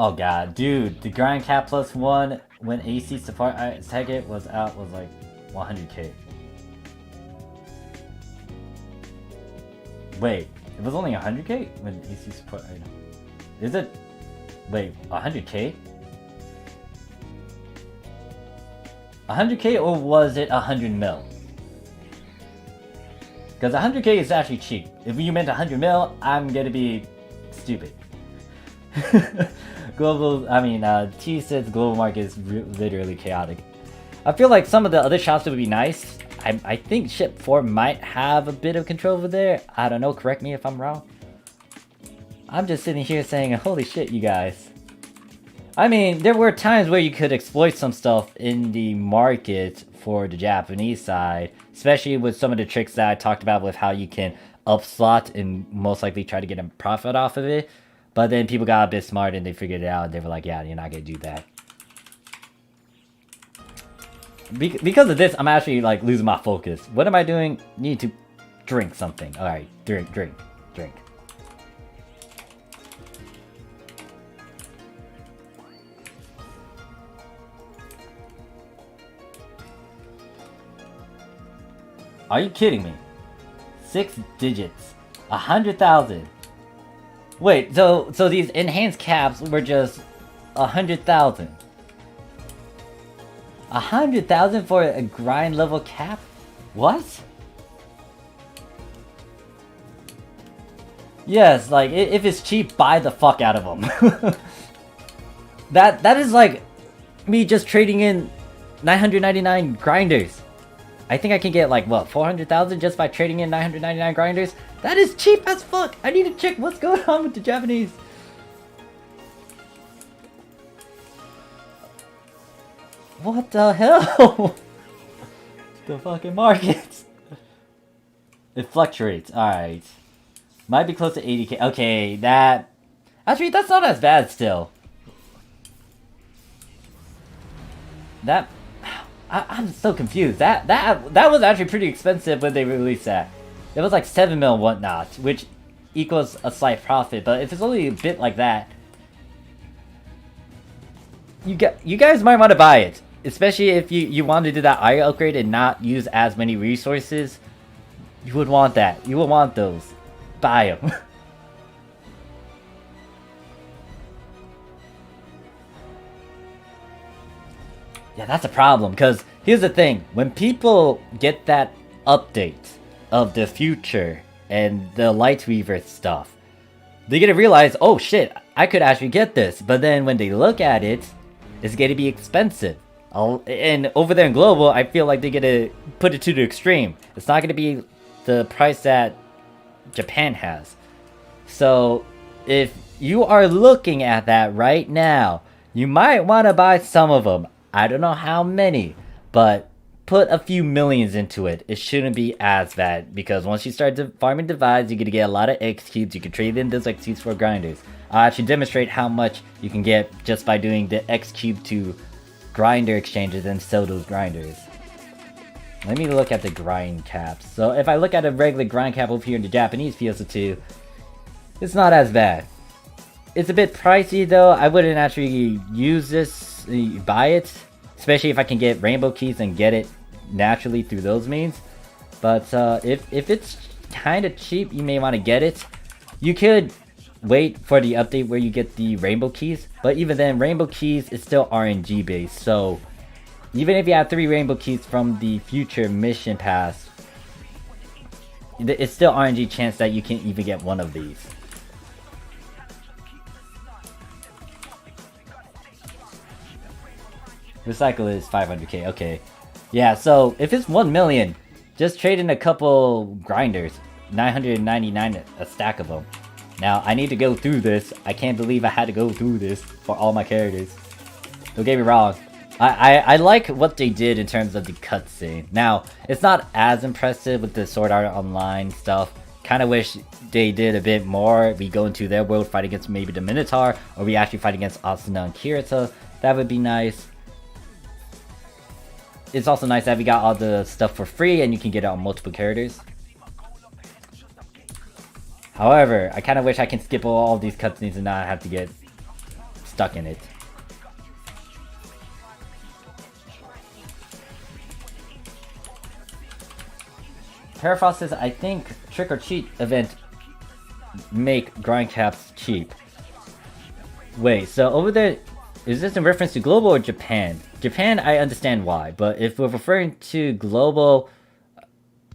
Oh god, dude, the grind cap plus one when AC support target was out was like 100k. Wait, it was only 100k when AC support item. Is it? Wait, 100k? 100k or was it 100 mil? Because 100k is actually cheap. If you meant 100 mil, I'm gonna be stupid. T says global market is literally chaotic. I feel like some of the other shops would be nice. I think Ship 4 might have a bit of control over there. I don't know, correct me if I'm wrong. I'm just sitting here saying, holy shit, you guys. I mean, there were times where you could exploit some stuff in the market for the Japanese side, especially with some of the tricks that I talked about with how you can upslot and most likely try to get a profit off of it. But then people got a bit smart and they figured it out and they were like, yeah, you're not gonna do that. Because of this, I'm actually like losing my focus. What am I doing? Need to drink something. Alright, drink. Are you kidding me? 6 digits. 100,000. Wait, so these enhanced caps were just 100,000. 100,000 for a grind level cap? What? Yes, like if it's cheap, buy the fuck out of them. that is like me just trading in 999 grinders. I think I can get like what 400,000 just by trading in 999 grinders. That is cheap as fuck. I need to check what's going on with the Japanese. What the hell? The fucking market. It fluctuates. Alright. Might be close to 80k. Okay, that... Actually, that's not as bad still. That... I'm so confused. That was actually pretty expensive when they released that. It was like 7 mil and whatnot, which equals a slight profit. But if it's only a bit like that... You guys might want to buy it. Especially if you want to do that eye upgrade and not use as many resources. You would want that. You would want those. Buy them. Yeah, that's a problem. Because here's the thing. When people get that update of the future and the Light Weaver stuff, they're going to realize, oh shit, I could actually get this. But then when they look at it, it's going to be expensive. And over there in Global, I feel like they're going to put it to the extreme. It's not going to be the price that Japan has. So if you are looking at that right now, you might want to buy some of them. I don't know how many, but put a few millions into it. It shouldn't be as bad, because once you start farming divides, you're going to get a lot of X cubes. You can trade in those X cubes for grinders. I'll actually demonstrate how much you can get just by doing the X cube to grinder exchanges and sell those grinders. Let me look at the grind caps. So if I look at a regular grind cap over here in the Japanese PSO2, it's not as bad. It's a bit pricey though. I wouldn't actually use this, buy it. Especially if I can get rainbow keys and get it naturally through those means. But if it's kind of cheap, you may want to get it. You could wait for the update where you get the rainbow keys. But even then, rainbow keys is still RNG based. So even if you have 3 rainbow keys from the future mission pass, it's still RNG chance that you can even get one of these. Recycle is 500k, okay. Yeah, so if it's 1 million, just trade in a couple grinders. 999 a stack of them. Now, I need to go through this. I can't believe I had to go through this for all my characters. Don't get me wrong. I like what they did in terms of the cutscene. Now, it's not as impressive with the Sword Art Online stuff. Kind of wish they did a bit more. We go into their world, fight against maybe the Minotaur, or we actually fight against Asuna and Kirito. That would be nice. It's also nice that we got all the stuff for free and you can get it on multiple characters. However, I kind of wish I can skip all these cutscenes and not have to get stuck in it. Parafrost says, I think Trick or Treat event make grind caps cheap. Wait, so over there, is this in reference to global or Japan? Japan, I understand why, but if we're referring to global,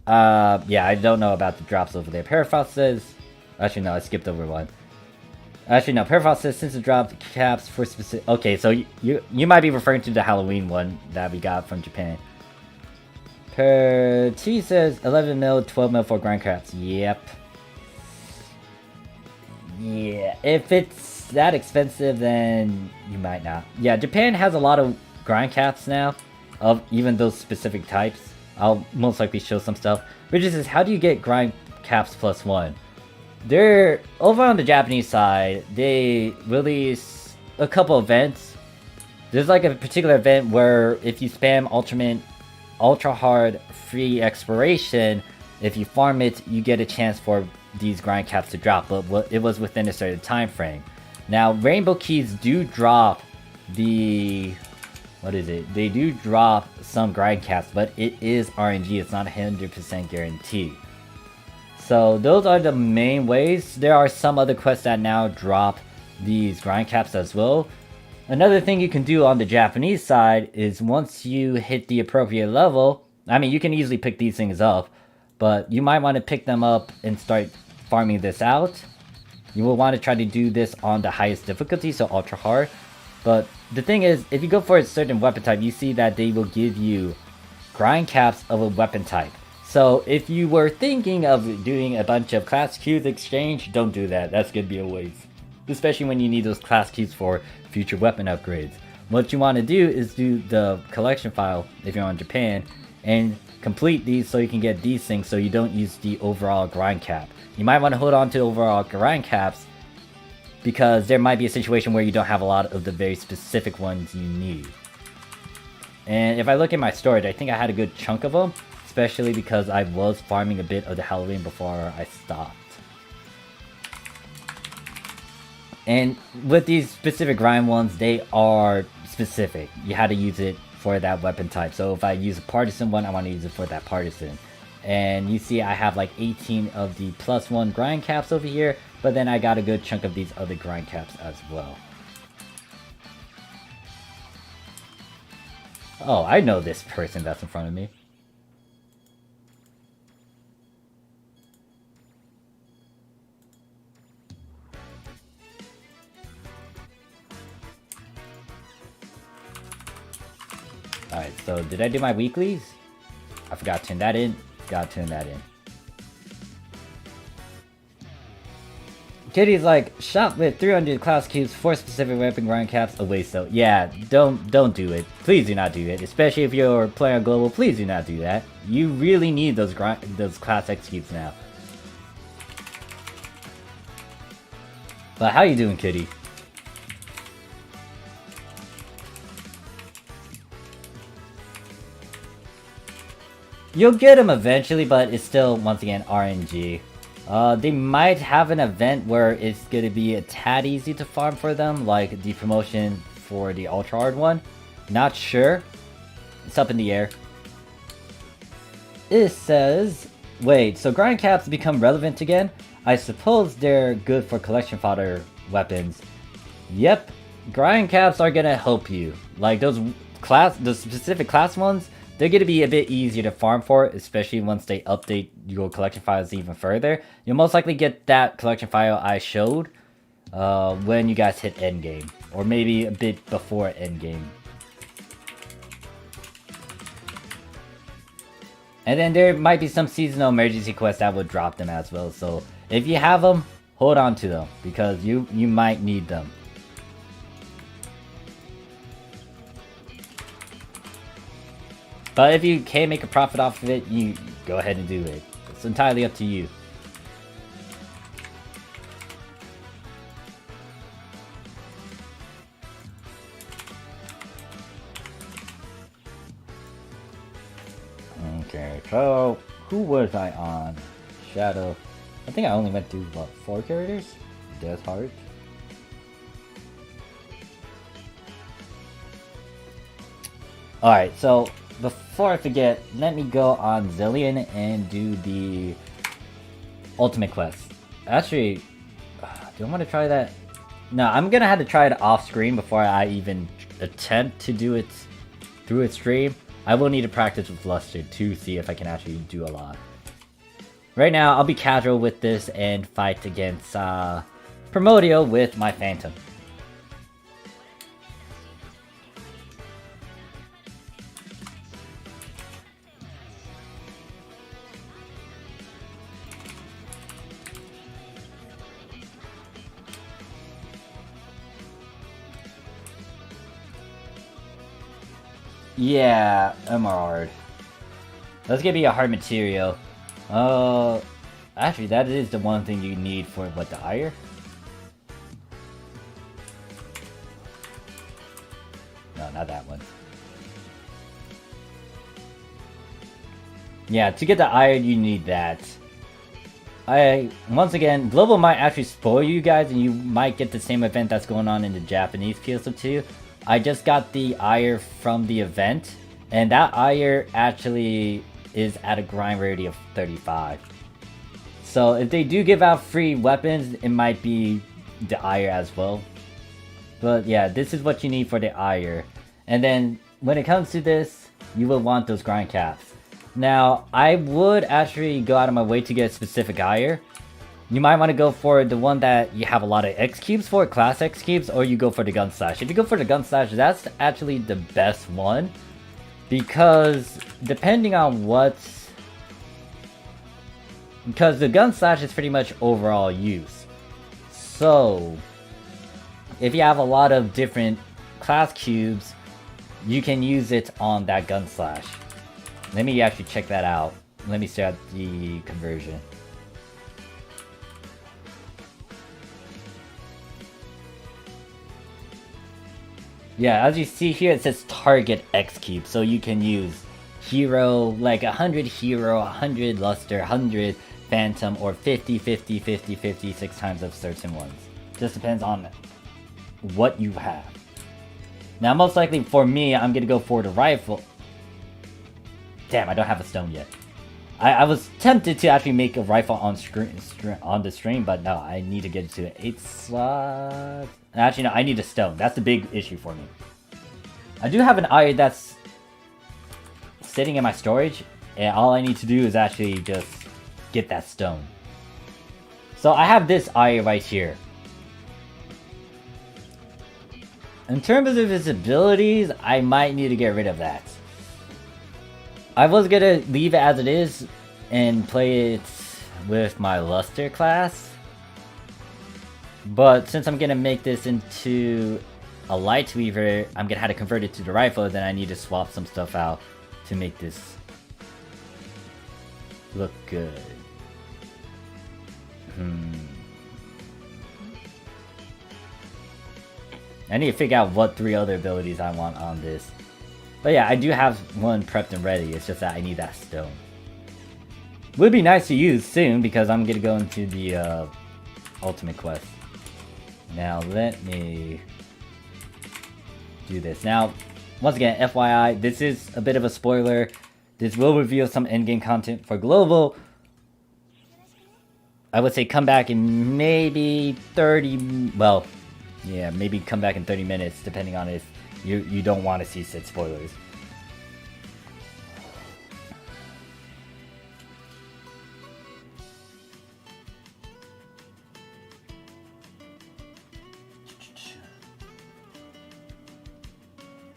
yeah, I don't know about the drops over there. Parafrost says, actually no, I skipped over one. Actually no, Parafrost says since it dropped caps for specific. Okay, so you might be referring to the Halloween one that we got from Japan. Per T says 11 mil, 12 mil for grind caps. Yep. Yeah, if it's that expensive, then you might not. Yeah, Japan has a lot of grind caps now, of even those specific types. I'll most likely show some stuff. Richard says, how do you get grind caps +1? They're over on the Japanese side. They release a couple events. There's like a particular event where if you spam ultra hard free exploration, if you farm it, you get a chance for these grind caps to drop, but it was within a certain time frame. Now, Rainbow Keys do drop the... what is it? They do drop some grind caps, but it is RNG. It's not 100% guaranteed. So those are the main ways. There are some other quests that now drop these grind caps as well. Another thing you can do on the Japanese side is once you hit the appropriate level, I mean, you can easily pick these things up, but you might want to pick them up and start farming this out. You will want to try to do this on the highest difficulty, so ultra hard. But the thing is, if you go for a certain weapon type, you see that they will give you grind caps of a weapon type. So if you were thinking of doing a bunch of class cubes exchange, don't do that. That's going to be a waste. Especially when you need those class cubes for future weapon upgrades. What you want to do is do the collection file if you're on Japan and complete these so you can get these things so you don't use the overall grind cap. You might want to hold on to overall grind caps because there might be a situation where you don't have a lot of the very specific ones you need. And if I look at my storage, I think I had a good chunk of them, especially because I was farming a bit of the Halloween before I stopped. And with these specific grind ones, they are specific. You had to use it for that weapon type. So if I use a partisan one, I want to use it for that partisan. And you see I have like 18 of the +1 grind caps over here, but then I got a good chunk of these other grind caps as well. Oh, I know this person that's in front of me. Alright, so did I do my weeklies? I forgot to turn that in. Gotta turn that in. Kitty's like, shop with 300 class cubes, 4 specific weapon grind caps, a waste though. Yeah, don't do it. Please do not do it. Especially if you're playing on global, please do not do that. You really need those class X cubes now. But how you doing, Kitty? You'll get them eventually, but it's still, once again, RNG. They might have an event where it's going to be a tad easy to farm for them, like the promotion for the ultra hard one. Not sure. It's up in the air. It says, wait, so grind caps become relevant again? I suppose they're good for collection fodder weapons. Yep, grind caps are gonna help you. Like those specific class ones, they're going to be a bit easier to farm for, especially once they update your collection files even further. You'll most likely get that collection file I showed when you guys hit Endgame, or maybe a bit before Endgame. And then there might be some seasonal emergency quests that would drop them as well, so if you have them, hold on to them, because you might need them. But if you can make a profit off of it, you go ahead and do it. It's entirely up to you. Okay, so who was I on? Shadow. I think I only went through, what, 4 characters? Death Heart. Alright, so before I forget, let me go on Zillion and do the ultimate quest. Actually, do I want to try that? No, I'm gonna have to try it off screen before I even attempt to do it through a stream. I will need to practice with Luster to see if I can actually do a lot. Right now, I'll be casual with this and fight against Primordial with my Phantom. Yeah, Emerald. That's gonna be a hard material. Actually, that is the one thing you need for, what, the ire? No, not that one. Yeah, to get the iron, you need that. Once again, Global might actually spoil you guys, and you might get the same event that's going on in the Japanese PSO2. I just got the ire from the event, and that ire actually is at a grind rarity of 35. So if they do give out free weapons, it might be the ire as well. But yeah, this is what you need for the ire. And then when it comes to this, you will want those grind caps. Now, I would actually go out of my way to get a specific ire. You might want to go for the one that you have a lot of X cubes for, class X cubes, or you go for the gun slash. If you go for the gun slash, that's actually the best one, because depending on what's... Because the gun slash is pretty much overall use. So, if you have a lot of different class cubes, you can use it on that gun slash. Let me actually check that out. Let me start the conversion. Yeah, as you see here, it says target X cube, so you can use hero, like 100 hero, 100 luster, 100 phantom, or 50, 50, 50, 50, 6 times of certain ones. Just depends on what you have. Now, most likely for me, I'm gonna go for the rifle. Damn, I don't have a stone yet. I was tempted to actually make a rifle on the stream, but no, I need to get it to 8 slots. Actually, no, I need a stone. That's the big issue for me. I do have an eye that's sitting in my storage, and all I need to do is actually just get that stone. So I have this eye right here. In terms of its abilities, I might need to get rid of that. I was gonna leave it as it is and play it with my luster class, but since I'm gonna make this into a light weaver, I'm gonna have to convert it to the rifle. Then I need to swap some stuff out to make this look good. I need to figure out what 3 other abilities I want on this. But yeah, I do have one prepped and ready, it's just that I need that stone. Would be nice to use soon, because I'm gonna go into the ultimate quest. Now let me do this. Now, once again, FYI, this is a bit of a spoiler. This will reveal some endgame content for Global. I would say come back in maybe 30... Well, yeah, maybe come back in 30 minutes, depending on if you don't want to see said spoilers.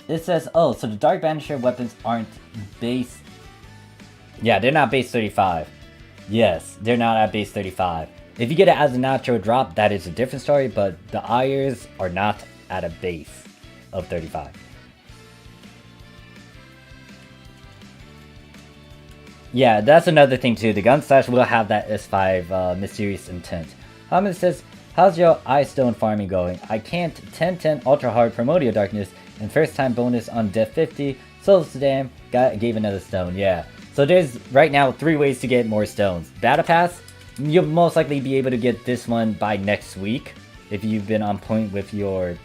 It says, oh, so the Dark Banisher weapons aren't base... Yeah, they're not base 35. Yes, they're not at base 35. If you get it as a natural drop, that is a different story, but the Ires are not at a base of 35. Yeah, that's another thing too. The gun slash will have that S5 mysterious intent. Hamid says, how's your eye stone farming going? I can't 10-10 ultra hard primordial darkness and first time bonus on Death 50. Soul Sedam gave another stone. Yeah. So there's right now 3 ways to get more stones. Battle Pass, you'll most likely be able to get this one by next week if you've been on point with your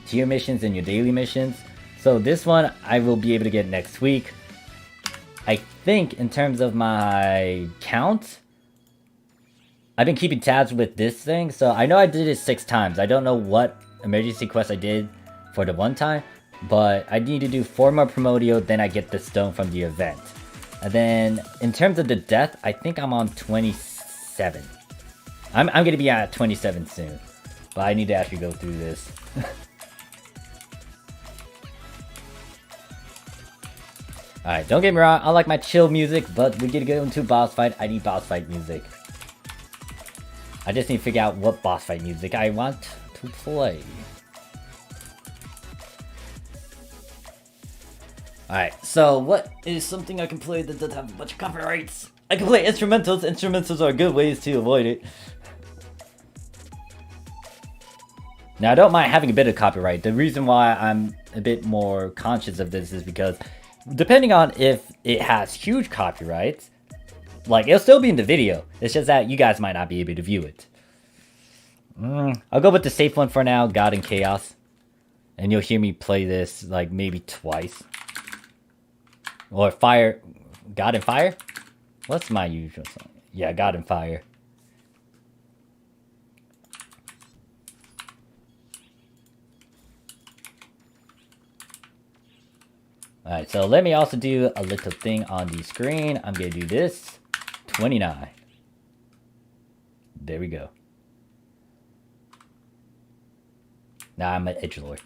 tier missions and your daily missions. So this one I will be able to get next week. I think in terms of my count, I've been keeping tabs with this thing, so I know I did it 6 times. I don't know what emergency quest I did for the one time, but I need to do 4 more Primordial, then I get the stone from the event. And then in terms of the death, I think I'm on 27. I'm gonna be at 27 soon, but I need to actually go through this. Alright, don't get me wrong, I like my chill music, but we get to go into boss fight. I need boss fight music. I just need to figure out what boss fight music I want to play. Alright, so what is something I can play that doesn't have a bunch of copyrights? I can play instrumentals. Instrumentals are good ways to avoid it. Now, I don't mind having a bit of copyright. The reason why I'm a bit more conscious of this is because depending on if it has huge copyrights, like, it'll still be in the video. It's just that you guys might not be able to view it. I'll go with the safe one for now, God and Chaos. And you'll hear me play this, like, maybe twice. Or Fire... God and Fire? What's my usual song? Yeah, God and Fire. Alright, so let me also do a little thing on the screen. I'm gonna do this. 29. There we go. Now I'm an edgelord.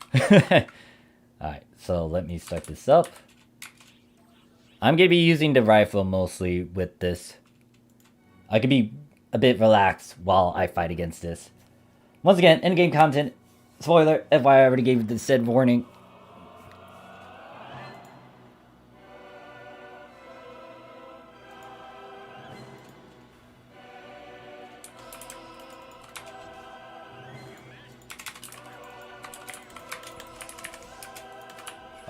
Alright, so let me start this up. I'm gonna be using the rifle mostly with this. I can be a bit relaxed while I fight against this. Once again, endgame content. Spoiler, FYI, I already gave the said warning.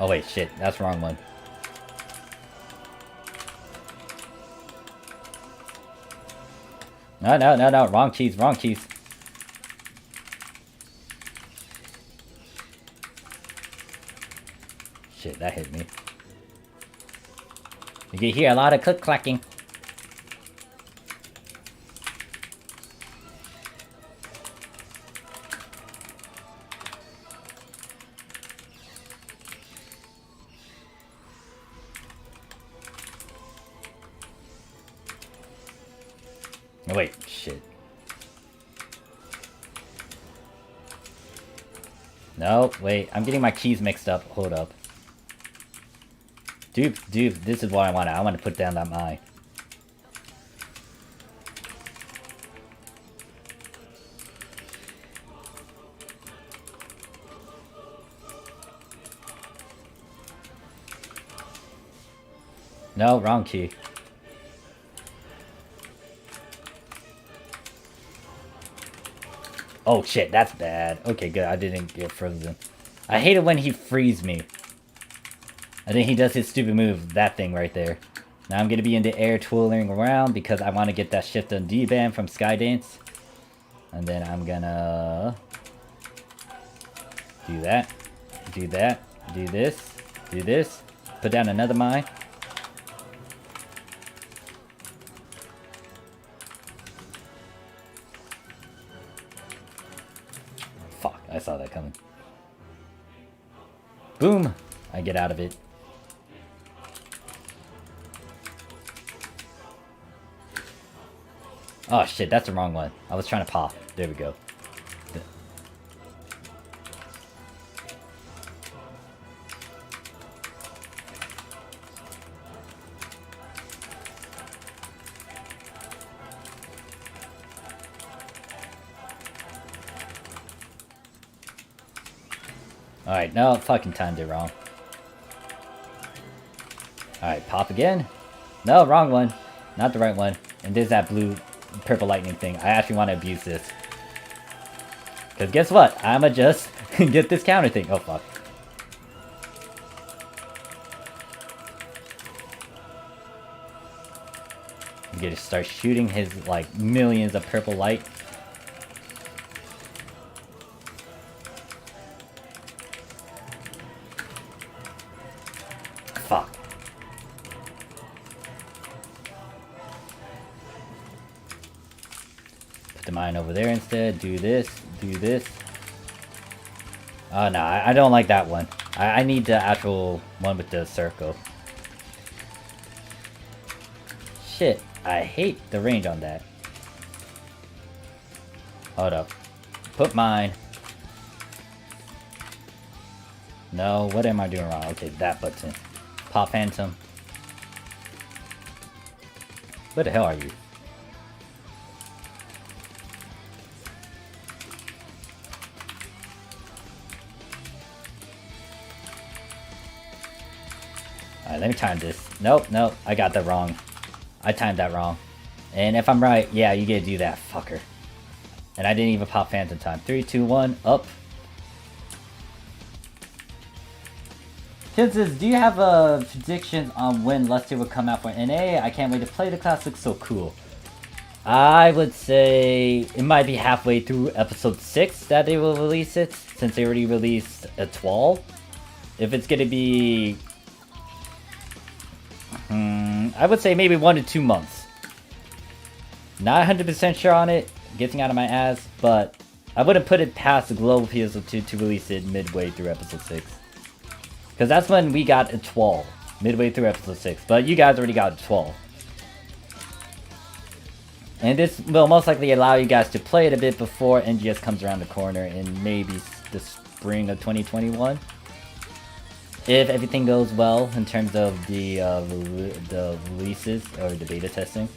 Oh wait, shit, that's the wrong one. No, wrong keys, wrong keys. Shit, that hit me. You can hear a lot of click-clacking. Oh, wait, shit. No, wait, I'm getting my keys mixed up. Hold up. Dude, this is what I want. I want to put down that mine. No, wrong key. Oh shit, that's bad. Okay, good. I didn't get frozen. I hate it when he frees me. And then he does his stupid move, that thing right there. Now I'm gonna be in the air twirling around because I want to get that shift on D-band from Skydance. And then I'm gonna do that, do this, put down another mine. Fuck, I saw that coming. Boom! I get out of it. Oh shit, that's the wrong one. I was trying to pop. There we go. Alright, no, fucking timed it wrong. Alright, pop again. No, wrong one. Not the right one. And there's that blue, purple lightning thing. I actually want to abuse this. Because guess what? I'ma just get this counter thing. Oh, fuck. I'm gonna start shooting his, like, millions of purple light. the mine over there instead. Do this. Do this. Oh, no. I don't like that one. I need the actual one with the circle. Shit. I hate the range on that. Hold up. Put mine. No, what am I doing wrong? Okay, that button. Pop Phantom. Where the hell are you? Alright, let me time this. Nope, nope, I got that wrong. I timed that wrong. And if I'm right, yeah, you get to do that, fucker. And I didn't even pop Phantom time. 3, 2, 1, up. Kids, do you have predictions on when Lester will come out for NA? I can't wait to play the class. Looks so cool. I would say it might be halfway through episode 6 that they will release it, since they already released a 12. If it's gonna be... I would say maybe 1 to 2 months. Not 100% sure on it, getting out of my ass, but I wouldn't put it past the global PSO2 to release it midway through episode 6. Because that's when we got a 12, midway through episode 6. But you guys already got a 12. And this will most likely allow you guys to play it a bit before NGS comes around the corner in maybe the spring of 2021. If everything goes well in terms of the releases or the beta testing.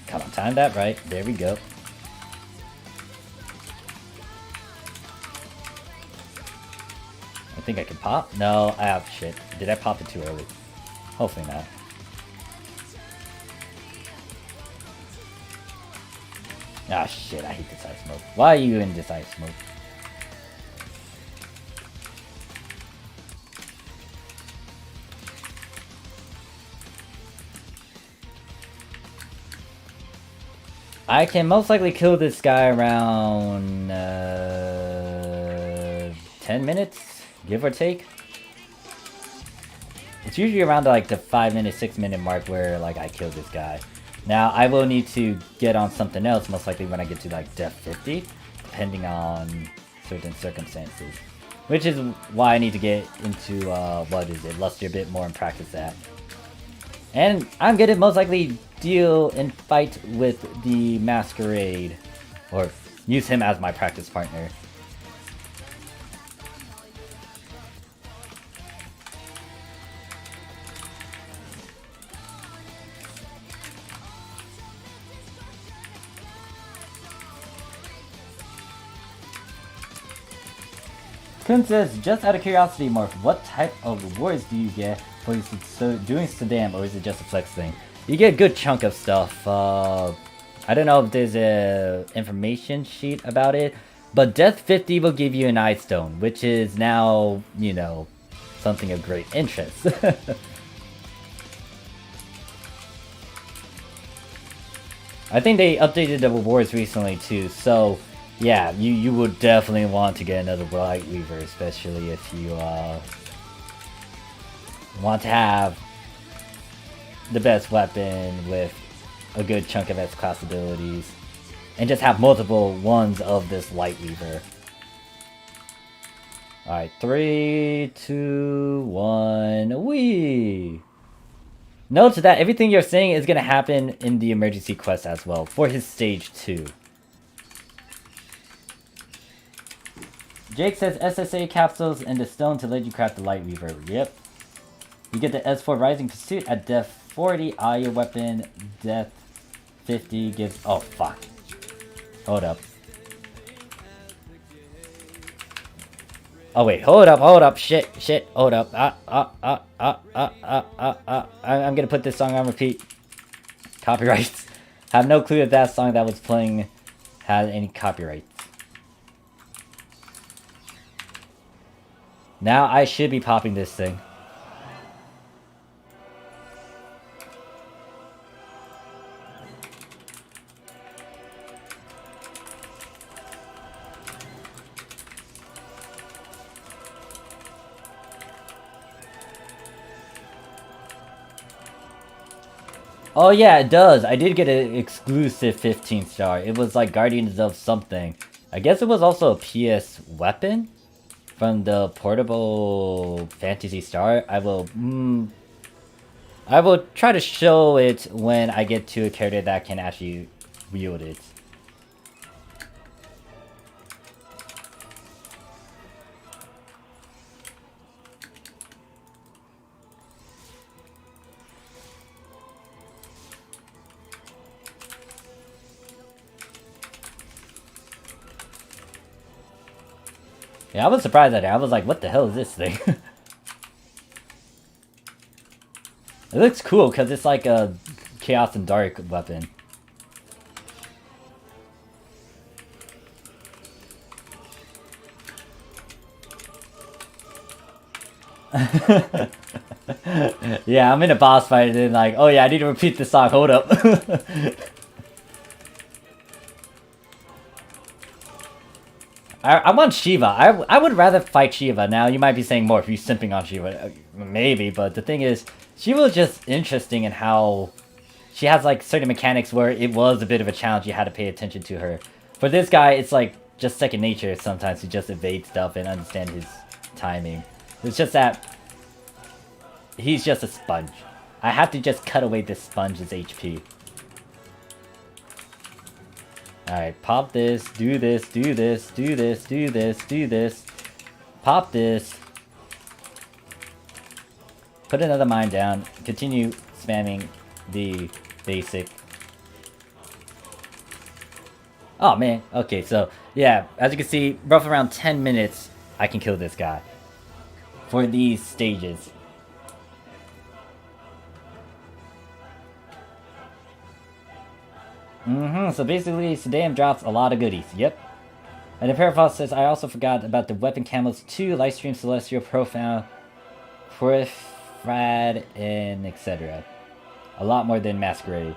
Come on, time that right. There we go. I think I can pop? No, I have shit. Did I pop it too early? Hopefully not. Ah shit, I hate this ice smoke. Why are you in this ice smoke? I can most likely kill this guy around 10 minutes, give or take. It's usually around like the 5-minute, 6-minute mark where like I kill this guy. Now I will need to get on something else, most likely when I get to like Def 50, depending on certain circumstances. Which is why I need to get into what is it, Luster a bit more and practice that. And I'm gonna most likely deal and fight with the Masquerade, or use him as my practice partner. Kun says, just out of curiosity, Morph, what type of rewards do you get for doing Saddam, or is it just a flex thing? You get a good chunk of stuff. I don't know if there's a information sheet about it, but Death 50 will give you an Eye Stone, which is now, you know, something of great interest. I think they updated the rewards recently too, so yeah, you would definitely want to get another Light Weaver, especially if you want to have the best weapon with a good chunk of S-class abilities, and just have multiple ones of this Light Weaver. Alright, 3, 2, 1, whee! Note that everything you're saying is going to happen in the emergency quest as well, for his stage 2. Jake says SSA capsules and the stone to let you craft the Light Weaver. Yep. You get the S4 Rising Pursuit at Def 40, Aya weapon, Death 50 gives... Oh, fuck. Hold up. Oh, wait. Hold up. Shit. Hold up. I'm gonna put this song on repeat. Copyrights. Have no clue if that song that was playing had any copyrights. Now I should be popping this thing. Oh yeah, it does. I did get an exclusive 15 star. It was like Guardians of something. I guess it was also a PS weapon from the portable Fantasy Star. I will try to show it when I get to a character that can actually wield it. Yeah, I was surprised at it. I was like, what the hell is this thing? It looks cool because it's like a Chaos and Dark weapon. Yeah, I'm in a boss fight and then like, oh yeah, I need to repeat this song, hold up. I want Shiva. I would rather fight Shiva. Now, you might be saying more if you're simping on Shiva. Maybe, but the thing is, Shiva was just interesting in how she has like certain mechanics where it was a bit of a challenge. You had to pay attention to her. For this guy, it's like just second nature sometimes to just evade stuff and understand his timing. It's just that he's just a sponge. I have to just cut away this sponge's HP. Alright, pop this, do this, do this, do this, do this, do this. Pop this. Put another mine down. Continue spamming the basic. Oh man, okay, so yeah, as you can see, roughly around 10 minutes, I can kill this guy. For these stages. So basically, Saddam drops a lot of goodies. Yep. And the Parafoss says, I also forgot about the Weapon Camos 2, Livestream Celestial, Profound, Frad, and etc. A lot more than Masquerade.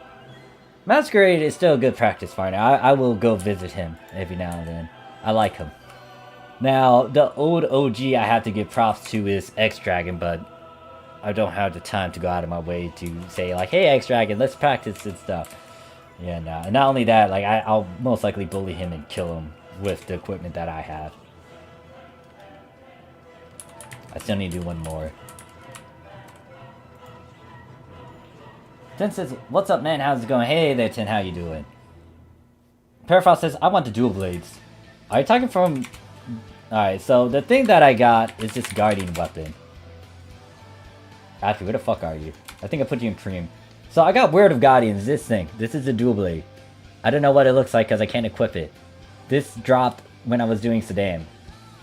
Masquerade is still a good practice partner. I will go visit him every now and then. I like him. Now, the old OG I have to give props to is X-Dragon, but I don't have the time to go out of my way to say, like, hey, X-Dragon, let's practice and stuff. Yeah, no. And not only that, like, I'll most likely bully him and kill him with the equipment that I have. I still need to do one more. Ten says, what's up, man? How's it going? Hey there, Ten. How you doing? Parafrost says, I want the dual blades. Are you talking from... Alright, so the thing that I got is this guardian weapon. Actually, where the fuck are you? I think I put you in Preem. So I got Word of Guardians, this thing. This is a dual blade. I don't know what it looks like because I can't equip it. This dropped when I was doing Saddam.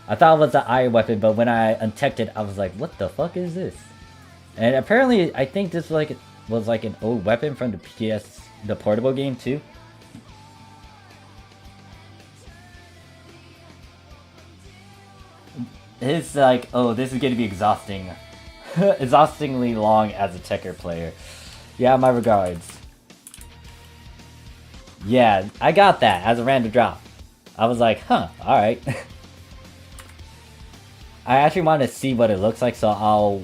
I thought it was an iron weapon, but when I unteched it, I was like, what the fuck is this? And apparently, I think this was like an old weapon from the portable game too. It's like, oh, this is going to be exhausting. Exhaustingly long as a Tekker player. Yeah, my regards. Yeah, I got that as a random drop. I was like, huh, alright. I actually want to see what it looks like, so I'll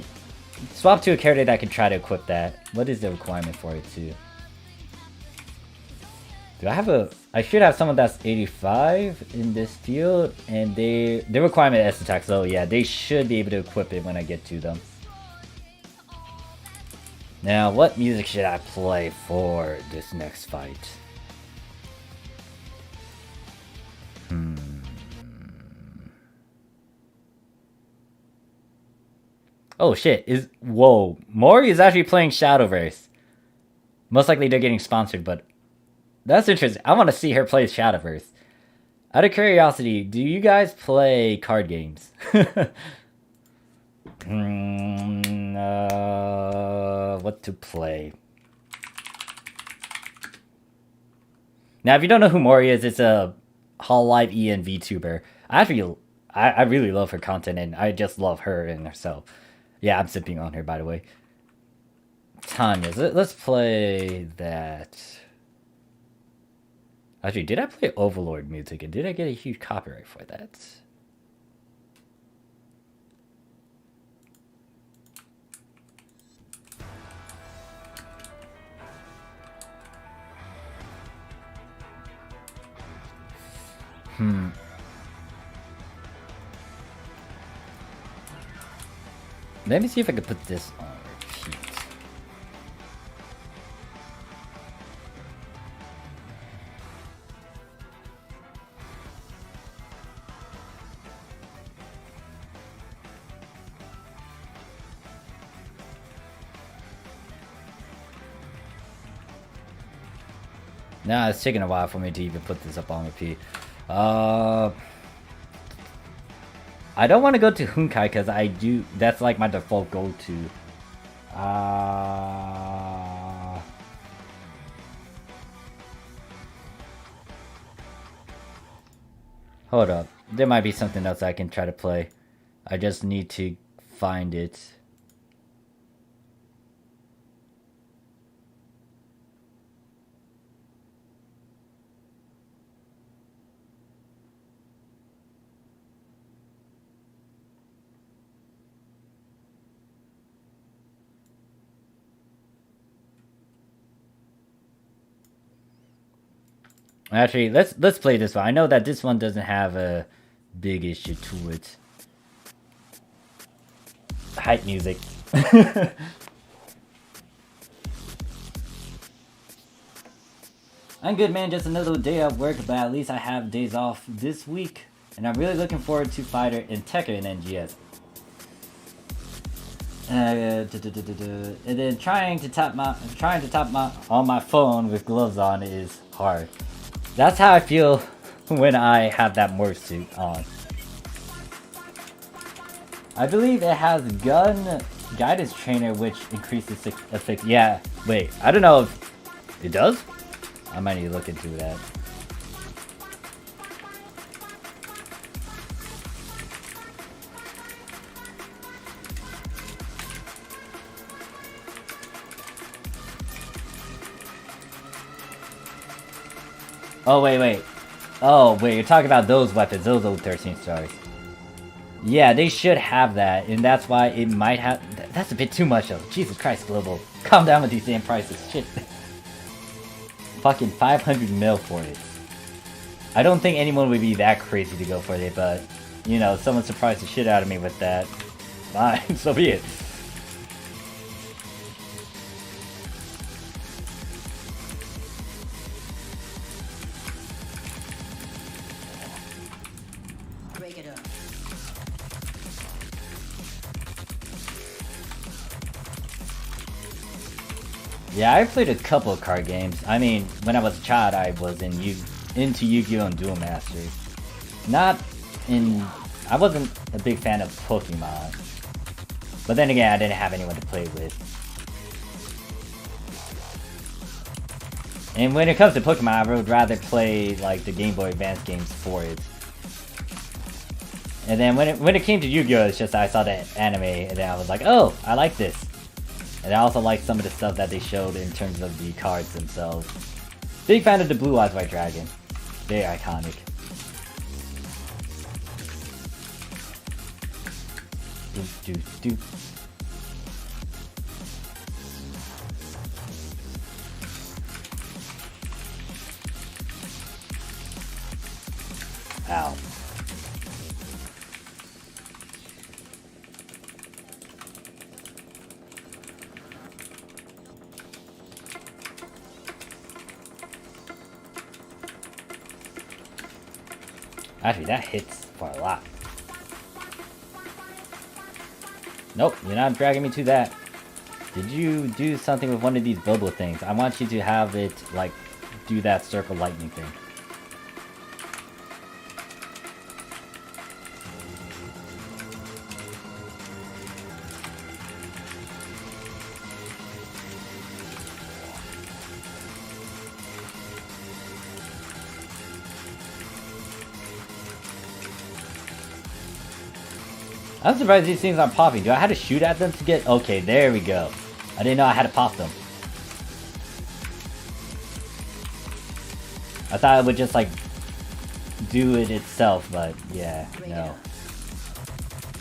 swap to a character that can try to equip that. What is the requirement for it too? Do I have a... I should have someone that's 85 in this field, and the requirement is attack, so yeah, they should be able to equip it when I get to them. Now, what music should I play for this next fight? Oh shit, whoa, Mori is actually playing Shadowverse. Most likely they're getting sponsored, but that's interesting. I want to see her play Shadowverse. Out of curiosity, do you guys play card games? What to play? Now, if you don't know who Mori is, it's a Hololive EN VTuber. I really love her content, and I just love her and herself. Yeah, I'm sipping on her, by the way. Tanya's. Let's play that. Actually, did I play Overlord music, and did I get a huge copyright for that? Let me see if I can put this on repeat. Nah, it's taking a while for me to even put this up on repeat. I don't want to go to Hunkai because I do. That's like my default go-to. Hold up. There might be something else I can try to play. I just need to find it. Actually, let's play this one. I know that this one doesn't have a big issue to it. Hype music. I'm good, man. Just another day at work, but at least I have days off this week, and I'm really looking forward to Fighter and Tekken and NGS. And then trying to tap my on my phone with gloves on is hard. That's how I feel when I have that Morphsuit on. I believe it has gun guidance trainer, which increases affix. Yeah, wait, I don't know if it does. I might need to look into that. Oh, wait. Oh, wait, you're talking about those weapons, those old 13 stars. Yeah, they should have that, and that's why it might have... That's a bit too much, though. Jesus Christ, Global. Calm down with these damn prices. Shit. Fucking 500 mil for it. I don't think anyone would be that crazy to go for it, but... You know, someone surprised the shit out of me with that. Fine, so be it. Yeah, I played a couple of card games. I mean, when I was a child, I was into Yu-Gi-Oh! And Duel Masters. I wasn't a big fan of Pokemon. But then again, I didn't have anyone to play with. And when it comes to Pokemon, I would rather play like the Game Boy Advance games for it. And then when it came to Yu-Gi-Oh! It's just I saw the anime and then I was like, oh, I like this. And I also like some of the stuff that they showed in terms of the cards themselves. Big fan of the Blue Eyes White Dragon. Very iconic. Doop, doop, doop. Ow. Actually, that hits for a lot. Nope, you're not dragging me to that. Did you do something with one of these bubble things? I want you to have it, like, do that circle lightning thing. I'm surprised these things aren't popping. Do I have to shoot at them to get... Okay, there we go. I didn't know I had to pop them. I thought it would just, like, do it itself, but yeah, no.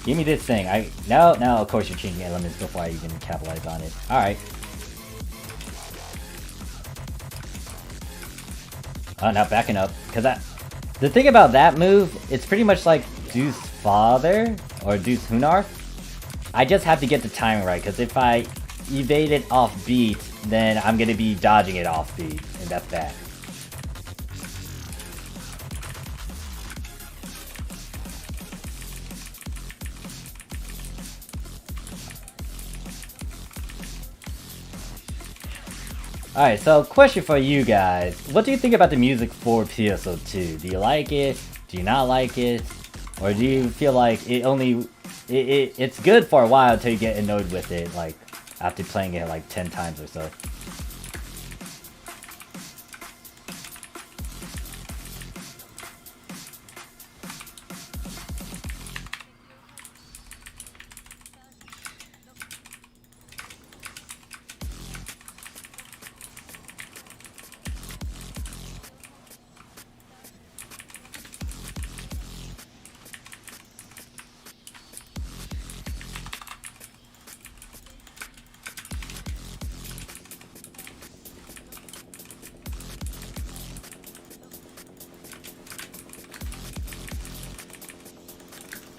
Give me this thing. No, of course you're changing elements before I even capitalize on it. Alright. Oh, now backing up. Because The thing about that move, it's pretty much like Deuce Father or Deuce Hunar. I just have to get the timing right, because if I evade it off beat, then I'm going to be dodging it off beat, and that's bad. Alright, so question for you guys. What do you think about the music for PSO2? Do you like it? Do you not like it? Or do you feel like it's good for a while until you get annoyed with it, like after playing it like 10 times or so?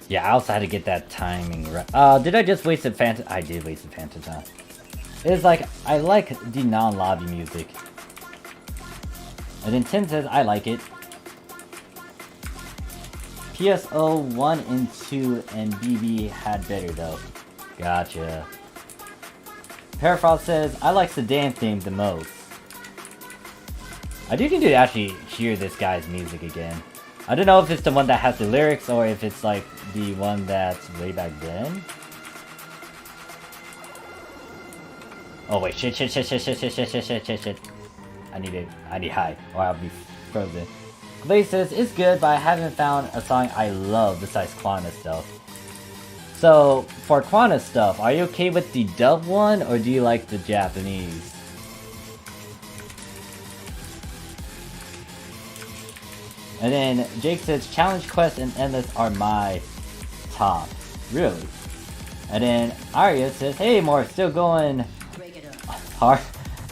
Yeah, I also had to get that timing right. Did I just waste a phantom? I did waste a phantom time. It's like, I like the non-lobby music. And then Tim says, I like it. PSO 1 and 2 and BB had better though. Gotcha. Parafrost says, I like Sedan theme the most. I do need to actually hear this guy's music again. I don't know if it's the one that has the lyrics or if it's like the one that's way back then. Oh wait, shit. I need hide or I'll be frozen. Glaze says, it's good, but I haven't found a song I love besides Quana stuff. So, for Quana stuff, are you okay with the dub one or do you like the Japanese? And then Jake says, Challenge Quest and Endless are my top. Really? And then Arya says, hey Morph, still going hard,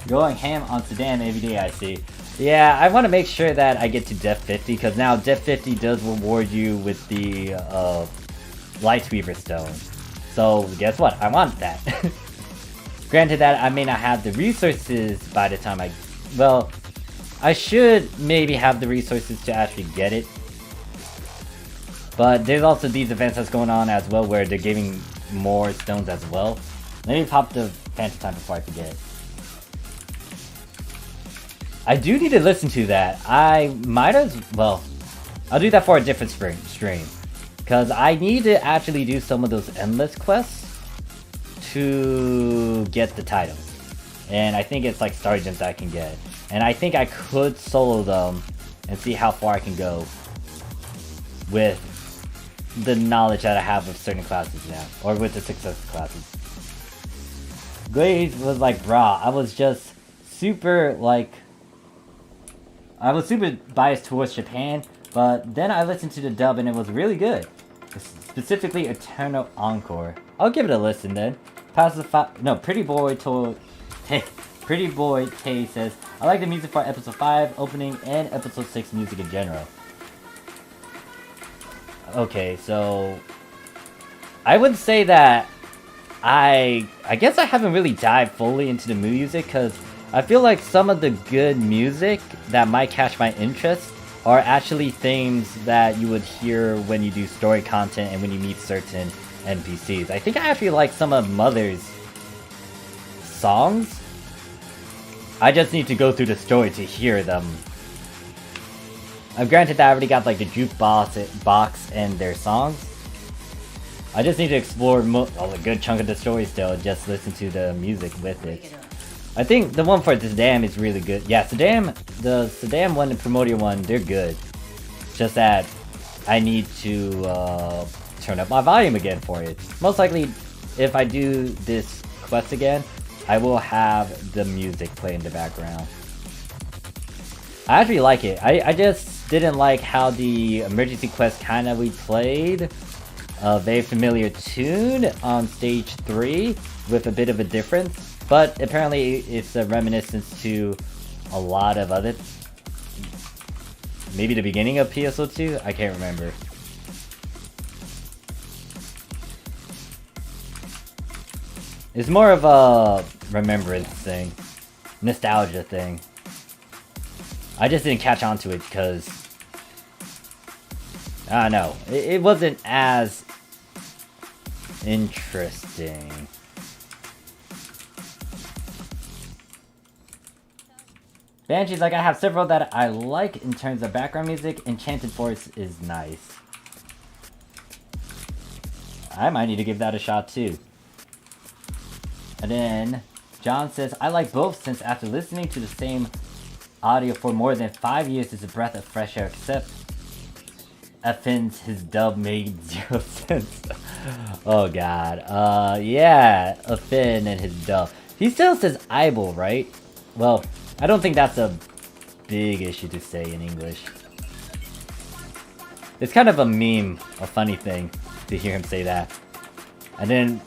going ham on Sedan every day I see. Yeah, I want to make sure that I get to Def 50, because now Def 50 does reward you with the Lightweaver Stone. So guess what? I want that. Granted that I may not have the resources by the time well, I should maybe have the resources to actually get it. But there's also these events that's going on as well where they're giving more stones as well. Let me pop the Phantom Time before I forget. I do need to listen to that. I might as well. I'll do that for a different stream. Because I need to actually do some of those endless quests to get the titles. And I think it's like sergeants I can get. And I think I could solo them and see how far I can go with the knowledge that I have of certain classes now. Or with the success classes. Glaze was like, brah, I was just super like... I was super biased towards Japan, but then I listened to the dub and it was really good. Specifically Eternal Encore. I'll give it a listen then. Pretty Boy told... Pretty Boy Tay says, I like the music for episode 5 opening and episode 6 music in general. Okay, so I would say that I guess I haven't really dived fully into the music, because I feel like some of the good music that might catch my interest are actually things that you would hear when you do story content and when you meet certain NPCs. I think I actually like some of Mother's songs. I just need to go through the story to hear them. Granted that I already got like the jukebox box and their songs. I just need to explore a good chunk of the story still and just listen to the music with it. I think the one for Sedan is really good. Yeah, the Sedan one and Primordial one, they're good. Just that I need to turn up my volume again for it. Most likely, if I do this quest again, I will have the music play in the background. I actually like it. I just didn't like how the emergency quest kind of replayed a very familiar tune on stage 3 with a bit of a difference. But apparently it's a reminiscence to a lot of other maybe the beginning of PSO2? I can't remember. It's more of a remembrance thing. Nostalgia thing. I just didn't catch on to it because... I don't know. It wasn't as interesting. Banshee's like, I have several that I like in terms of background music. Enchanted Forest is nice. I might need to give that a shot too. And then John says, I like both since after listening to the same audio for more than 5 years, it's a breath of fresh air, except Affin's his dub made 0 sense. Oh god. Yeah, Affin and his dub. He still says eyeball, right? Well, I don't think that's a big issue to say in English. It's kind of a meme, a funny thing to hear him say that. And then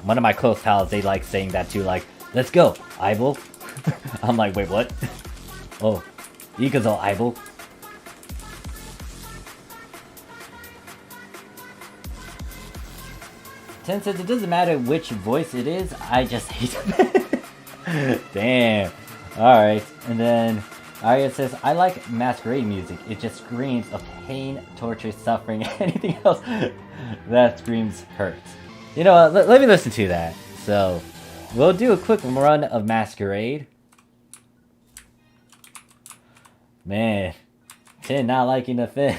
one of my close pals, they like saying that too, like, let's go, eyeball. I'm like, wait, what? Oh, Ikazo eyeball. Ten says it doesn't matter which voice it is, I just hate it. Damn. Alright, and then Arya says, I like masquerade music. It just screams of pain, torture, suffering, anything else that screams hurt. You know what, let me listen to that. So, we'll do a quick run of Masquerade. Man, Finn not liking the Finn.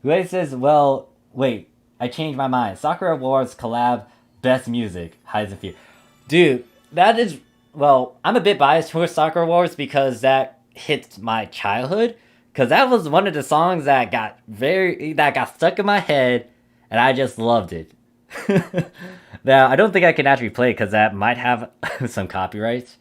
Gray says, well, wait, I changed my mind. Sakura Wars collab, best music, highs and fear. Dude, that is... Well, I'm a bit biased towards Sakura Wars because that hits my childhood. Because that was one of the songs that got stuck in my head, and I just loved it. Now, I don't think I can actually play it because that might have some copyrights.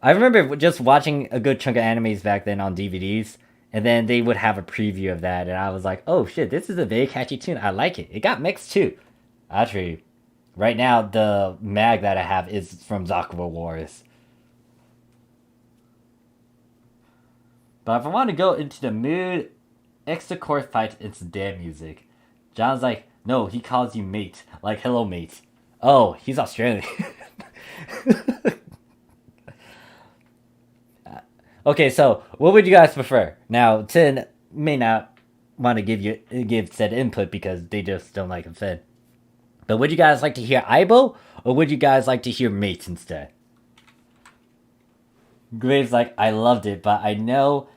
I remember just watching a good chunk of animes back then on DVDs, and then they would have a preview of that, and I was like, oh shit, this is a very catchy tune. I like it. It got mixed too. Actually, right now, the mag that I have is from Sakura Wars. But if I want to go into the mood, extra core fight, it's damn music. John's like, no, he calls you mate. Like, hello, mate. Oh, he's Australian. Okay, so, what would you guys prefer? Now, Tin may not want to give said input because they just don't like him Finn. But would you guys like to hear Aibo, or would you guys like to hear Mate instead? Graves like, I loved it, but I know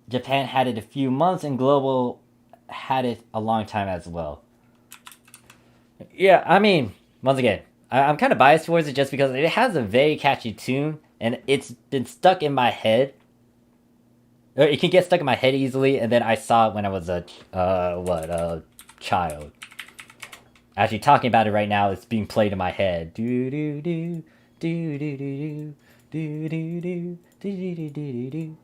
Japan had it a few months and Global had it a long time as well. Yeah, I mean, once again, I'm kind of biased towards it just because it has a very catchy tune, and it's been stuck in my head. Or it can get stuck in my head easily, and then I saw it when I was a child. Actually, talking about it right now, it's being played in my head. Do do do do do do do do do do do do do.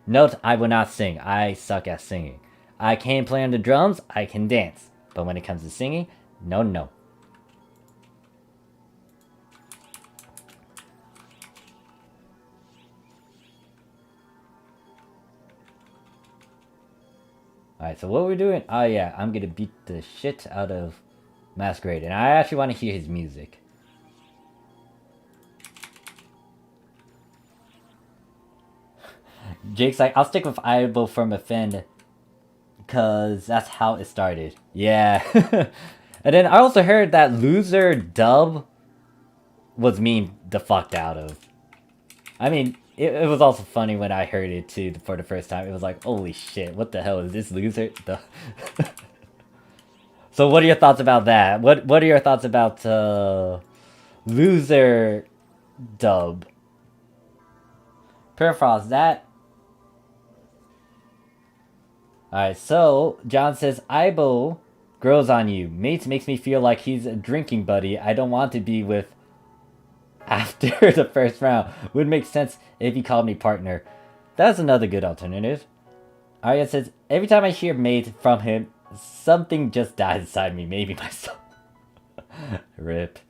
Note: I will not sing. I suck at singing. I can play on the drums. I can dance, but when it comes to singing, no, no. Alright, so what we're doing... Oh yeah, I'm gonna beat the shit out of Masquerade. And I actually want to hear his music. Jake's like, I'll stick with Aibo from Offend. Because that's how it started. Yeah. And then I also heard that Loser dub was mean the fucked out of. I mean... It was also funny when I heard it too for the first time. It was like, holy shit, what the hell is this Loser? So what are your thoughts about that? What are your thoughts about Loser dub? Perfrost, that... Alright, so John says, Aibo grows on you. Mates makes me feel like he's a drinking buddy I don't want to be with after the first round. Would make sense if he called me partner. That's another good alternative. Arya says, every time I hear mate from him, something just dies inside me. Maybe myself. Rip.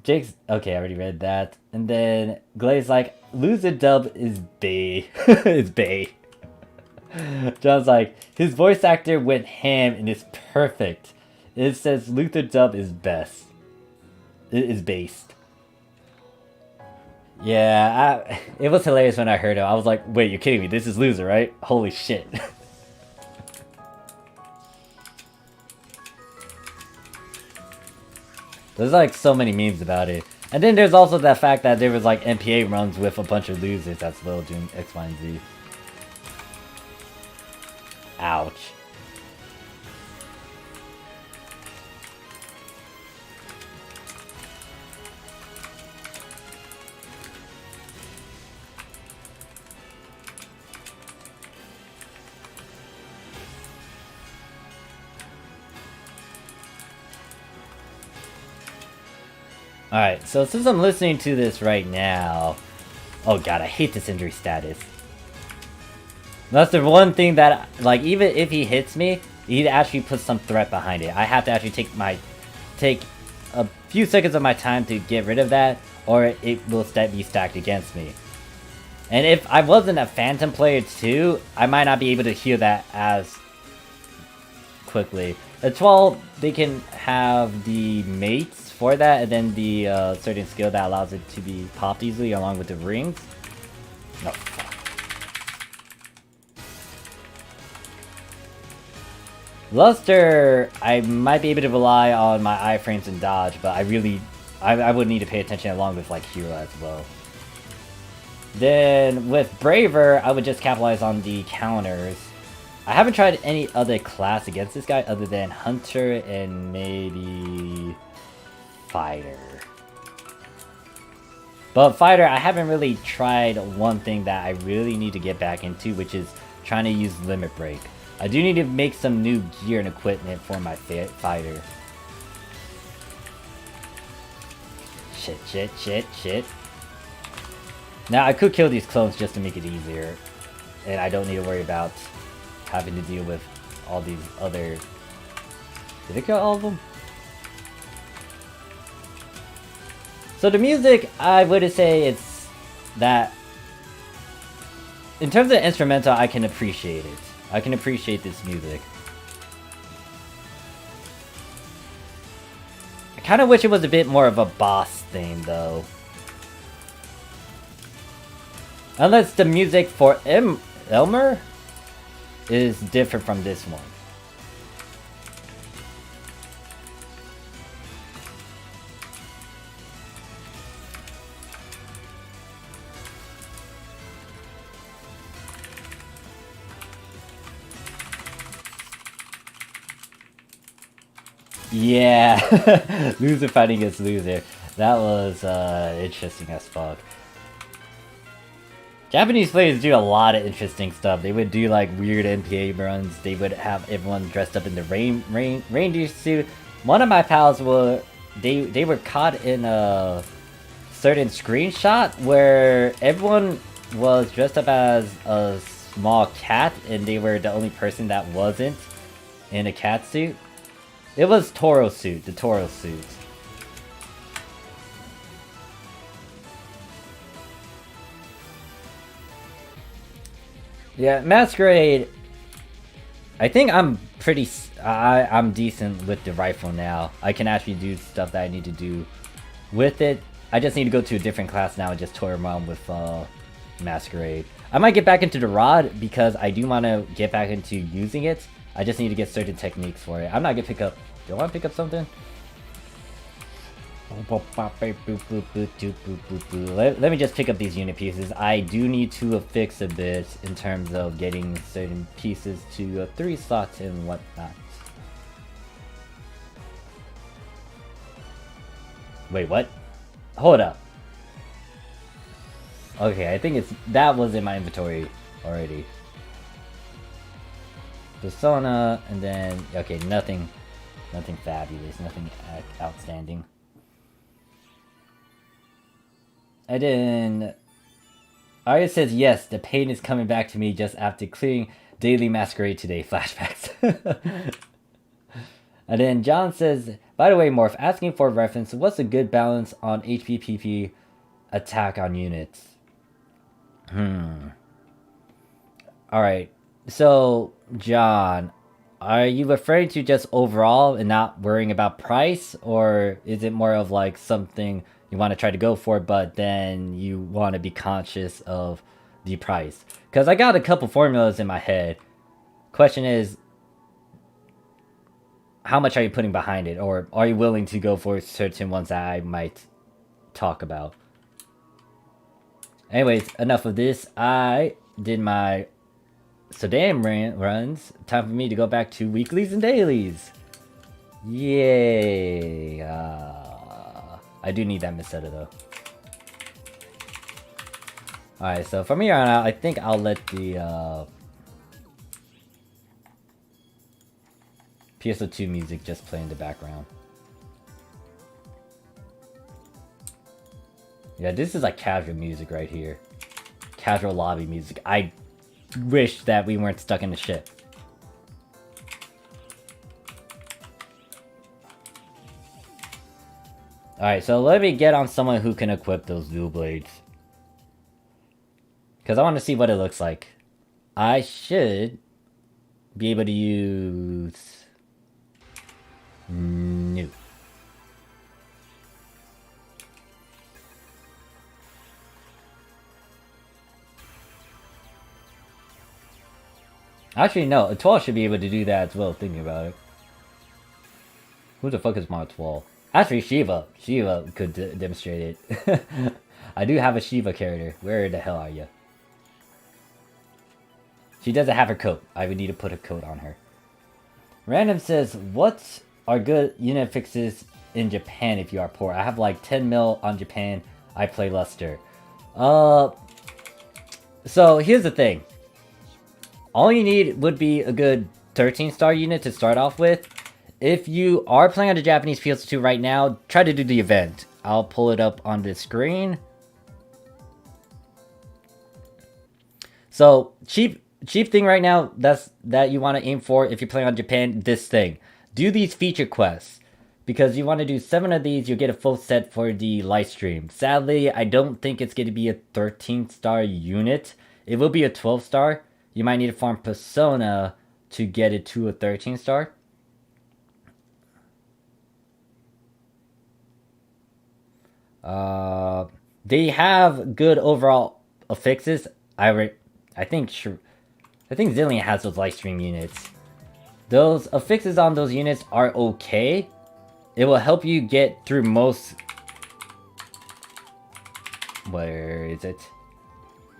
Jake's okay. I already read that. And then Glaze like loser dub is Bay. It's Bay. John's like his voice actor went ham and it's perfect. It says Luther dub is best. It is based. Yeah, it was hilarious when I heard it. I was like, wait, you're kidding me? This is loser, right? Holy shit. There's like so many memes about it. And then there's also that fact that there was like MPA runs with a bunch of losers as well doing X, Y, and Z. Ouch. Alright, so since I'm listening to this right now... Oh god, I hate this injury status. That's the one thing that, like, even if he hits me, he actually puts some threat behind it. I have to actually take a few seconds of my time to get rid of that, or it will be stacked against me. And if I wasn't a Phantom player too, I might not be able to heal that as quickly. The 12, they can have the mates for that, and then the certain skill that allows it to be popped easily along with the rings. No. Luster, I might be able to rely on my iframes and dodge, but I would need to pay attention along with like Hero as well. Then with Braver, I would just capitalize on the counters. I haven't tried any other class against this guy other than Hunter and maybe Fighter. But Fighter, I haven't really tried one thing that I really need to get back into, which is trying to use Limit Break. I do need to make some new gear and equipment for my Fighter. Shit. Now, I could kill these clones just to make it easier. And I don't need to worry about having to deal with all these other... Did I kill all of them? So the music, I would say it's that... In terms of the instrumental, I can appreciate it. I can appreciate this music. I kind of wish it was a bit more of a boss thing, though. Unless the music for Elmer is different from this one. Yeah, loser fighting against loser. That was interesting as fuck. Japanese players do a lot of interesting stuff. They would do like weird NPA runs. They would have everyone dressed up in the reindeer suit. One of my pals they were caught in a certain screenshot where everyone was dressed up as a small cat and they were the only person that wasn't in a cat suit. It was Toro suit, the Toro suit. Yeah, Masquerade. I think I'm I'm decent with the rifle now. I can actually do stuff that I need to do with it. I just need to go to a different class now and just toy around with Masquerade. I might get back into the rod because I do want to get back into using it. I just need to get certain techniques for it. I'm not gonna pick up... Do I want to pick up something? Let me just pick up these unit pieces. I do need to affix a bit in terms of getting certain pieces to 3 slots and whatnot. Wait, what? Hold up. Okay, I think that was in my inventory already. Persona, and then... Okay, nothing fabulous, nothing outstanding. And then... Arya says, yes, the pain is coming back to me just after clearing Daily Masquerade today. Flashbacks. And then John says, By the way, Morph, asking for reference, what's a good balance on HP PP attack on units? Alright, so, John, are you referring to just overall and not worrying about price? Or is it more of like something you want to try to go for, but then you want to be conscious of the price? Because I got a couple formulas in my head. Question is, how much are you putting behind it? Or are you willing to go for certain ones that I might talk about? Anyways, enough of this. I did my Sedan runs. Time for me to go back to weeklies and dailies. Yay. I do need that Meseta though. Alright, so from here on out, I think I'll let the PSO2 music just play in the background. Yeah, this is like casual music right here. Casual lobby music. I wish that we weren't stuck in the ship. Alright, so let me get on someone who can equip those dual blades. Because I want to see what it looks like. I should be able to use... No. Actually, no. A 12 should be able to do that as well, thinking about it. Who the fuck is Mod 12? Actually, Shiva. Shiva could demonstrate it. I do have a Shiva character. Where the hell are you? She doesn't have her coat. I would need to put a coat on her. Random says, what are good unit fixes in Japan if you are poor? I have like 10 mil on Japan. I play Luster. So here's the thing. All you need would be a good 13-star unit to start off with. If you are playing on the Japanese PS2 right now, try to do the event. I'll pull it up on the screen. So, cheap thing right now that you want to aim for if you're playing on Japan, this thing. Do these feature quests. Because you want to do 7 of these, you'll get a full set for the live stream. Sadly, I don't think it's going to be a 13-star unit. It will be a 12-star. You might need to farm Persona to get it to a 13-star. They have good overall affixes. I think Zillion has those live stream units. Those affixes on those units are okay. It will help you get through most... Where is it?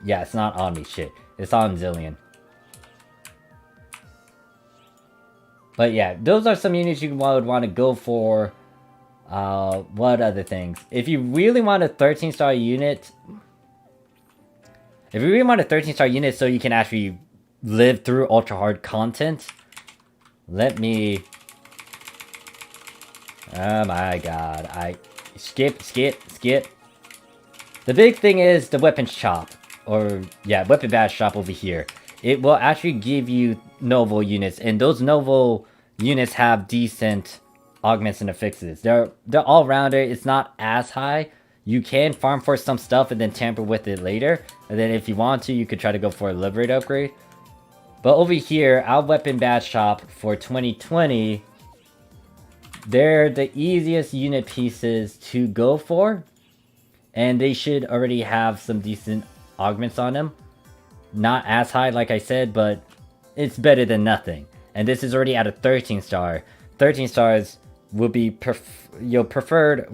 Yeah, it's not on me, shit. It's on Zillion. But yeah, those are some units you would want to go for. What other things? If you really want a 13-star unit... If you really want a 13-star unit so you can actually live through ultra-hard content... Let me... Oh my god, skip. The big thing is the weapon shop. Or, yeah, weapon badge shop over here. It will actually give you novel units. And those novel units have decent augments and affixes. They're all-rounder. It's not as high. You can farm for some stuff and then tamper with it later. And then if you want to, you could try to go for a Liberate upgrade. But over here, our weapon badge shop for 2020... They're the easiest unit pieces to go for. And they should already have some decent augments on them. Not as high, like I said, but it's better than nothing. And this is already at a 13-star. 13 stars will be your preferred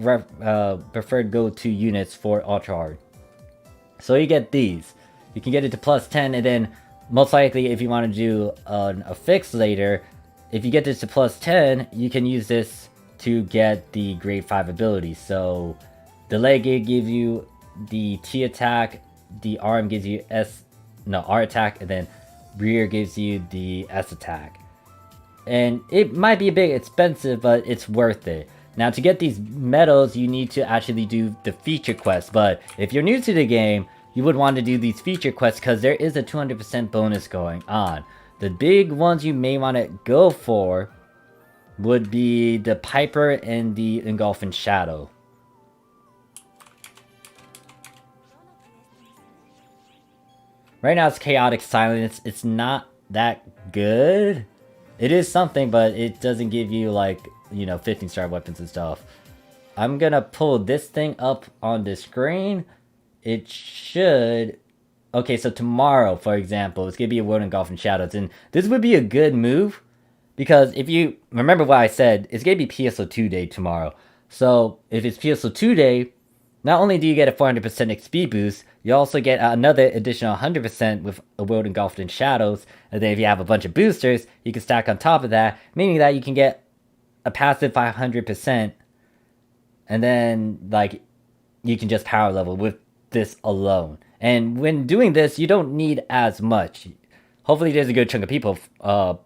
go-to units for Ultra Hard. So you get these. You can get it to plus 10, and then most likely if you want to do an affix later, if you get this to plus 10, you can use this to get the grade 5 abilities. So the leg gives you the T attack, the arm gives you R attack, and then rear gives you the S attack. And it might be a bit expensive, but it's worth it. Now to get these medals, you need to actually do the feature quest. But if you're new to the game, you would want to do these feature quests because there is a 200% bonus going on. The big ones you may want to go for would be the Piper and the Engulfing Shadow. Right now it's Chaotic Silence. It's not that good. It is something, but it doesn't give you like, you know, 15-star weapons and stuff. I'm gonna pull this thing up on the screen. It should... Okay, so tomorrow, for example, it's gonna be a World Engulfing Shadows, and this would be a good move, because if you remember what I said, it's gonna be PSO2 day tomorrow. So if it's PSO2 day, not only do you get a 400% XP boost, you also get another additional 100% with a World Engulfed in Shadows, and then if you have a bunch of boosters, you can stack on top of that, meaning that you can get a passive 500%, and then, like, you can just power level with this alone. And when doing this, you don't need as much. Hopefully there's a good chunk of people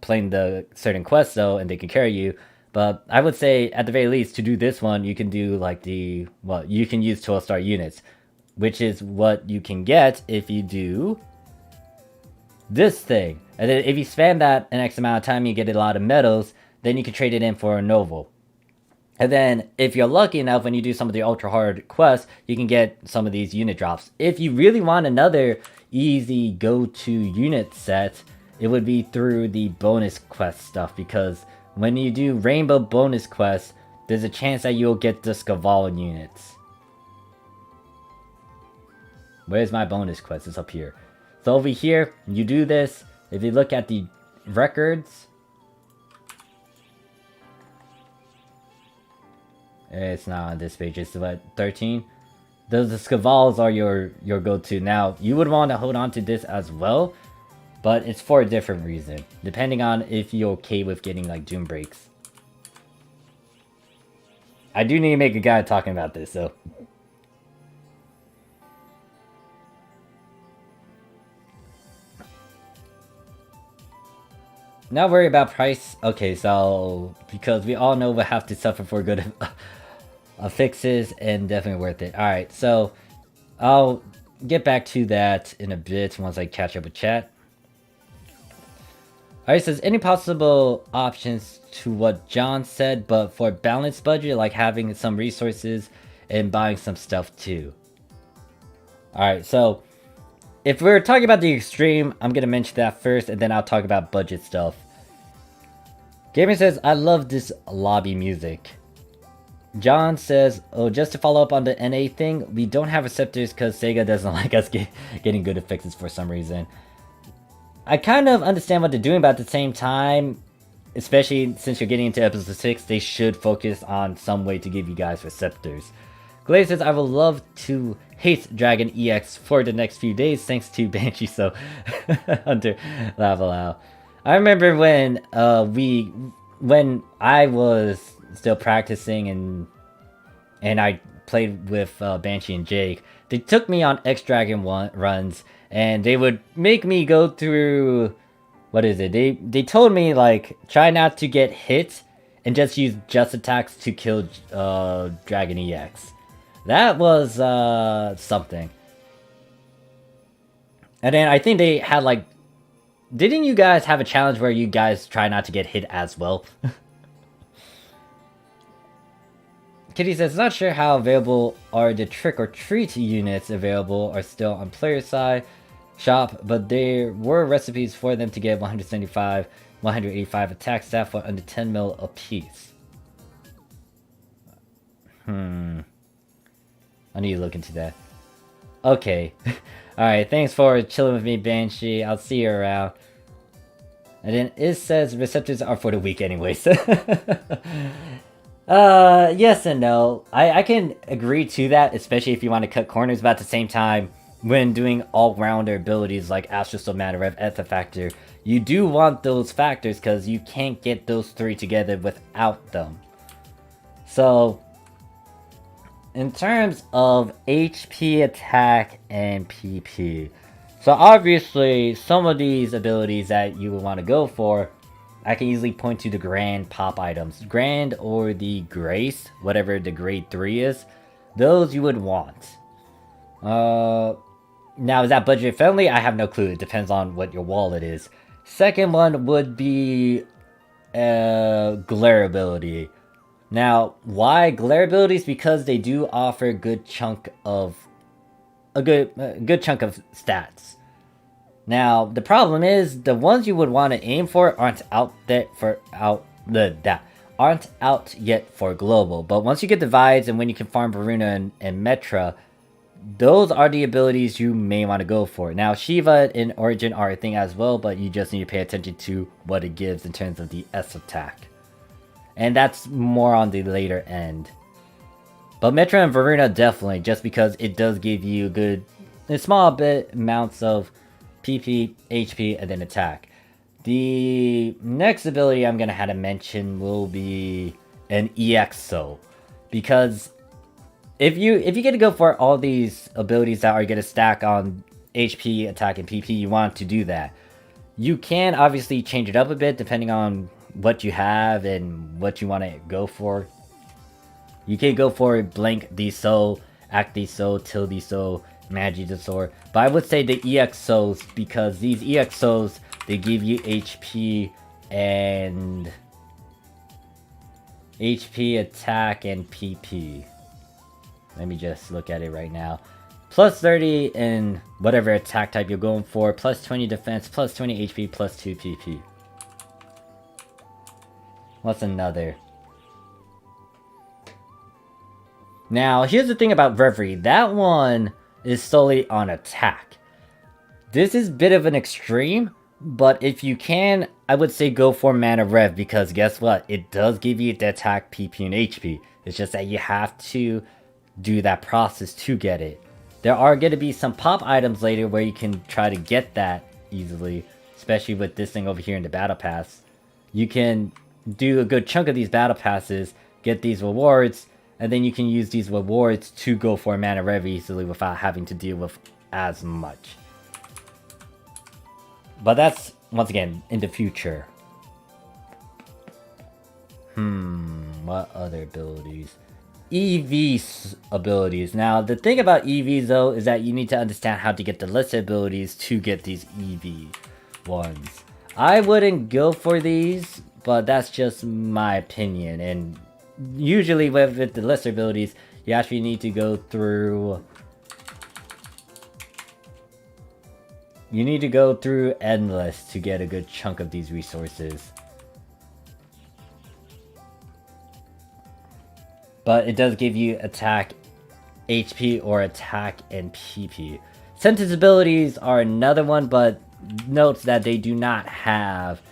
playing the certain quests though, and they can carry you. But I would say, at the very least, to do this one, you can do like the... Well, you can use 12-star units, which is what you can get if you do this thing. And then if you spam that an X amount of time, you get a lot of medals, then you can trade it in for a novel. And then, if you're lucky enough, when you do some of the ultra hard quests, you can get some of these unit drops. If you really want another easy go-to unit set, it would be through the bonus quest stuff, because when you do rainbow bonus quests, there's a chance that you'll get the Scaval units. Where's my bonus quest? It's up here. So over here, you do this. If you look at the records, it's not on this page. It's what, 13? The Scavals are your go-to. Now, you would want to hold on to this as well, but it's for a different reason, depending on if you're okay with getting like Doom breaks. I do need to make a guide talking about this, so. Not worry about price. Okay, so because we all know we'll have to suffer for good affixes, and definitely worth it. Alright, so I'll get back to that in a bit once I catch up with chat. Alright, says any possible options to what John said, but for balanced budget, like having some resources and buying some stuff too. Alright, so if we're talking about the extreme, I'm gonna mention that first, and then I'll talk about budget stuff. Gamer says, I love this lobby music. John says, oh, just to follow up on the NA thing, we don't have receptors because Sega doesn't like us getting good affixes for some reason. I kind of understand what they're doing, but at the same time, especially since you're getting into episode 6, they should focus on some way to give you guys receptors. Glaze says, I would love to hate Dragon EX for the next few days thanks to Banshee, so Hunter, laugh aloud. I remember when when I was still practicing and I played with Banshee and Jake, they took me on X-Dragon runs, and they would make me go through, what is it? They told me, like, try not to get hit and just use just attacks to kill Dragon EX. That was something. And then I think they had, like, didn't you guys have a challenge where you guys try not to get hit as well? Kitty says, not sure how available are the Trick or Treat units available are still on player side shop, but there were recipes for them to get 175, 185 attack stat for under 10 mil apiece. I need to look into that. Okay. Alright, thanks for chilling with me, Banshee. I'll see you around. And then it says receptors are for the weak anyways. Yes and no. I can agree to that, especially if you want to cut corners, but at the same time, when doing all-rounder abilities like Astral Stone, Mana Rev, Ether Factor, you do want those factors because you can't get those three together without them. So, in terms of HP, attack, and PP, so obviously some of these abilities that you would want to go for, I can easily point to the Grand pop items. Grand or the Grace, whatever the grade 3 is, those you would want. Now, is that budget friendly? I have no clue. It depends on what your wallet is. Second one would be glare ability. Now, why glare abilities? Because they do offer a good chunk of stats. Now, the problem is the ones you would want to aim for aren't out yet for global. But once you get divides and when you can farm Varuna and Metra, those are the abilities you may want to go for. Now, Shiva and Origin are a thing as well, but you just need to pay attention to what it gives in terms of the S attack. And that's more on the later end. But Metra and Varuna definitely, just because it does give you a small bit amounts of PP, HP, and then attack. The next ability I'm going to have to mention will be an EXO. Because if you get to go for all these abilities that are going to stack on HP, attack, and PP, you want to do that. You can obviously change it up a bit depending on what you have and what you want to go for. You can go for Blank Deso, Act Deso, Till Deso, Magi Deso. But I would say the EXOs, because these EXOs, they give you HP and HP, attack, and PP. Let me just look at it right now. Plus 30 in whatever attack type you're going for. Plus 20 defense, plus 20 HP, plus 2 PP. What's another? Now, here's the thing about Reverie. That one is solely on attack. This is a bit of an extreme, but if you can, I would say go for Mana Rev, because guess what? It does give you the attack, PP, and HP. It's just that you have to do that process to get it. There are going to be some pop items later where you can try to get that easily, especially with this thing over here in the Battle Pass. You can do a good chunk of these Battle Passes, get these rewards, and then you can use these rewards to go for Mana Rev easily without having to deal with as much. But that's, once again, in the future. What other abilities? EV abilities. Now, the thing about EVs, though, is that you need to understand how to get the listed abilities to get these EV ones. I wouldn't go for these, but that's just my opinion. And usually with the listed abilities, you actually need to go through... You need to go through Endless to get a good chunk of these resources. But it does give you attack, HP, or attack and PP. Sentence abilities are another one, but note that they do not have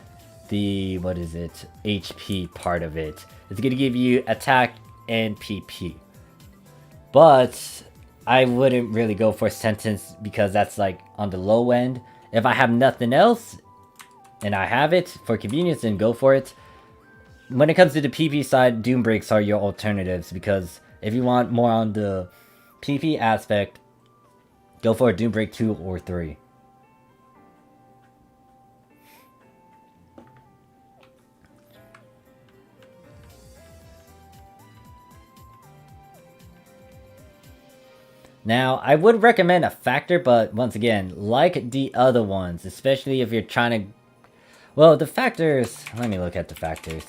the, HP part of it. It's going to give you attack and PP. But I wouldn't really go for sentence because that's like on the low end. If I have nothing else and I have it for convenience, then go for it. When it comes to the PP side, Doom Breaks are your alternatives, because if you want more on the PP aspect, go for a Doom Break 2 or 3. Now, I would recommend a factor, but once again, like the other ones, especially if you're trying to... Well, the factors... Let me look at the factors.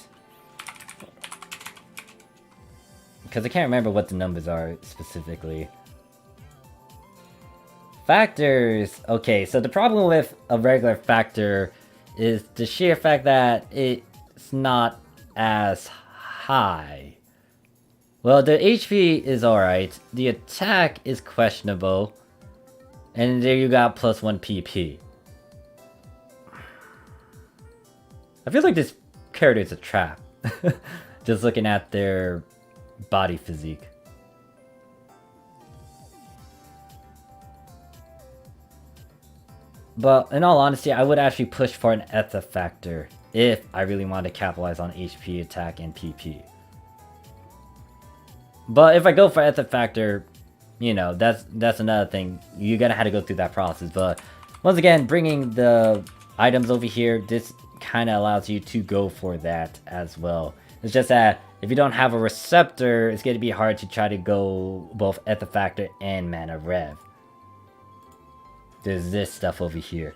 Because I can't remember what the numbers are specifically. Factors! Okay, so the problem with a regular factor is the sheer fact that it's not as high. Well, the HP is alright, the attack is questionable, and there you got plus 1 PP. I feel like this character is a trap. Just looking at their body physique. But in all honesty, I would actually push for an Etha factor if I really want to capitalize on HP, attack, and PP. But if I go for Etha factor, you know, that's another thing. You're gonna have to go through that process. But once again, bringing the items over here, this kind of allows you to go for that as well. It's just that if you don't have a receptor, it's going to be hard to try to go both Etha Factor and Mana Rev. There's this stuff over here.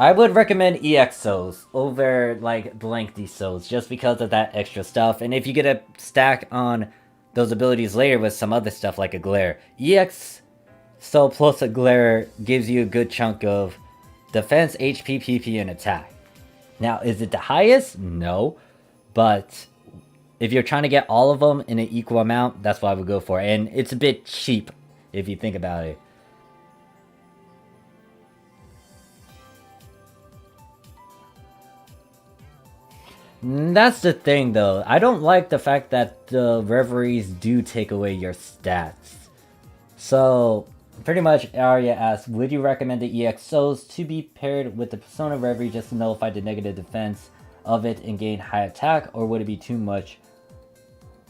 I would recommend EXOs over like blank DSOs just because of that extra stuff. And if you get a stack on those abilities later with some other stuff like a glare, EXO plus a glare gives you a good chunk of defense, HP, PP, and attack. Now, is it the highest? No, but if you're trying to get all of them in an equal amount, that's what I would go for. And it's a bit cheap if you think about it. That's the thing though. I don't like the fact that the reveries do take away your stats. So, pretty much Arya asks, would you recommend the EXOs to be paired with the Persona Reverie just to nullify the negative defense of it and gain high attack, or would it be too much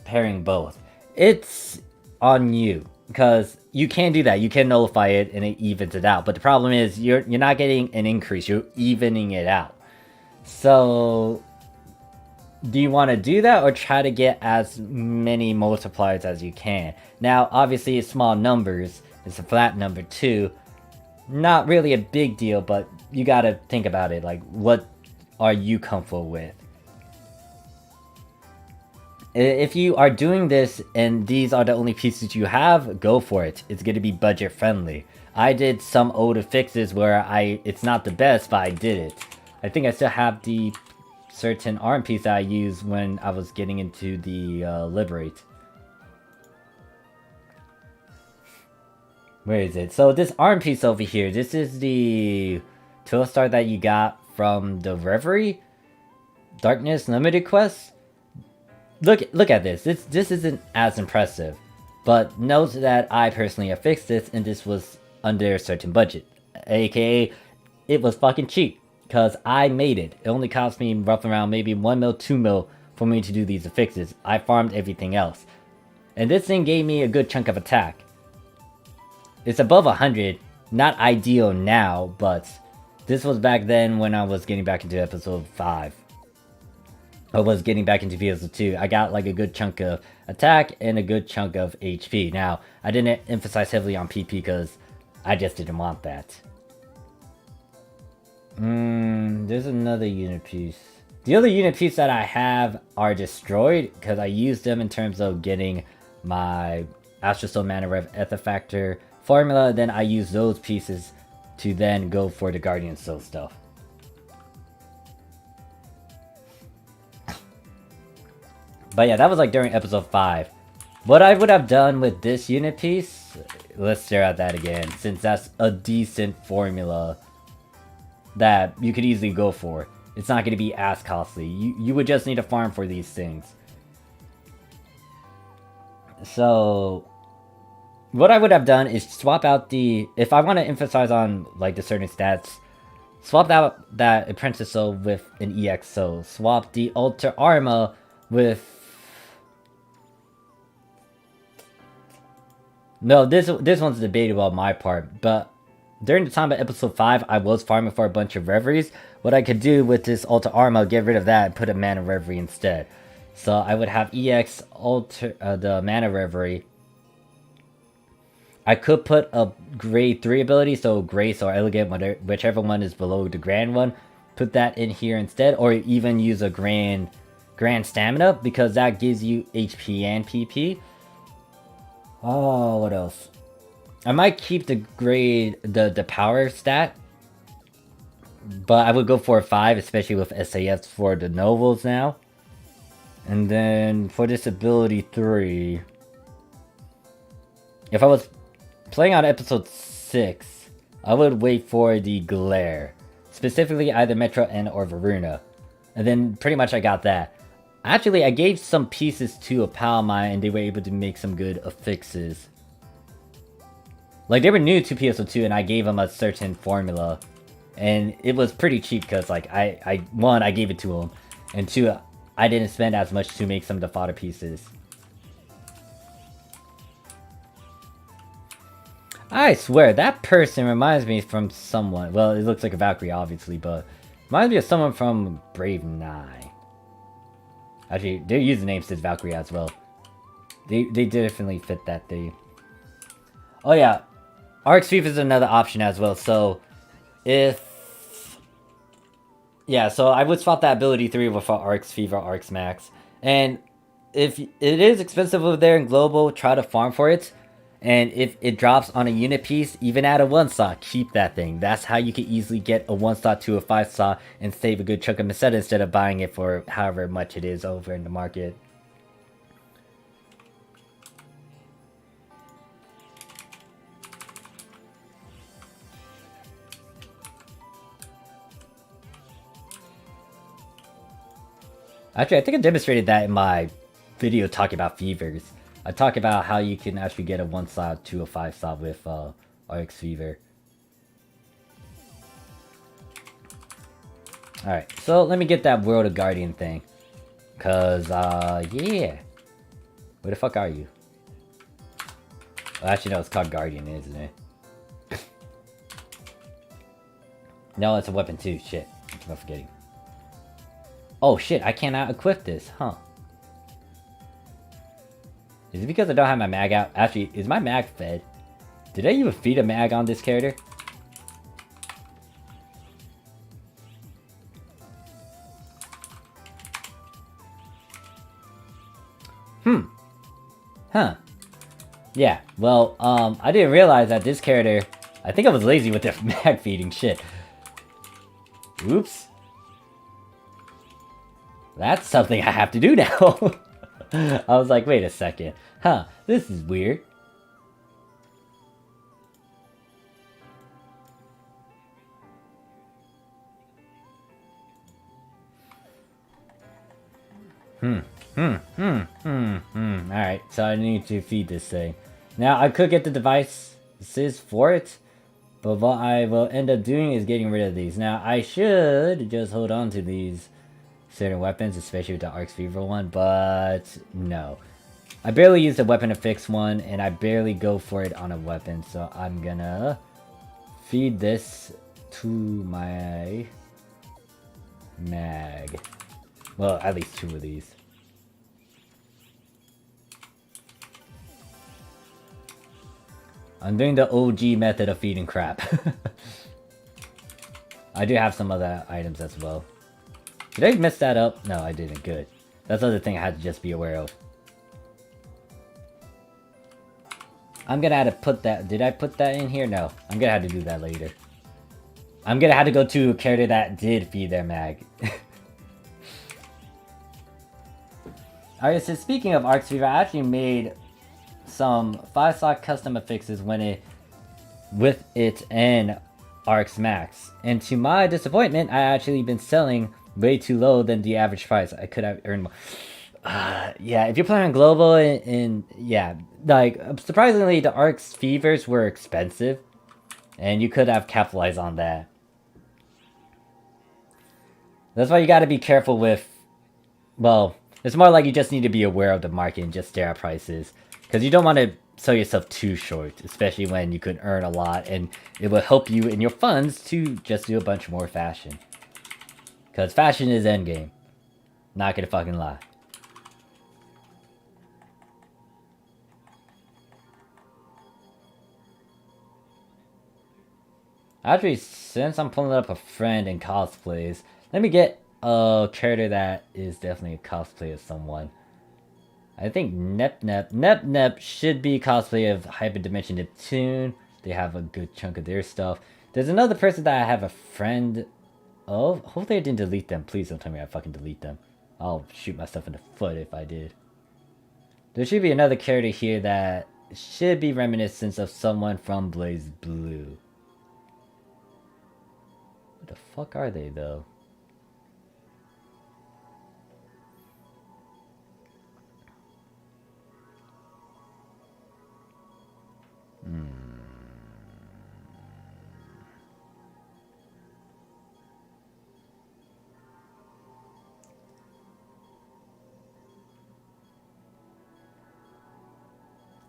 pairing both? It's on you, because you can do that. You can nullify it and it evens it out. But the problem is you're not getting an increase. You're evening it out. So do you want to do that or try to get as many multipliers as you can? Now, obviously, it's small numbers. It's a flat number too. Not really a big deal, but you gotta think about it. Like, what are you comfortable with? If you are doing this and these are the only pieces you have, go for it. It's gonna be budget friendly. I did some old fixes where it's not the best, but I did it. I think I still have the certain arm piece that I used when I was getting into the Liberate. Where is it? So this arm piece over here, this is the 12-star that you got from the Reverie Darkness Limited Quest. Look at this. This isn't as impressive, but note that I personally affixed this and this was under a certain budget, aka it was fucking cheap. Because I made it. It only cost me roughly around maybe 1 mil, 2 mil for me to do these affixes. I farmed everything else. And this thing gave me a good chunk of attack. It's above 100. Not ideal now, but this was back then when I was getting back into episode 5. I was getting back into PSO2. I got like a good chunk of attack and a good chunk of HP. Now, I didn't emphasize heavily on PP because I just didn't want that. There's another unit piece. The other unit piece that I have are destroyed because I used them in terms of getting my Astral Soul Mana Rev Ethifactor formula. Then I use those pieces to then go for the Guardian Soul stuff. But yeah, that was like during episode 5. What I would have done with this unit piece, let's stare at that again, since that's a decent formula that you could easily go for. It's not going to be as costly. You would just need to farm for these things. So what I would have done is swap out the, if I want to emphasize on like the certain stats, swap out that Apprentice Soul with an EXO. Swap the Alter Arma with, no, this one's debatable on my part, but during the time of episode 5, I was farming for a bunch of Reveries. What I could do with this Alter Arma, get rid of that and put a Mana Reverie instead. So I would have EX Alter, the Mana Reverie. I could put a grade 3 ability, so Grace or Elegant, whichever one is below the Grand one. Put that in here instead, or even use a Grand Stamina, because that gives you HP and PP. Oh, what else? I might keep the grade, the power stat, but I would go for a 5, especially with SAS for the Novels now. And then for this ability 3, if I was playing on episode 6, I would wait for the Glare, specifically either Metro N or Varuna. And then pretty much I got that. Actually, I gave some pieces to a pal of mine and they were able to make some good affixes. Like, they were new to PSO2 and I gave them a certain formula. And it was pretty cheap because, like, one, I gave it to them. And 2, I didn't spend as much to make some of the fodder pieces. I swear, that person reminds me from someone. Well, it looks like a Valkyrie, obviously, but reminds me of someone from Brave 9. Actually, their username says Valkyrie as well. They definitely fit that thing. Oh yeah, Arc Sweep is another option as well. So, if Yeah, so I would swap that ability 3 with Arcs Fever, Arcs Max. And if it is expensive over there in Global, try to farm for it. And if it drops on a unit piece, even at a 1-slot, keep that thing. That's how you can easily get a 1-slot to a 5-slot and save a good chunk of Meseta instead of buying it for however much it is over in the market. Actually, I think I demonstrated that in my video talking about fevers. I talk about how you can actually get a 1-slot to a 5-slot with RX Fever. Alright, so let me get that World of Guardian thing. Cause, yeah. Where the fuck are you? Well, actually, no, it's called Guardian, isn't it? No, it's a weapon too. Shit. I keep on forgetting. Oh shit, I cannot equip this, huh? Is it because I don't have my mag out? Actually, is my mag fed? Did I even feed a mag on this character? Huh. Yeah, well, I didn't realize that this character... I think I was lazy with the mag feeding shit. Oops. That's something I have to do now. I was like, wait a second. Huh, this is weird. Alright, so I need to feed this thing. Now, I could get the devices for it, but what I will end up doing is getting rid of these. Now, I should just hold on to these certain weapons, especially with the Arcs Fever one, but no. I barely use the weapon affix one, and I barely go for it on a weapon, so I'm gonna feed this to my mag. Well, at least 2 of these. I'm doing the OG method of feeding crap. I do have some other items as well. Did I mess that up? No, I didn't. Good. That's the other thing I had to just be aware of. I'm gonna have to put that... Did I put that in here? No. I'm gonna have to do that later. I'm gonna have to go to a character that did feed their mag. Alright, so speaking of Arcs Fever, I actually made some 5-slot custom affixes with it and Arcs Max. And to my disappointment, I actually been selling way too low than the average price. I could have earned more. Yeah, if you're playing on global and yeah, like surprisingly the Arcs Fevers were expensive. And you could have capitalized on that. That's why you gotta be careful with, well, it's more like you just need to be aware of the market and just stare at prices. Because you don't want to sell yourself too short, especially when you could earn a lot and it will help you in your funds to just do a bunch more fashion. Because fashion is endgame. Not gonna fucking lie. Actually, since I'm pulling up a friend in cosplays, let me get a character that is definitely a cosplay of someone. I think Nep should be cosplay of Hyperdimension Neptune. They have a good chunk of their stuff. There's another person that I have a friend of. Hopefully I didn't delete them. Please don't tell me I fucking delete them. I'll shoot myself in the foot if I did. There should be another character here that should be reminiscent of someone from Blaze Blue. What the fuck are they though?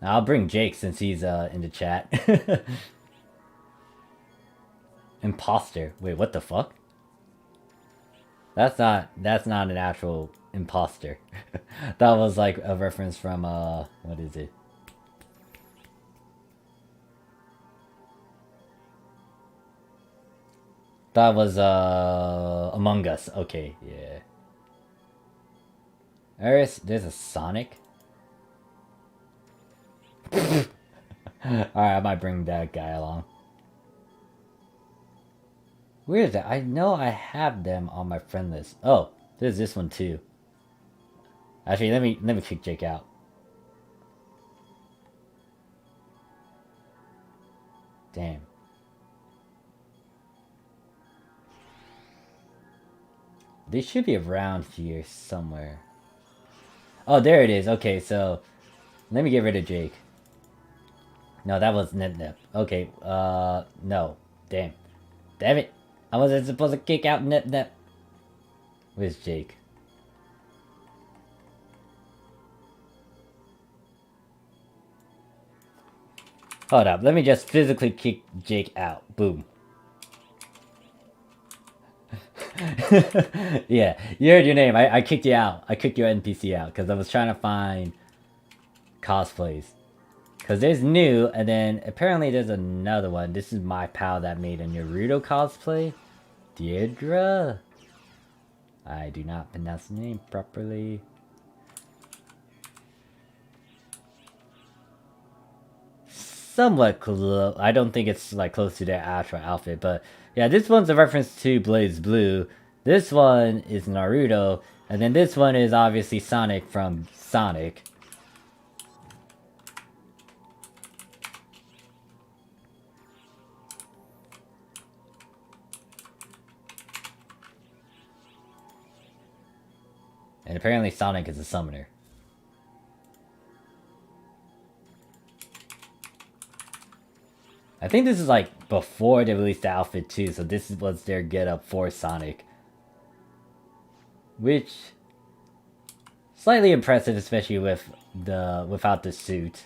I'll bring Jake since he's in the chat. Imposter. Wait, what the fuck? That's not an actual imposter. That was like a reference from what is it? That was Among Us. Okay, yeah. There's a Sonic. Alright, I might bring that guy along. Where is that? I know I have them on my friend list. Oh, there's this one too. Actually, let me kick Jake out. Damn. They should be around here somewhere. Oh, there it is. Okay, so let me get rid of Jake. No, that was Nip Nip. Okay, no. Damn. Damn it. I wasn't supposed to kick out Nip Nip. Where's Jake? Hold up, let me just physically kick Jake out. Boom. Yeah, you heard your name. I kicked you out. I kicked your NPC out because I was trying to find cosplays. Because there's new, and then apparently there's another one. This is my pal that made a Naruto cosplay. Deirdre? I do not pronounce the name properly. Somewhat close. I don't think it's like close to their actual outfit, but yeah, this one's a reference to Blaze Blue. This one is Naruto, and then this one is obviously Sonic from Sonic. And apparently Sonic is a summoner. I think this is like before they released the outfit too, so this was their getup for Sonic. Which slightly impressive, especially with without the suit.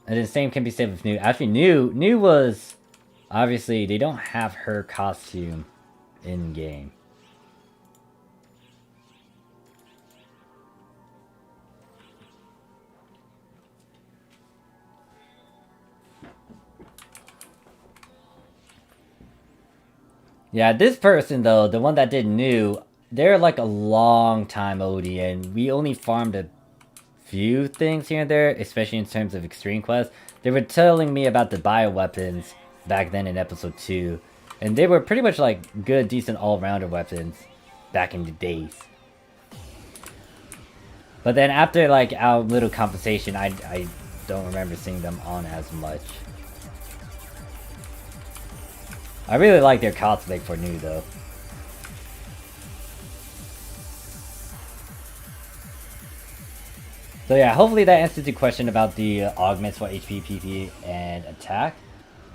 And the same can be said with New. Actually, New was obviously they don't have her costume in game. Yeah, this person though, the one that did New, they're like a long time OD, and we only farmed a few things here and there, especially in terms of Extreme Quest. They were telling me about the bioweapons back then in episode 2, and they were pretty much like good, decent all-rounder weapons back in the days. But then after like our little conversation, I don't remember seeing them on as much. I really like their cosplay for New though. So yeah, hopefully that answers the question about the augments for HP, PP, and attack.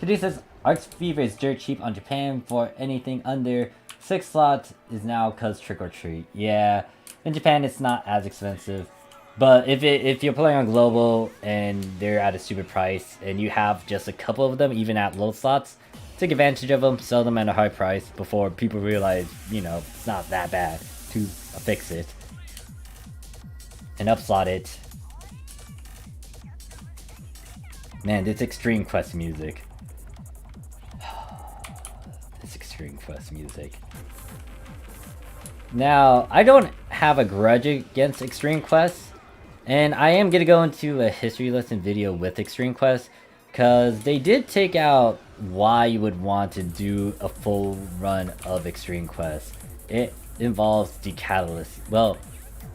Today says, Arts Fever is dirt cheap on Japan for anything under 6 slots is now cause trick or treat. Yeah, in Japan it's not as expensive. But if you're playing on global and they're at a stupid price and you have just a couple of them, even at low slots, take advantage of them, sell them at a high price before people realize, you know, it's not that bad to fix it. And upslot it. Man, this Extreme Quest music. This Extreme Quest music. Now, I don't have a grudge against Extreme Quest, and I am going to go into a history lesson video with Extreme Quest, because they did take out why you would want to do a full run of Extreme Quest. It involves the catalyst. Well,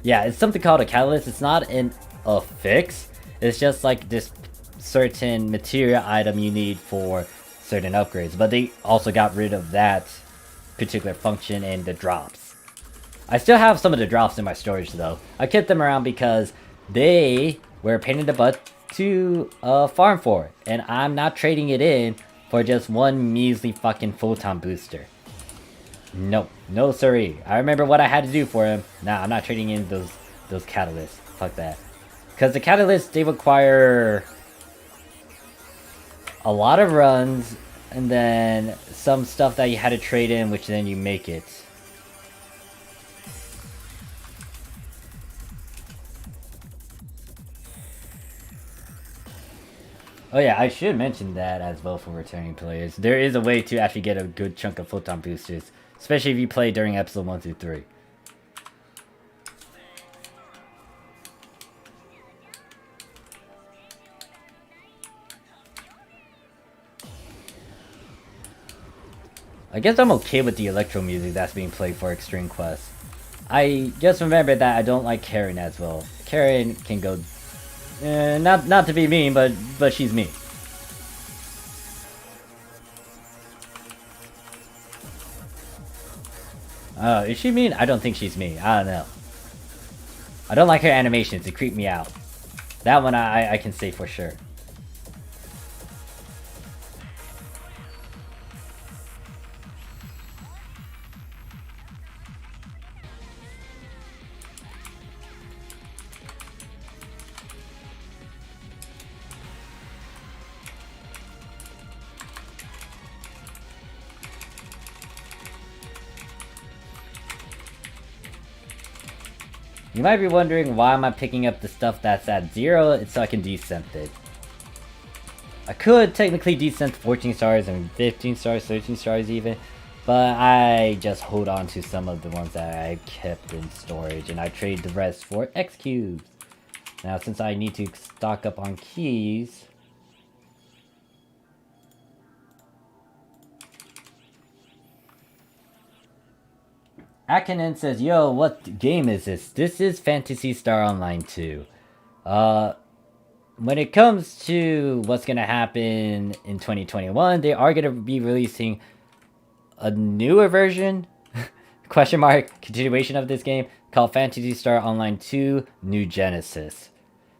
yeah, it's something called a catalyst. It's not an affix. It's just like this certain material item you need for certain upgrades. But they also got rid of that particular function in the drops. I still have some of the drops in my storage though. I kept them around because they were a pain in the butt to farm for, and I'm not trading it in for just one measly fucking photon booster. Nope, no siree. I remember what I had to do for him. Nah, I'm not trading in those catalysts. Fuck that. Because the catalysts, they require a lot of runs, and then some stuff that you had to trade in, which then you make it. Oh yeah, I should mention that as well for returning players. There is a way to actually get a good chunk of photon boosters, especially if you play during episode 1 through 3. I guess I'm okay with the electro music that's being played for Extreme Quest. I just remember that I don't like Karen as well. Karen can go, not to be mean, but she's mean. Is she mean? I don't think she's mean. I don't know. I don't like her animations. It creeped me out. That one I can say for sure. You might be wondering why am I picking up the stuff that's at 0, it's so I can descent it. I could technically descent 14 stars and 15 stars, 13 stars even, but I just hold on to some of the ones that I kept in storage and I trade the rest for X cubes. Now since I need to stock up on keys, Akinen says, yo, what game is this? This is Phantasy Star Online 2. When it comes to what's gonna happen in 2021, they are gonna be releasing a newer version, question mark, continuation of this game, called Phantasy Star Online 2 New Genesis.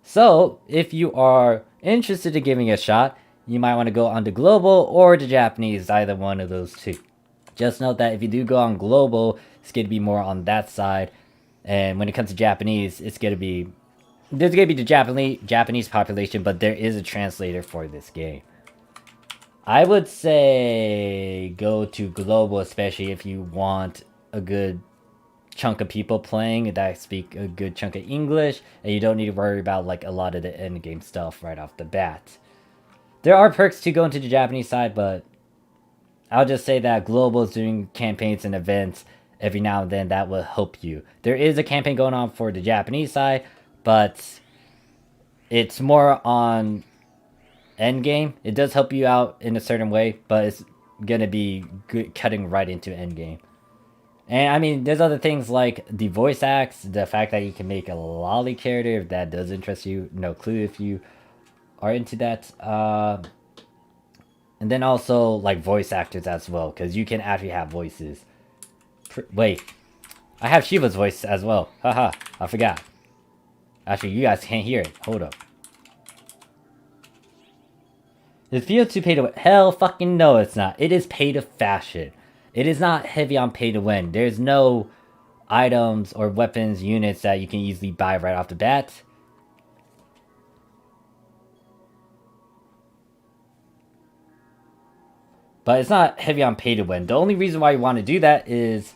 So, if you are interested in giving it a shot, you might want to go on the global or the Japanese, either one of those two. Just note that if you do go on global, it's going to be more on that side. And when it comes to Japanese, it's going to be... There's going to be the Japanese population, but there is a translator for this game. I would say go to global, especially if you want a good chunk of people playing that speak a good chunk of English, and you don't need to worry about like a lot of the endgame stuff right off the bat. There are perks to going to the Japanese side, but I'll just say that global is doing campaigns and events every now and then that will help you. There is a campaign going on for the Japanese side, but it's more on endgame. It does help you out in a certain way, but it's gonna be good, cutting right into endgame. And I mean, there's other things like the voice acts, the fact that you can make a lolly character, if that does interest you. No clue if you are into that. And then also like voice actors as well, because you can actually have voices. Wait, I have Shiva's voice as well. Haha, I forgot. Actually, you guys can't hear it. Hold up. Is PSO2 pay to win? Hell fucking no, it's not. It is pay to fashion. It is not heavy on pay to win. There's no items or weapons, units that you can easily buy right off the bat. But it's not heavy on pay to win. The only reason why you want to do that is...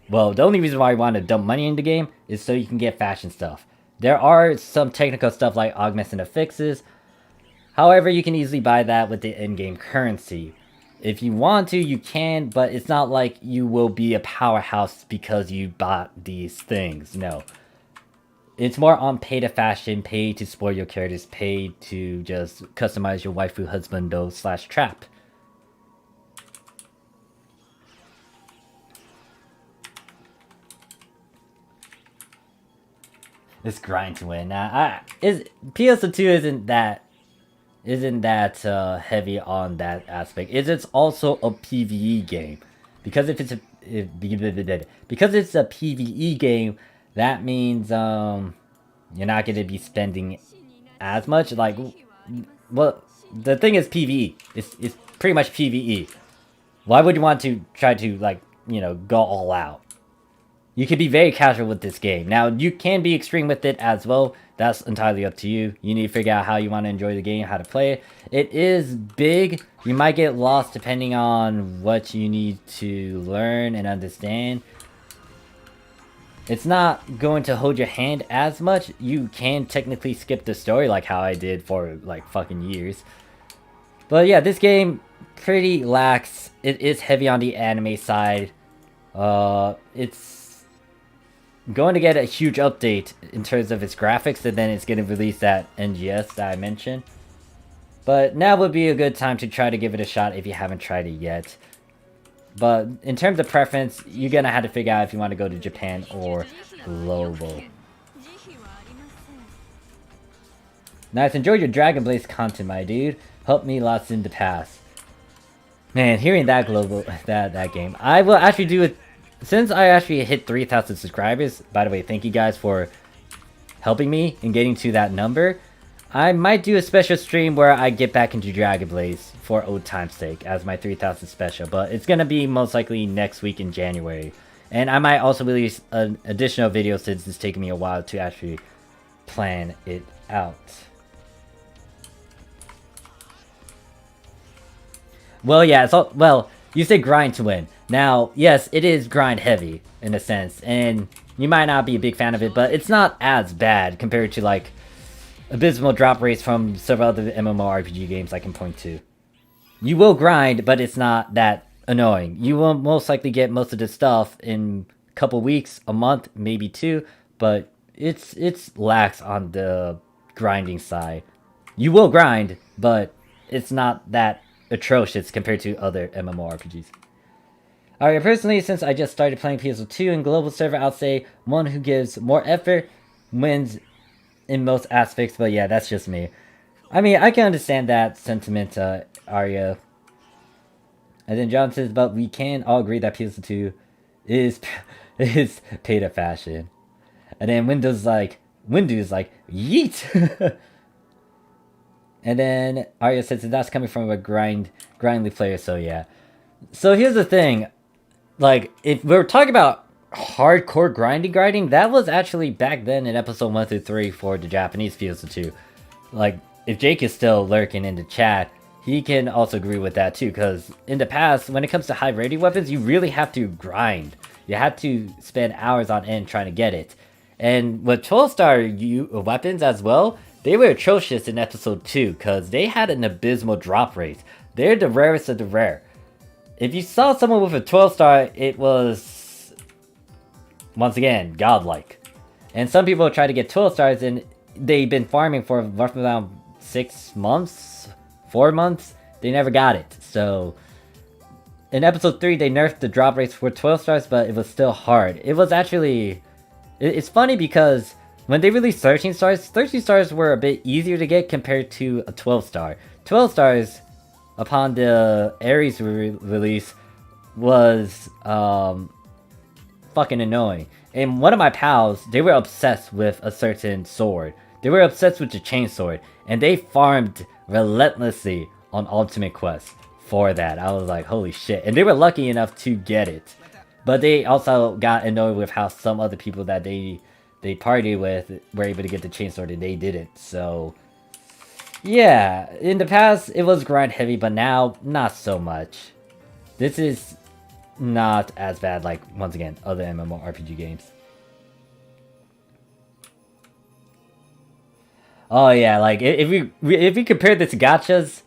Well, the only reason why you want to dump money in the game is so you can get fashion stuff. There are some technical stuff like augments and affixes. However, you can easily buy that with the in-game currency. If you want to, you can, but it's not like you will be a powerhouse because you bought these things. No. It's more on pay to fashion, pay to spoil your characters, pay to just customize your waifu husbando / trap. It's grind to win. Now, PSO2 isn't that heavy on that aspect. It's also a PvE game, because because it's a PvE game, that means you're not going to be spending as much. Like, well, the thing is PvE. It's pretty much PvE. Why would you want to try to like go all out? You can be very casual with this game. Now, you can be extreme with it as well. That's entirely up to you. You need to figure out how you want to enjoy the game, how to play it. It is big. You might get lost depending on what you need to learn and understand. It's not going to hold your hand as much. You can technically skip the story like how I did for like fucking years. But yeah, this game pretty lax. It is heavy on the anime side. It's going to get a huge update in terms of its graphics, and then it's going to release that NGS that I mentioned. But now would be a good time to try to give it a shot if you haven't tried it yet. But in terms of preference, you're going to have to figure out if you want to go to Japan or global. Nice, enjoy your Dragon Blaze content, my dude. Helped me lots in the past. Man, hearing that global that game, I will actually do it since I actually hit 3,000 subscribers. By the way, thank you guys for helping me in getting to that number. I might do a special stream where I get back into Dragon Blaze for old time's sake as my 3,000 special, but it's gonna be most likely next week in January. And I might also release an additional video since it's taken me a while to actually plan it out. Well, yeah, it's all, well, you say grind to win. Now, yes, it is grind heavy in a sense, and you might not be a big fan of it, but it's not as bad compared to like abysmal drop rates from several other MMORPG games I can point to. You will grind, but it's not that annoying. You will most likely get most of the stuff in a couple weeks, a month, maybe 2, but it's lax on the grinding side. You will grind, but it's not that atrocious compared to other MMORPGs. Alright, personally, since I just started playing PSO2 in global server, I'll say one who gives more effort wins in most aspects, but yeah, that's just me. I mean, I can understand that sentiment, Arya. And then John says, but we can all agree that PSO2 is paid to fashion. And then Windows like, yeet! And then Arya says that that's coming from a grindly player, so yeah. So here's the thing. Like, if we're talking about hardcore grinding, that was actually back then in episode 1 through 3 for the Japanese PSO2. Like, if Jake is still lurking in the chat, he can also agree with that too, because in the past, when it comes to high rating weapons, you really have to grind. You have to spend hours on end trying to get it. And with 12-star weapons as well, they were atrocious in episode 2 because they had an abysmal drop rate. They're the rarest of the rare. If you saw someone with a 12-star, it was, once again, godlike. And some people try to get 12 stars and they've been farming for roughly around 6 months, 4 months. They never got it. So in episode 3, they nerfed the drop rates for 12 stars, but it was still hard. It was actually, it's funny because when they released 13 stars were a bit easier to get compared to a 12-star. 12 stars, upon the Ares release, was fucking annoying. And one of my pals, they were obsessed with a certain sword. They were obsessed with the chain sword, and they farmed relentlessly on Ultimate Quest for that. I was like, holy shit. And they were lucky enough to get it. But they also got annoyed with how some other people that they partied with were able to get the chainsword and they didn't. So yeah, in the past it was grind heavy, but now not so much. This is not as bad like, once again, other MMORPG games. Oh yeah, like if we compare this to gachas,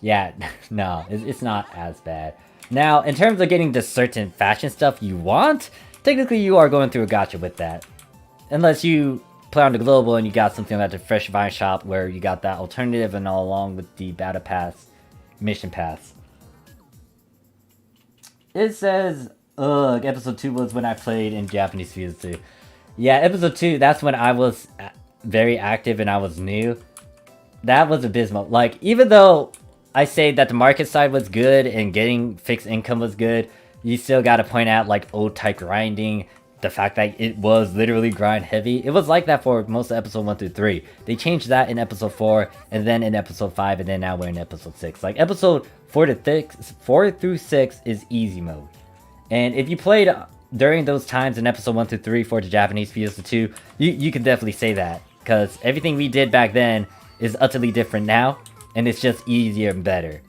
yeah, no, it's not as bad. Now, in terms of getting the certain fashion stuff you want, technically you are going through a gacha with that. Unless you play on the global and you got something like the Fresh Vine Shop where you got that alternative and all along with the battle pass, mission pass. It says, ugh, episode 2 was when I played in Japanese PSO2. Yeah, episode 2, that's when I was very active and I was new. That was abysmal. Like, even though I say that the market side was good and getting fixed income was good, you still gotta point out like old type grinding, the fact that it was literally grind heavy. It was like that for most of episode 1 through 3. They changed that in episode 4, and then in episode 5, and then now we're in episode 6. Like episode 4 through 6 is easy mode. And if you played during those times in episode 1 through 3 for the Japanese PSO2, you can definitely say that. Because everything we did back then is utterly different now, and it's just easier and better.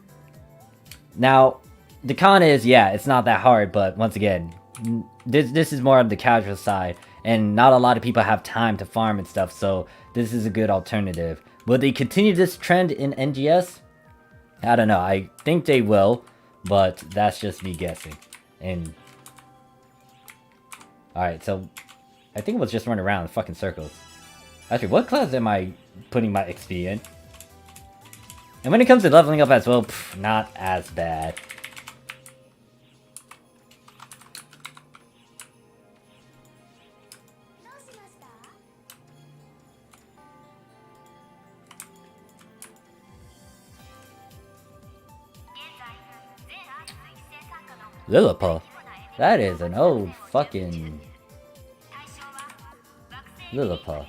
Now, the con is, yeah, it's not that hard, but once again, this is more on the casual side, and not a lot of people have time to farm and stuff, so this is a good alternative. Will they continue this trend in NGS? I don't know. I think they will, but that's just me guessing. And alright, so I think we'll just run around in fucking circles. Actually, what class am I putting my XP in? And when it comes to leveling up as well, not as bad. Lilliput? That is an old fucking... Lilliput.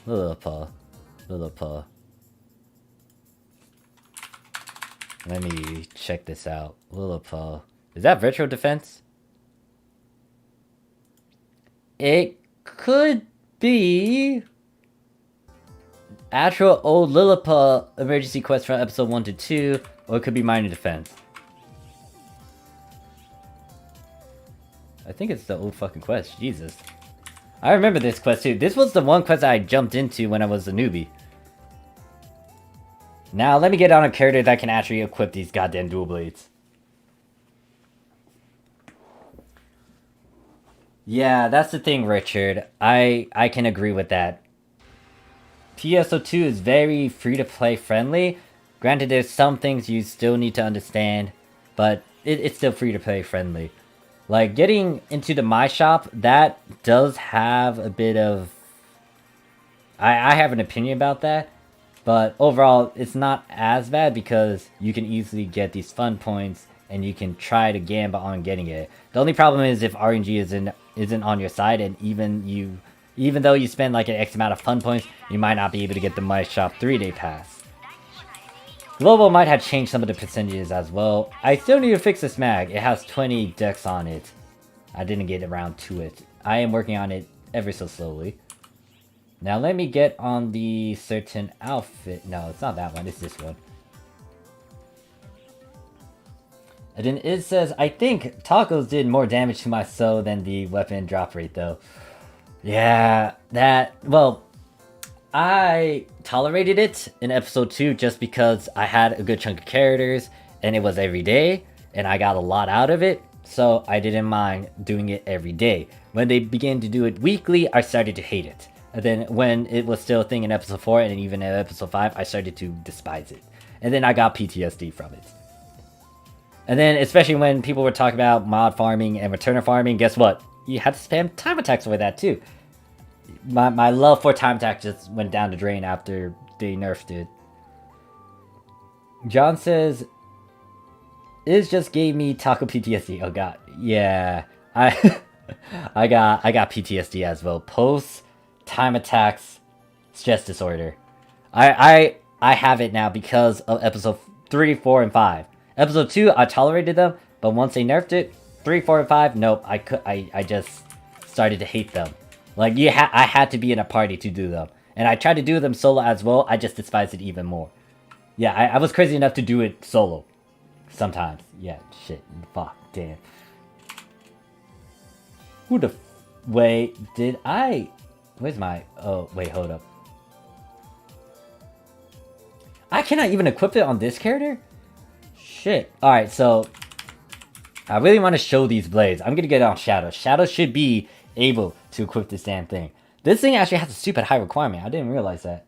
Lilliput. Lilliput. Let me check this out. Lilliput. Is that virtual defense? It could be... actual old Lilliput emergency quest from episode 1 to 2, or it could be minor defense. I think it's the old fucking quest. Jesus. I remember this quest too. This was the one quest I jumped into when I was a newbie. Now, let me get on a character that can actually equip these goddamn dual blades. Yeah, that's the thing, Richard. I can agree with that. PSO2 is very free-to-play friendly. Granted, there's some things you still need to understand, but it's still free-to-play friendly. Like, getting into the My Shop, that does have a bit of... I have an opinion about that, but overall, it's not as bad because you can easily get these fun points and you can try to gamble on getting it. The only problem is if RNG isn't on your side, and even though you spend like an X amount of fun points, you might not be able to get the My Shop 3-day pass. Global might have changed some of the percentages as well. I still need to fix this mag. It has 20 decks on it. I didn't get around to it. I am working on it ever so slowly. Now let me get on the certain outfit. No, it's not that one. It's this one. And then it says, I think tacos did more damage to my soul than the weapon drop rate though. Yeah, well, I tolerated it in episode 2 just because I had a good chunk of characters and it was every day and I got a lot out of it, so I didn't mind doing it every day. When they began to do it weekly, I started to hate it. And then when it was still a thing in episode 4 and even in episode 5, I started to despise it. And then I got PTSD from it. And then especially when people were talking about mod farming and returner farming, guess what? You had to spam time attacks for that too. My love for time attack just went down the drain after they nerfed it. John says, "It just gave me taco PTSD." Oh god, yeah, I got PTSD as well. Post time attacks, stress disorder. I have it now because of episode 3, 4, and 5. Episode 2, I tolerated them, but once they nerfed it, 3, 4, and 5, nope. I just started to hate them. Like, I had to be in a party to do them. And I tried to do them solo as well, I just despised it even more. Yeah, I was crazy enough to do it solo. Sometimes. Yeah, shit. Fuck, damn. Who the wait, did I... Where's my... Oh, wait, hold up. I cannot even equip it on this character? Shit. Alright, so... I really want to show these blades. I'm gonna get it on Shadow. Shadow should be able to equip this damn thing. This thing actually has a stupid high requirement. I didn't realize that.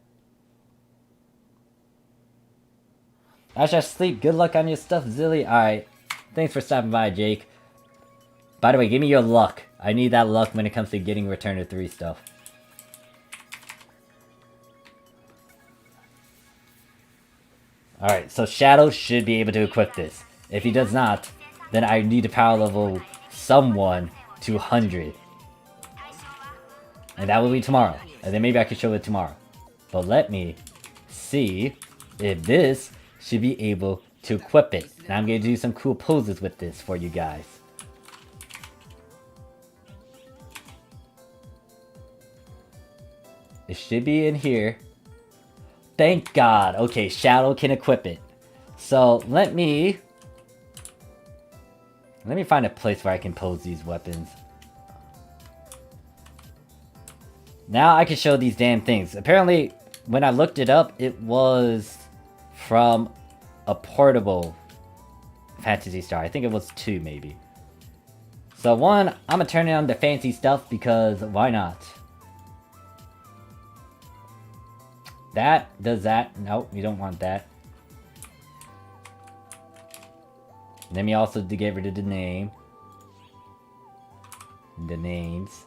I shall sleep. Good luck on your stuff, Zilly. Alright. Thanks for stopping by, Jake. By the way, give me your luck. I need that luck when it comes to getting Return to 3 stuff. Alright, so Shadow should be able to equip this. If he does not, then I need to power level someone to 100. And that will be tomorrow. And then maybe I can show it tomorrow. But let me see if this should be able to equip it. And I'm going to do some cool poses with this for you guys. It should be in here. Thank God. Okay, Shadow can equip it. So let me find a place where I can pose these weapons. Now I can show these damn things. Apparently, when I looked it up, it was from a portable Fantasy Star. I think it was 2 maybe. So 1, I'm gonna turn it on the fancy stuff because why not? That does that. Nope, you don't want that. Let me also get rid of the name. The names.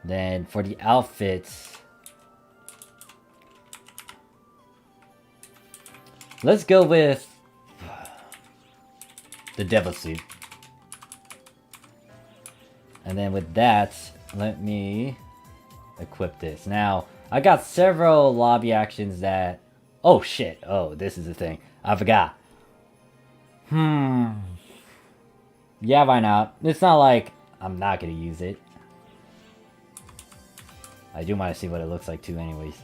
Then for the outfits, let's go with the devil suit. And then with that, let me equip this. Now, I got several lobby actions that... Oh shit, oh, this is the thing. I forgot. Yeah, why not? It's not like I'm not gonna use it. I do want to see what it looks like too anyways.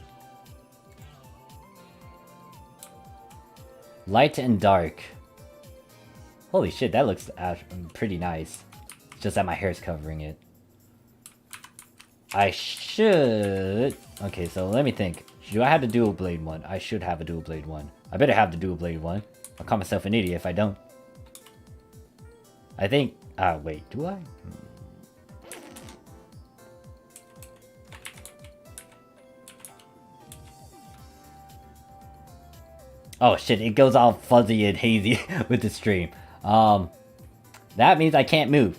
Light and dark. Holy shit, that looks pretty nice. It's just that my hair's covering it. I should... Okay, so let me think. Do I have the dual blade one? I should have a dual blade one. I better have the dual blade one. I'll call myself an idiot if I don't. I think... wait, do I? Oh shit, it goes all fuzzy and hazy with the stream. That means I can't move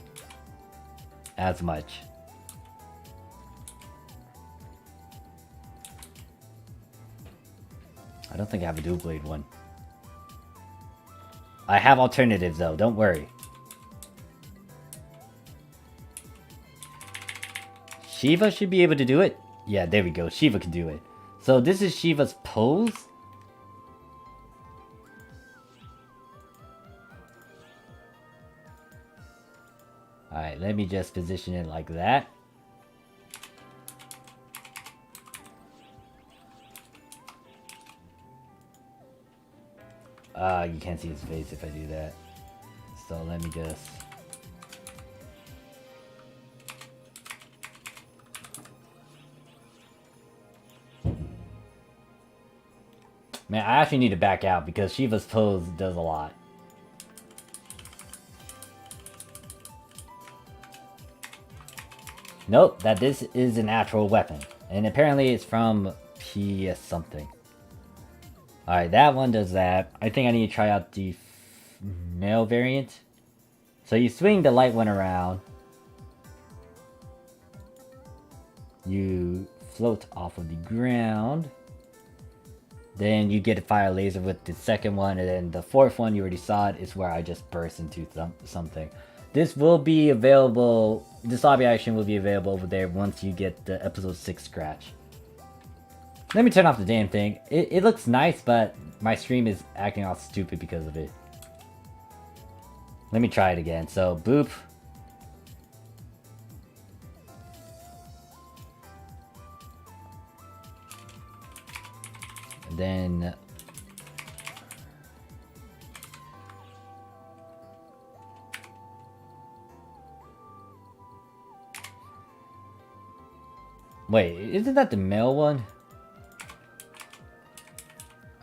as much. I don't think I have a dual blade one. I have alternatives though, don't worry. Shiva should be able to do it. Yeah, there we go. Shiva can do it. So this is Shiva's pose. Alright, let me just position it like that. You can't see his face if I do that. So let me just... Man, I actually need to back out because Shiva's pose does a lot. Nope, that this is an actual weapon. And apparently it's from PS something. Alright, that one does that. I think I need to try out the male variant. So you swing the light one around. You float off of the ground. Then you get a fire laser with the second one. And then the fourth one, you already saw it, is where I just burst into something. This will be available... This lobby action will be available over there once you get the episode 6 scratch. Let me turn off the damn thing. It looks nice, but my stream is acting all stupid because of it. Let me try it again. So, boop. And then... Wait, isn't that the male one?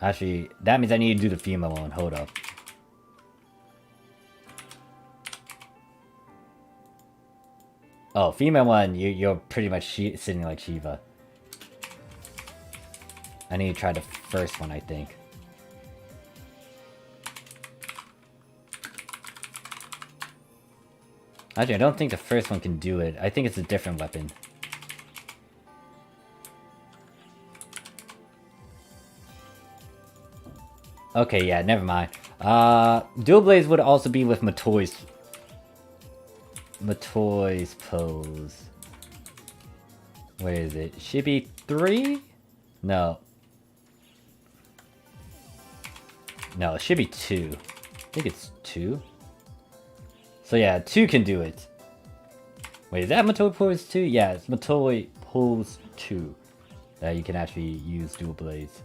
Actually, that means I need to do the female one. Hold up. Oh, female one, you're pretty much sitting like Shiva. I need to try the first one, I think. Actually, I don't think the first one can do it. I think it's a different weapon. Okay, yeah, never mind. Dual Blades would also be with Matoi's pose. Where is it? Should be 3? No. No, it should be 2. I think it's 2. So yeah, 2 can do it. Wait, is that Matoi pose 2? Yeah, it's Matoi pose 2. That you can actually use Dual Blades.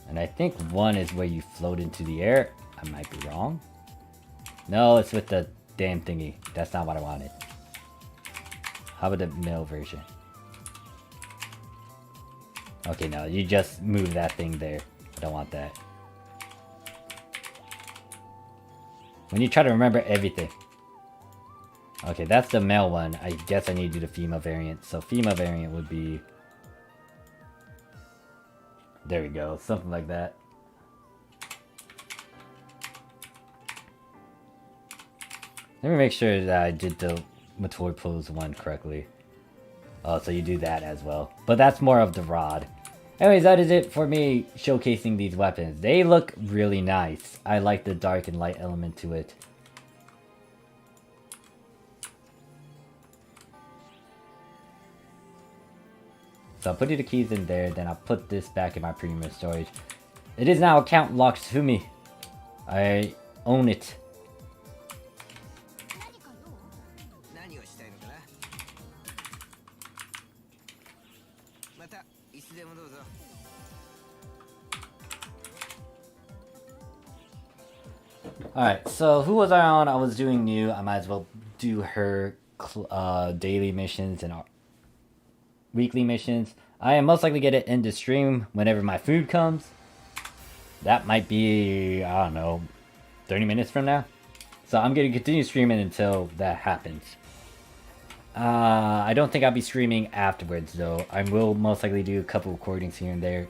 And I think 1 is where you float into the air. I might be wrong. No, it's with the damn thingy. That's not what I wanted. How about the male version? Okay, no, you just move that thing there. I don't want that. When you try to remember everything. Okay, that's the male one. I guess I need to do the female variant. So female variant would be... There we go, something like that. Let me make sure that I did the Matori pose one correctly. Oh, so you do that as well. But that's more of the rod. Anyways, that is it for me showcasing these weapons. They look really nice. I like the dark and light element to it. So I'll put the keys in there, then I'll put this back in my premium storage. It is now account locked to me. I own it. Alright, so who was I on? I was doing new. I might as well do her daily missions and weekly missions. I am most likely going to end the stream whenever my food comes. That might be, I don't know, 30 minutes from now. So I'm going to continue streaming until that happens. I don't think I'll be streaming afterwards though. I will most likely do a couple recordings here and there.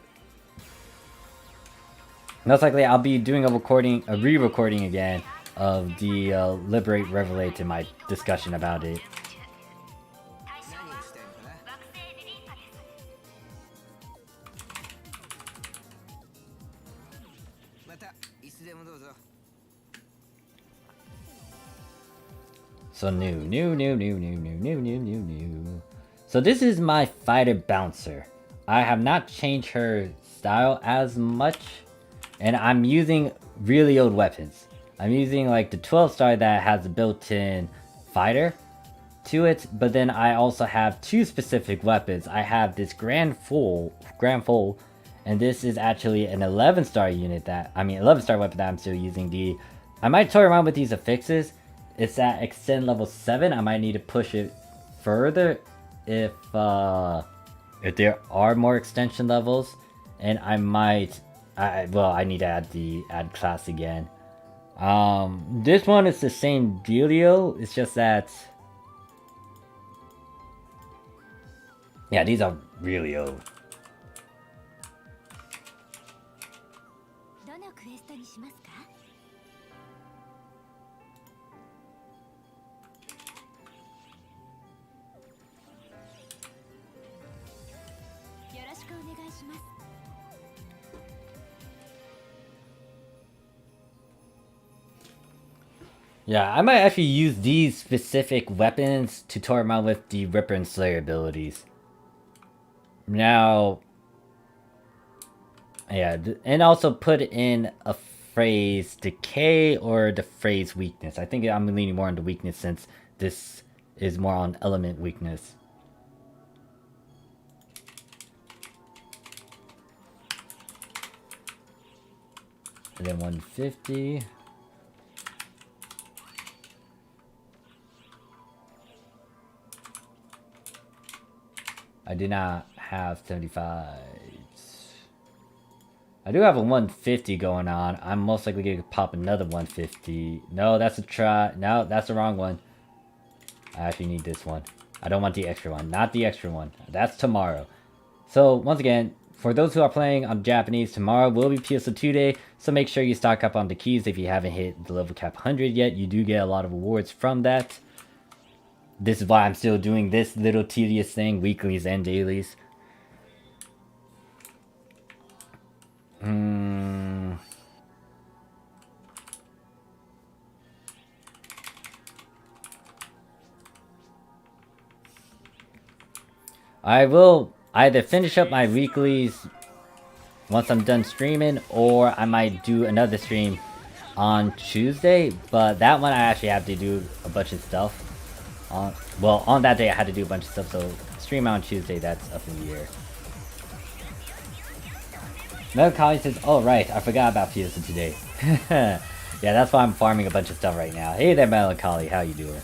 Most likely I'll be doing a re-recording again of the Liberate Revelate in my discussion about it. So new. So this is my fighter bouncer. I have not changed her style as much. And I'm using really old weapons. I'm using like the 12-star that has a built-in fighter to it. But then I also have two specific weapons. I have this Grand Foal. And this is actually an 11-star unit 11-star weapon that I'm still using. I might toy around with these affixes. It's at extend level 7. I might need to push it further if there are more extension levels. And I might... I need to add class again. This one is the same dealio. It's just that... Yeah, these are really old. Yeah, I might actually use these specific weapons to toy around with the Ripper and Slayer abilities. Now... Yeah, and also put in a phrase decay or the phrase weakness. I think I'm leaning more on the weakness since this is more on element weakness. And then 150. I do not have 75. I do have a 150 going on. I'm most likely going to pop another 150. No, that's a try. No, that's the wrong one. I actually need this one. I don't want the extra one. Not the extra one. That's tomorrow. So, once again, for those who are playing on Japanese, tomorrow will be PSO2 day. So make sure you stock up on the keys if you haven't hit the level cap 100 yet. You do get a lot of rewards from that. This is why I'm still doing this little tedious thing, weeklies and dailies. I will either finish up my weeklies once I'm done streaming, or I might do another stream on Tuesday, but that one I actually have to do a bunch of stuff. On that day I had to do a bunch of stuff, so stream on Tuesday, that's up in the air. Metal Collie says, oh right, I forgot about PSO today. Yeah, that's why I'm farming a bunch of stuff right now. Hey there, Melancholy, how you doing?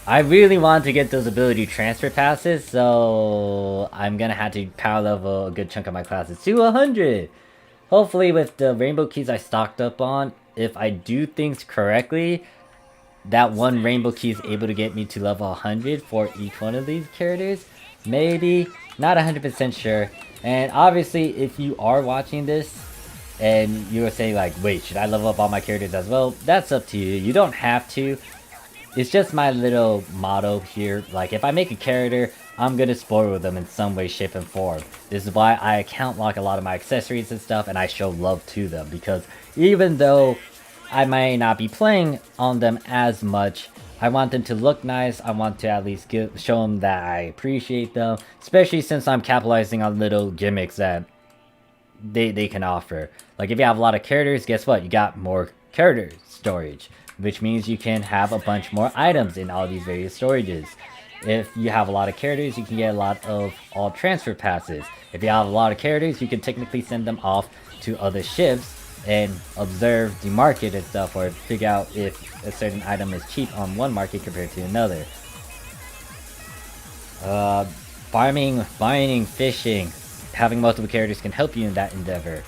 I really want to get those ability transfer passes, so I'm gonna have to power level a good chunk of my classes to 100. Hopefully with the rainbow keys I stocked up on, if I do things correctly, that one rainbow key is able to get me to level 100 for each one of these characters. Maybe, not 100% sure. And obviously, if you are watching this, and you were saying like, wait, should I level up all my characters as well? That's up to you. You don't have to. It's just my little motto here. Like, if I make a character, I'm gonna spoil them in some way, shape, and form. This is why I account lock a lot of my accessories and stuff, and I show love to them. Because even though I may not be playing on them as much, I want them to look nice. I want to at least show them that I appreciate them. Especially since I'm capitalizing on little gimmicks that they can offer. Like, if you have a lot of characters, guess what? You got more character storage, which means you can have a bunch more items in all these various storages. If you have a lot of characters, you can get a lot of all transfer passes. If you have a lot of characters, you can technically send them off to other ships and observe the market and stuff, or figure out if a certain item is cheap on one market compared to another. Farming, mining, fishing, having multiple characters can help you in that endeavor.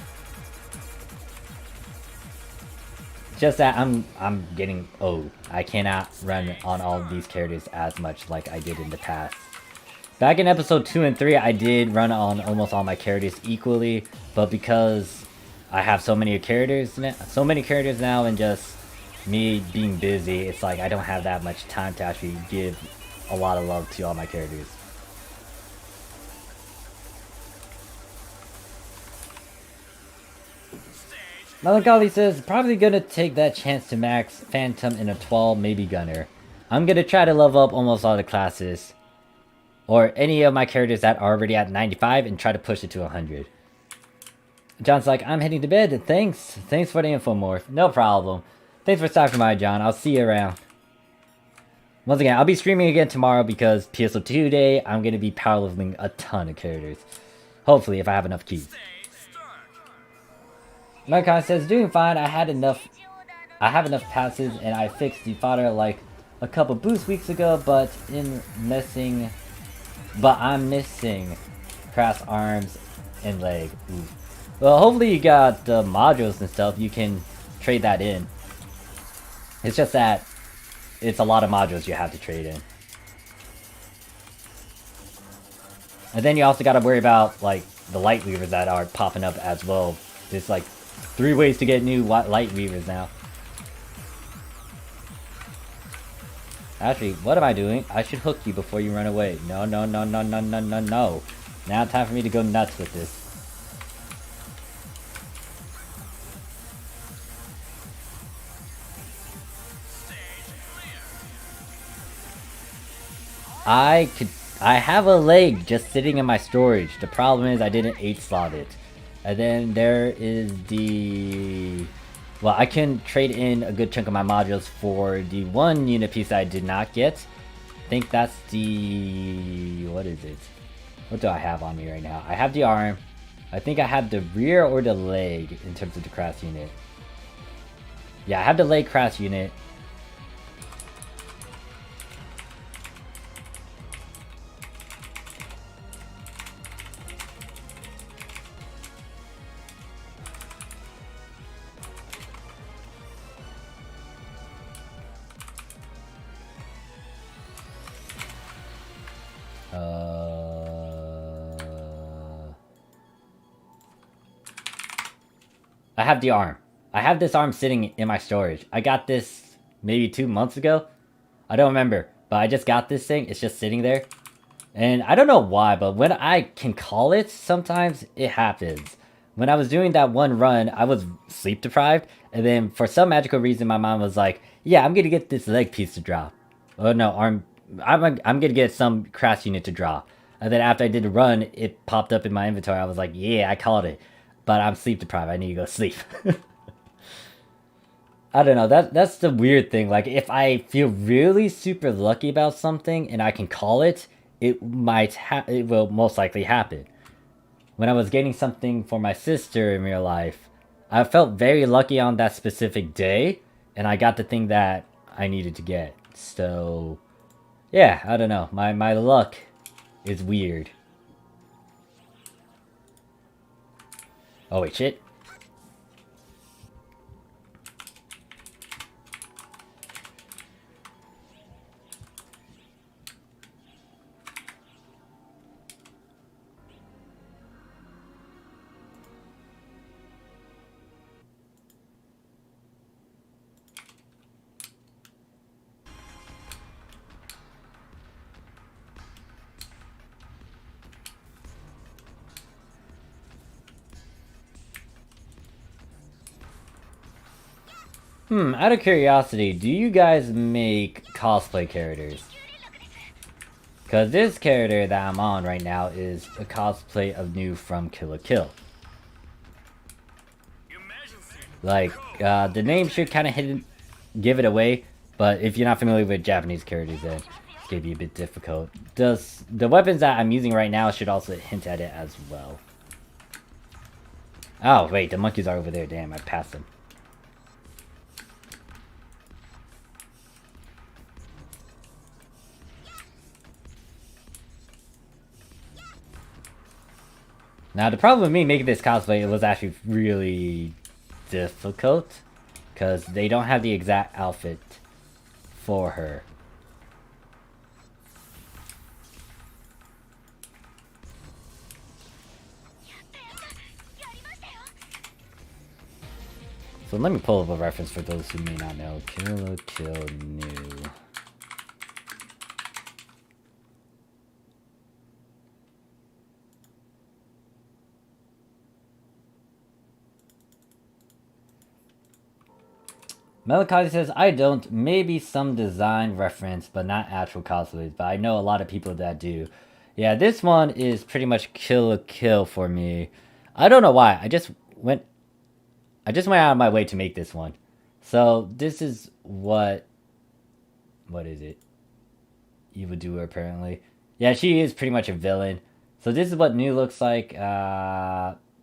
Just that I'm getting old. I cannot run on all of these characters as much like I did in the past. Back in episode 2 and 3, I did run on almost all my characters equally, but because I have so many characters now, and just me being busy, it's like I don't have that much time to actually give a lot of love to all my characters. Melancholy says, probably gonna take that chance to max Phantom in a 12, maybe Gunner. I'm gonna try to level up almost all the classes, or any of my characters that are already at 95, and try to push it to 100. John's like, I'm heading to bed. Thanks for the info, Morph. No problem. Thanks for stopping by, John. I'll see you around. Once again, I'll be streaming again tomorrow because PSO2 day, I'm gonna be power leveling a ton of characters. Hopefully, if I have enough keys. Melancholy says, doing fine. I have enough passes, and I fixed the fodder like a couple boost weeks ago, but I'm missing crass arms and leg. Ooh. Well, hopefully you got the modules and stuff. You can trade that in. It's just that it's a lot of modules you have to trade in. And then you also got to worry about like the light weavers that are popping up as well. There's like 3 ways to get new light weavers now. Actually, what am I doing? I should hook you before you run away. No. Now time for me to go nuts with this. I have a leg just sitting in my storage. The problem is I didn't 8-slot it. And then there is the... Well, I can trade in a good chunk of my modules for the one unit piece that I did not get. I think that's the... What is it? What do I have on me right now? I have the arm. I think I have the rear or the leg in terms of the crash unit. Yeah, I have the leg crash unit. I have the arm. I have this arm sitting in my storage. I got this maybe 2 months ago. I don't remember, but I just got this thing. It's just sitting there. And I don't know why, but when I can call it, sometimes it happens. When I was doing that one run, I was sleep deprived. And then for some magical reason, my mom was like, yeah, I'm going to get this leg piece to drop. Oh no, arm. I'm going to get some crash unit to drop. And then after I did the run, it popped up in my inventory. I was like, yeah, I called it. But I'm sleep deprived. I need to go sleep. I don't know. That's the weird thing. Like, if I feel really super lucky about something and I can call it, it will most likely happen. when I was getting something for my sister in real life, I felt very lucky on that specific day, and I got the thing that I needed to get. So, yeah, I don't know. My luck is weird. Oh wait, shit. Out of curiosity, do you guys make cosplay characters? Because this character that I'm on right now is a cosplay of New from Kill la Kill. Like, the name should kind of give it away, but if you're not familiar with Japanese characters, then it's gonna be a bit difficult. The weapons that I'm using right now should also hint at it as well. Oh, wait, the monkeys are over there. Damn, I passed them. Now, the problem with me making this cosplay, it was actually really difficult, because they don't have the exact outfit for her. So let me pull up a reference for those who may not know. Kill la Kill New. Melancholy says, I don't. Maybe some design reference, but not actual cosplays. But I know a lot of people that do. Yeah, this one is pretty much Kill la Kill for me. I don't know why. I just went out of my way to make this one. So this is what is it? Evildoer, apparently. Yeah, she is pretty much a villain. So this is what New looks like.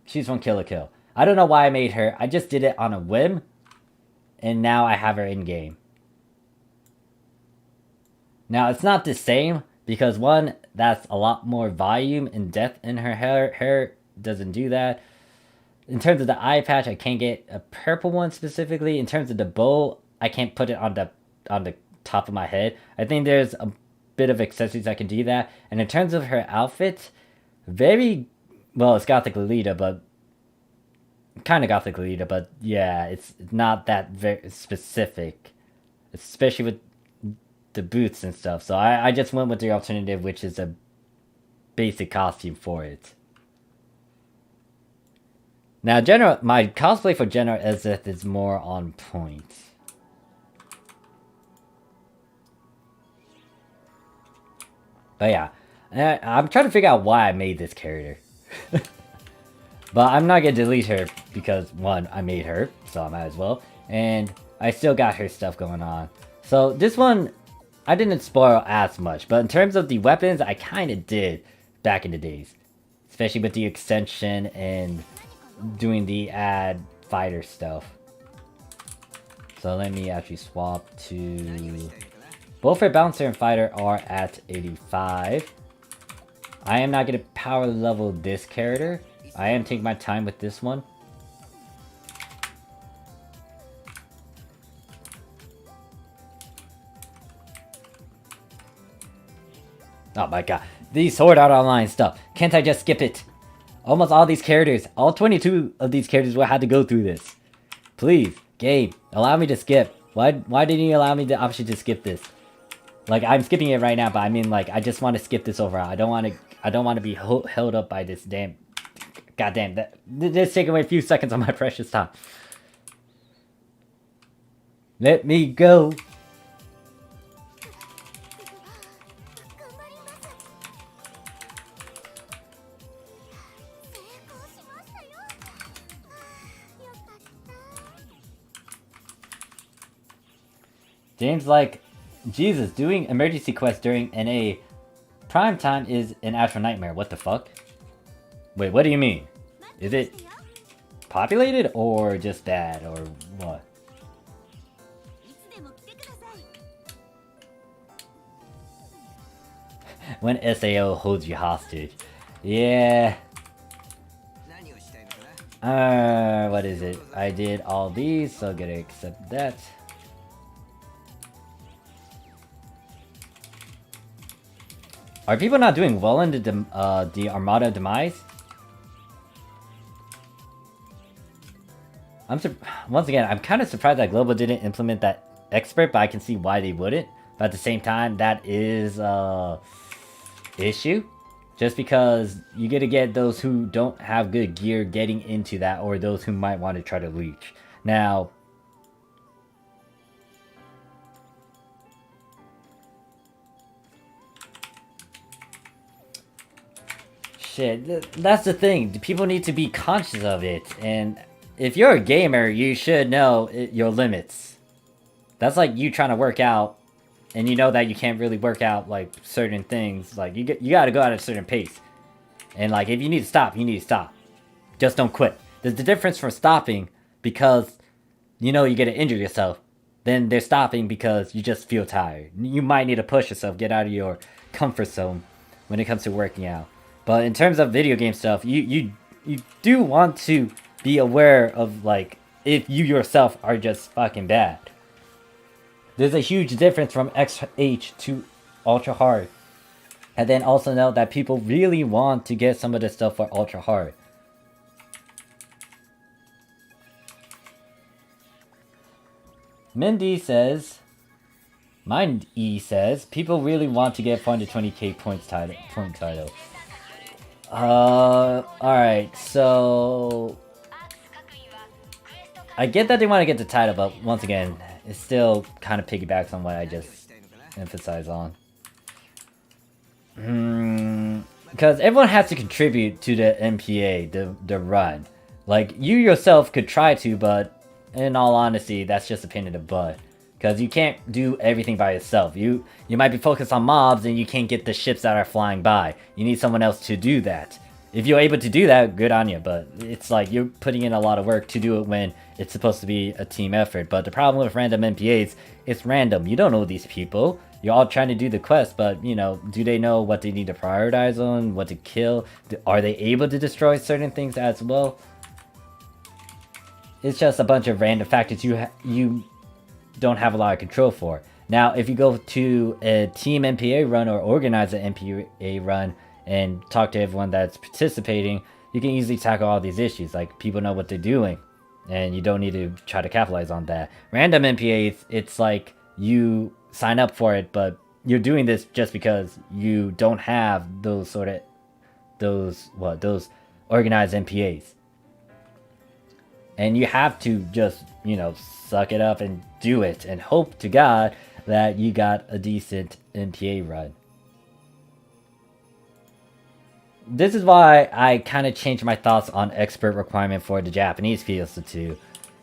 She's from Kill la Kill. I don't know why I made her. I just did it on a whim. And now I have her in game. Now it's not the same because one, that's a lot more volume and depth in her hair. Hair doesn't do that. In terms of the eye patch, I can't get a purple one specifically. In terms of the bow, I can't put it on the top of my head. I think there's a bit of accessories I can do that. And in terms of her outfit, very well, it's Gothic Lolita, but kind of Gothic Lolita, but yeah, it's not that very specific, especially with the boots and stuff. So I just went with the alternative, which is a basic costume for it. Now, my cosplay for General Ezeth is more on point. But yeah, I'm trying to figure out why I made this character. But I'm not going to delete her because, one, I made her, so I might as well. And I still got her stuff going on. So this one, I didn't spoil as much. But in terms of the weapons, I kind of did back in the days. Especially with the extension and doing the ad fighter stuff. So let me actually swap to... Both her bouncer and fighter are at 85. I am not going to power level this character. I am taking my time with this one. Oh my god. These Sword Art Online stuff. Can't I just skip it? Almost all these characters, all 22 of these characters will have to go through this. Please, game, allow me to skip. Why didn't you allow me the option to skip this? Like, I'm skipping it right now, but I mean, like, I just want to skip this overall. I don't want to be held up by this damn... God damn, this taking away a few seconds of my precious time. Let me go. James like, Jesus, doing emergency quests during NA prime time is an actual nightmare. What the fuck? Wait, what do you mean? Is it populated or just that or what? When SAO holds you hostage. Yeah. What is it? I did all these, so I'm gonna accept that. Are people not doing well in the Armada demise? Once again, I'm kind of surprised that Global didn't implement that expert, but I can see why they wouldn't. But at the same time, that is issue. Just because you get to get those who don't have good gear getting into that, or those who might want to try to leech. Now, shit, that's the thing. People need to be conscious of it, and if you're a gamer, you should know your limits. That's like you trying to work out, and you know that you can't really work out like certain things. Like you gotta go at a certain pace, and like if you need to stop, you need to stop. Just don't quit. There's the difference from stopping because you know you're gonna injure yourself. Then they're stopping because you just feel tired. You might need to push yourself, get out of your comfort zone when it comes to working out. But in terms of video game stuff, you do want to be aware of like if you yourself are just fucking bad. There's a huge difference from XH to ultra hard. And then also know that people really want to get some of this stuff for ultra hard. Mindy says, Mind E says, people really want to get 420k point title. Alright, so I get that they want to get the title, but once again, it still kind of piggybacks on what I just emphasized on. Because everyone has to contribute to the MPA, the run. Like, you yourself could try to, but in all honesty, that's just a pain in the butt. Because you can't do everything by yourself. You might be focused on mobs and you can't get the ships that are flying by. You need someone else to do that. If you're able to do that, good on you. But it's like you're putting in a lot of work to do it when it's supposed to be a team effort. But the problem with random MPAs, it's random. You don't know these people. You're all trying to do the quest, but, you know, do they know what they need to prioritize on? What to kill? Are they able to destroy certain things as well? It's just a bunch of random factors you don't have a lot of control for. Now, if you go to a team MPA run or organize an MPA run and talk to everyone that's participating, you can easily tackle all these issues. Like, people know what they're doing, and you don't need to try to capitalize on that. Random MPAs, it's like you sign up for it, but you're doing this just because you don't have those organized MPAs. And you have to just, you know, suck it up and do it and hope to God that you got a decent MPA run. This is why I kind of changed my thoughts on expert requirement for the Japanese PSO2.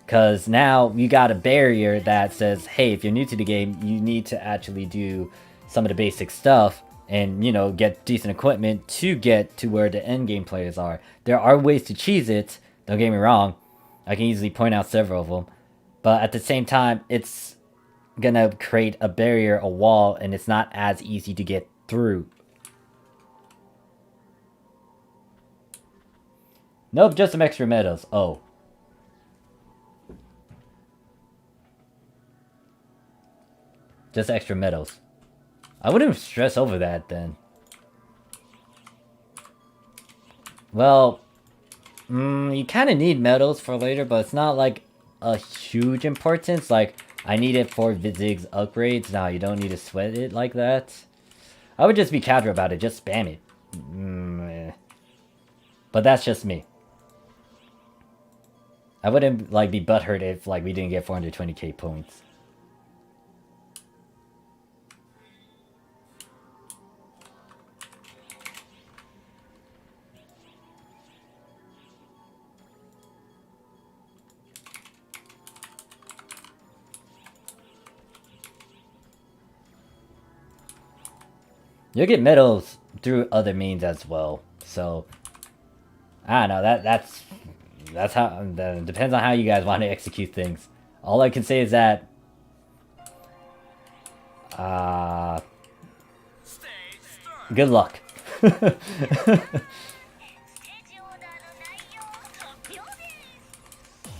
Because now you got a barrier that says, hey, if you're new to the game, you need to actually do some of the basic stuff and, you know, get decent equipment to get to where the endgame players are. There are ways to cheese it, don't get me wrong. I can easily point out several of them. But at the same time, it's gonna create a barrier, a wall, and it's not as easy to get through. Nope, just some extra medals. Oh. Just extra medals. I wouldn't stress over that then. Well, you kind of need medals for later, but it's not like a huge importance. Like, I need it for Zig's upgrades. Now, you don't need to sweat it like that. I would just be casual about it. Just spam it. But that's just me. I wouldn't like be butthurt if like we didn't get 420k points. You'll get medals through other means as well, so I don't know. That's how. That depends on how you guys want to execute things. All I can say is that. Good luck.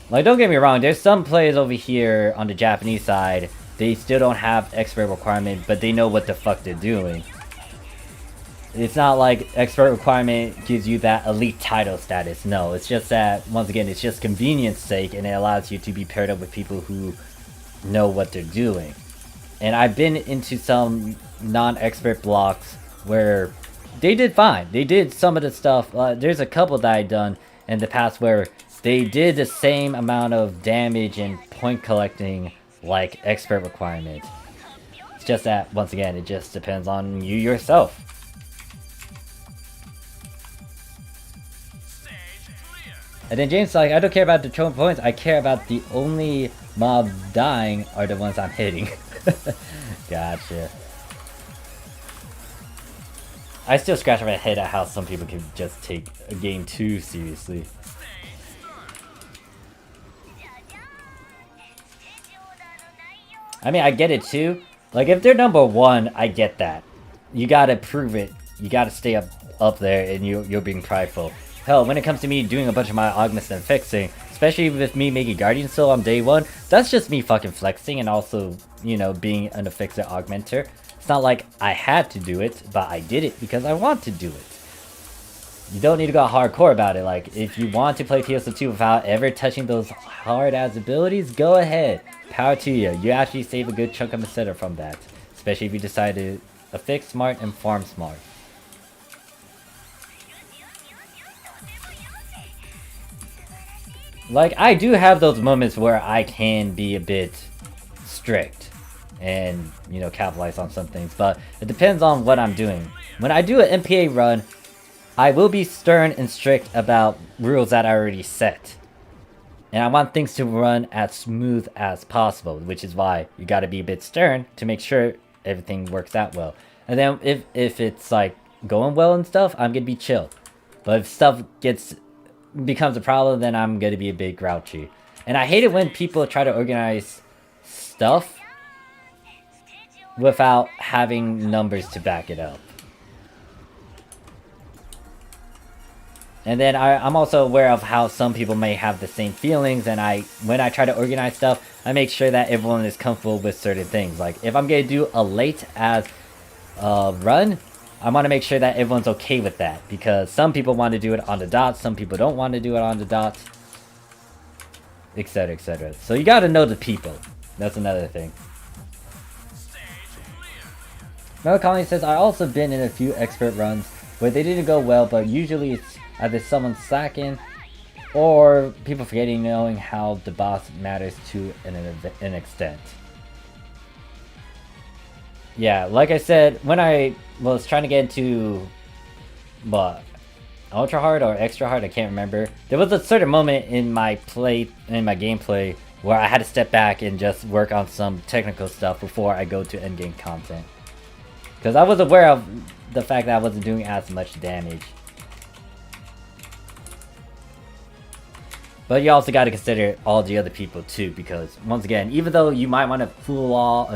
Like, don't get me wrong, there's some players over here on the Japanese side, they still don't have expert requirement, but they know what the fuck they're doing. It's not like expert requirement gives you that elite title status. No, it's just that, once again, it's just convenience sake, and it allows you to be paired up with people who know what they're doing. And I've been into some non-expert blocks where they did fine. They did some of the stuff. There's a couple that I've done in the past where they did the same amount of damage and point collecting like expert requirement. It's just that, once again, it just depends on you yourself. And then James is like, I don't care about the total points, I care about the only mob dying are the ones I'm hitting. Gotcha. I still scratch my head at how some people can just take a game too seriously. I mean, I get it too. Like, if they're number one, I get that. You gotta prove it. You gotta stay up there, and you're being prideful. Hell, when it comes to me doing a bunch of my augments and fixing, especially with me making Guardian Soul on day one, that's just me fucking flexing and also, you know, being an affixer augmenter. It's not like I had to do it, but I did it because I want to do it. You don't need to go hardcore about it. Like, if you want to play PSO2 without ever touching those hard-ass abilities, go ahead. Power to you. You actually save a good chunk of Meseta from that. Especially if you decide to affix smart and farm smart. Like, I do have those moments where I can be a bit strict and, you know, capitalize on some things, but it depends on what I'm doing. When I do an MPA run, I will be stern and strict about rules that I already set. And I want things to run as smooth as possible, which is why you gotta be a bit stern to make sure everything works out well. And then if it's like going well and stuff, I'm gonna be chill. But if stuff becomes a problem, then I'm gonna be a bit grouchy. And I hate it when people try to organize stuff without having numbers to back it up. And then I'm also aware of how some people may have the same feelings, and when I try to organize stuff, I make sure that everyone is comfortable with certain things. Like, if I'm gonna do a late as run, I want to make sure that everyone's okay with that, because some people want to do it on the dot, some people don't want to do it on the dot, etc, etc. So you gotta know the people. That's another thing. Mel Colony says, I also been in a few expert runs where they didn't go well, but usually it's either someone slacking or people forgetting knowing how the boss matters to an extent. Yeah, like I said, when I was trying to get into ultra hard or extra hard, I can't remember. There was a certain moment in my gameplay where I had to step back and just work on some technical stuff before I go to endgame content. Because I was aware of the fact that I wasn't doing as much damage. But you also got to consider all the other people too, because once again, even though you might want to fool all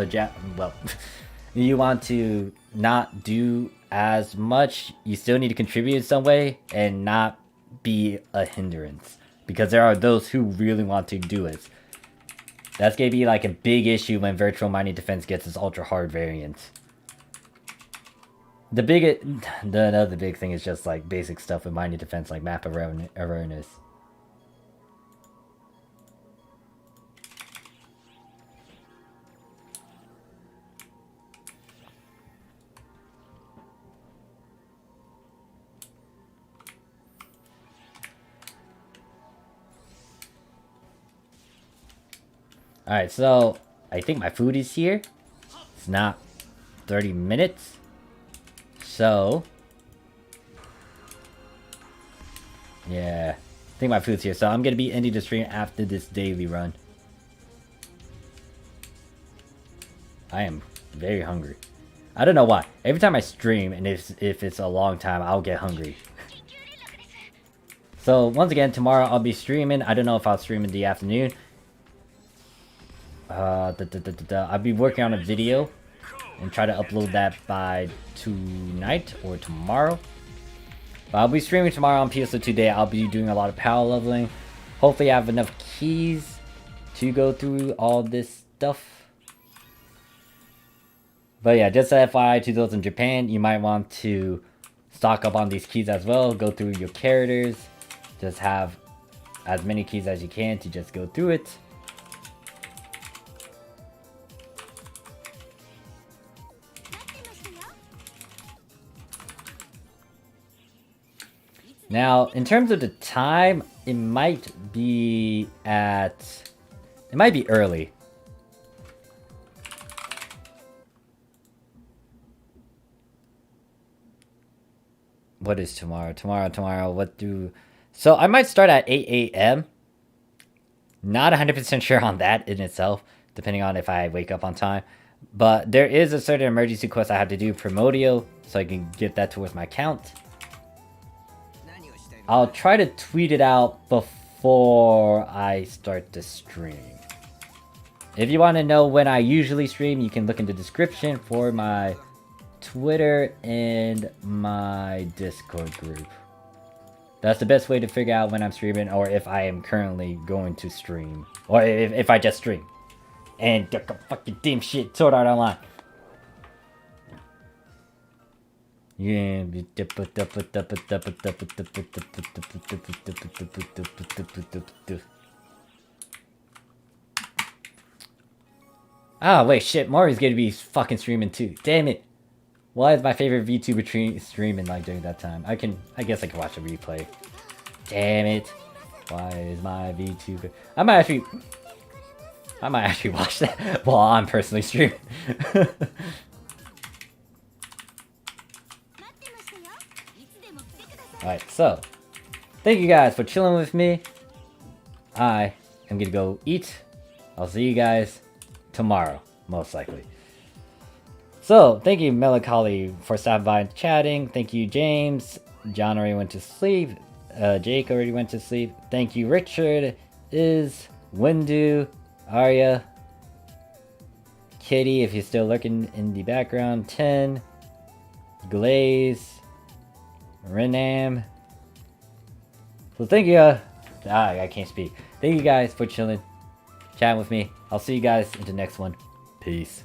you want to not do as much, you still need to contribute in some way and not be a hindrance, because there are those who really want to do it. That's gonna be like a big issue when Virtual Mighty Defense gets its ultra hard variant. Another big thing is just like basic stuff with Mighty Defense, like map awareness. Alright, so I think my food is here. It's not 30 minutes. So yeah, I think my food's here. So I'm gonna be ending the stream after this daily run. I am very hungry. I don't know why. Every time I stream, and if it's a long time, I'll get hungry. So once again, tomorrow I'll be streaming. I don't know if I'll stream in the afternoon. I'll be working on a video and try to upload that by tonight or tomorrow. But I'll be streaming tomorrow on PSO2 Day. I'll be doing a lot of power leveling. Hopefully I have enough keys to go through all this stuff. But yeah, just FYI to those in Japan, you might want to stock up on these keys as well. Go through your characters. Just have as many keys as you can to just go through it. Now, in terms of the time, it might be early. What is tomorrow? So I might start at 8 a.m. Not 100% sure on that in itself, depending on if I wake up on time. But there is a certain emergency quest I have to do Primordial, so I can get that towards my account. I'll try to tweet it out before I start the stream. If you want to know when I usually stream, you can look in the description for my Twitter and my Discord group. That's the best way to figure out when I'm streaming or if I am currently going to stream. Or if I just stream. And fucking damn shit, Sword Art Online. Yeah. Ah, wait, shit. Mario's gonna be fucking streaming too. Damn it. Why is my favorite VTuber streaming like during that time? I guess I can watch a replay. Damn it. Why is my VTuber... I might actually watch that while I'm personally streaming. Alright, so thank you guys for chilling with me. I am gonna go eat. I'll see you guys tomorrow, most likely. So, thank you Melancholy for stopping by and chatting. Thank you James. John already went to sleep. Jake already went to sleep. Thank you Richard, Windu, Arya, Kitty if you're still lurking in the background, 10, Glaze, Renam. So thank you, I can't speak. Thank you guys for chilling, chatting with me. I'll see you guys in the next one. Peace.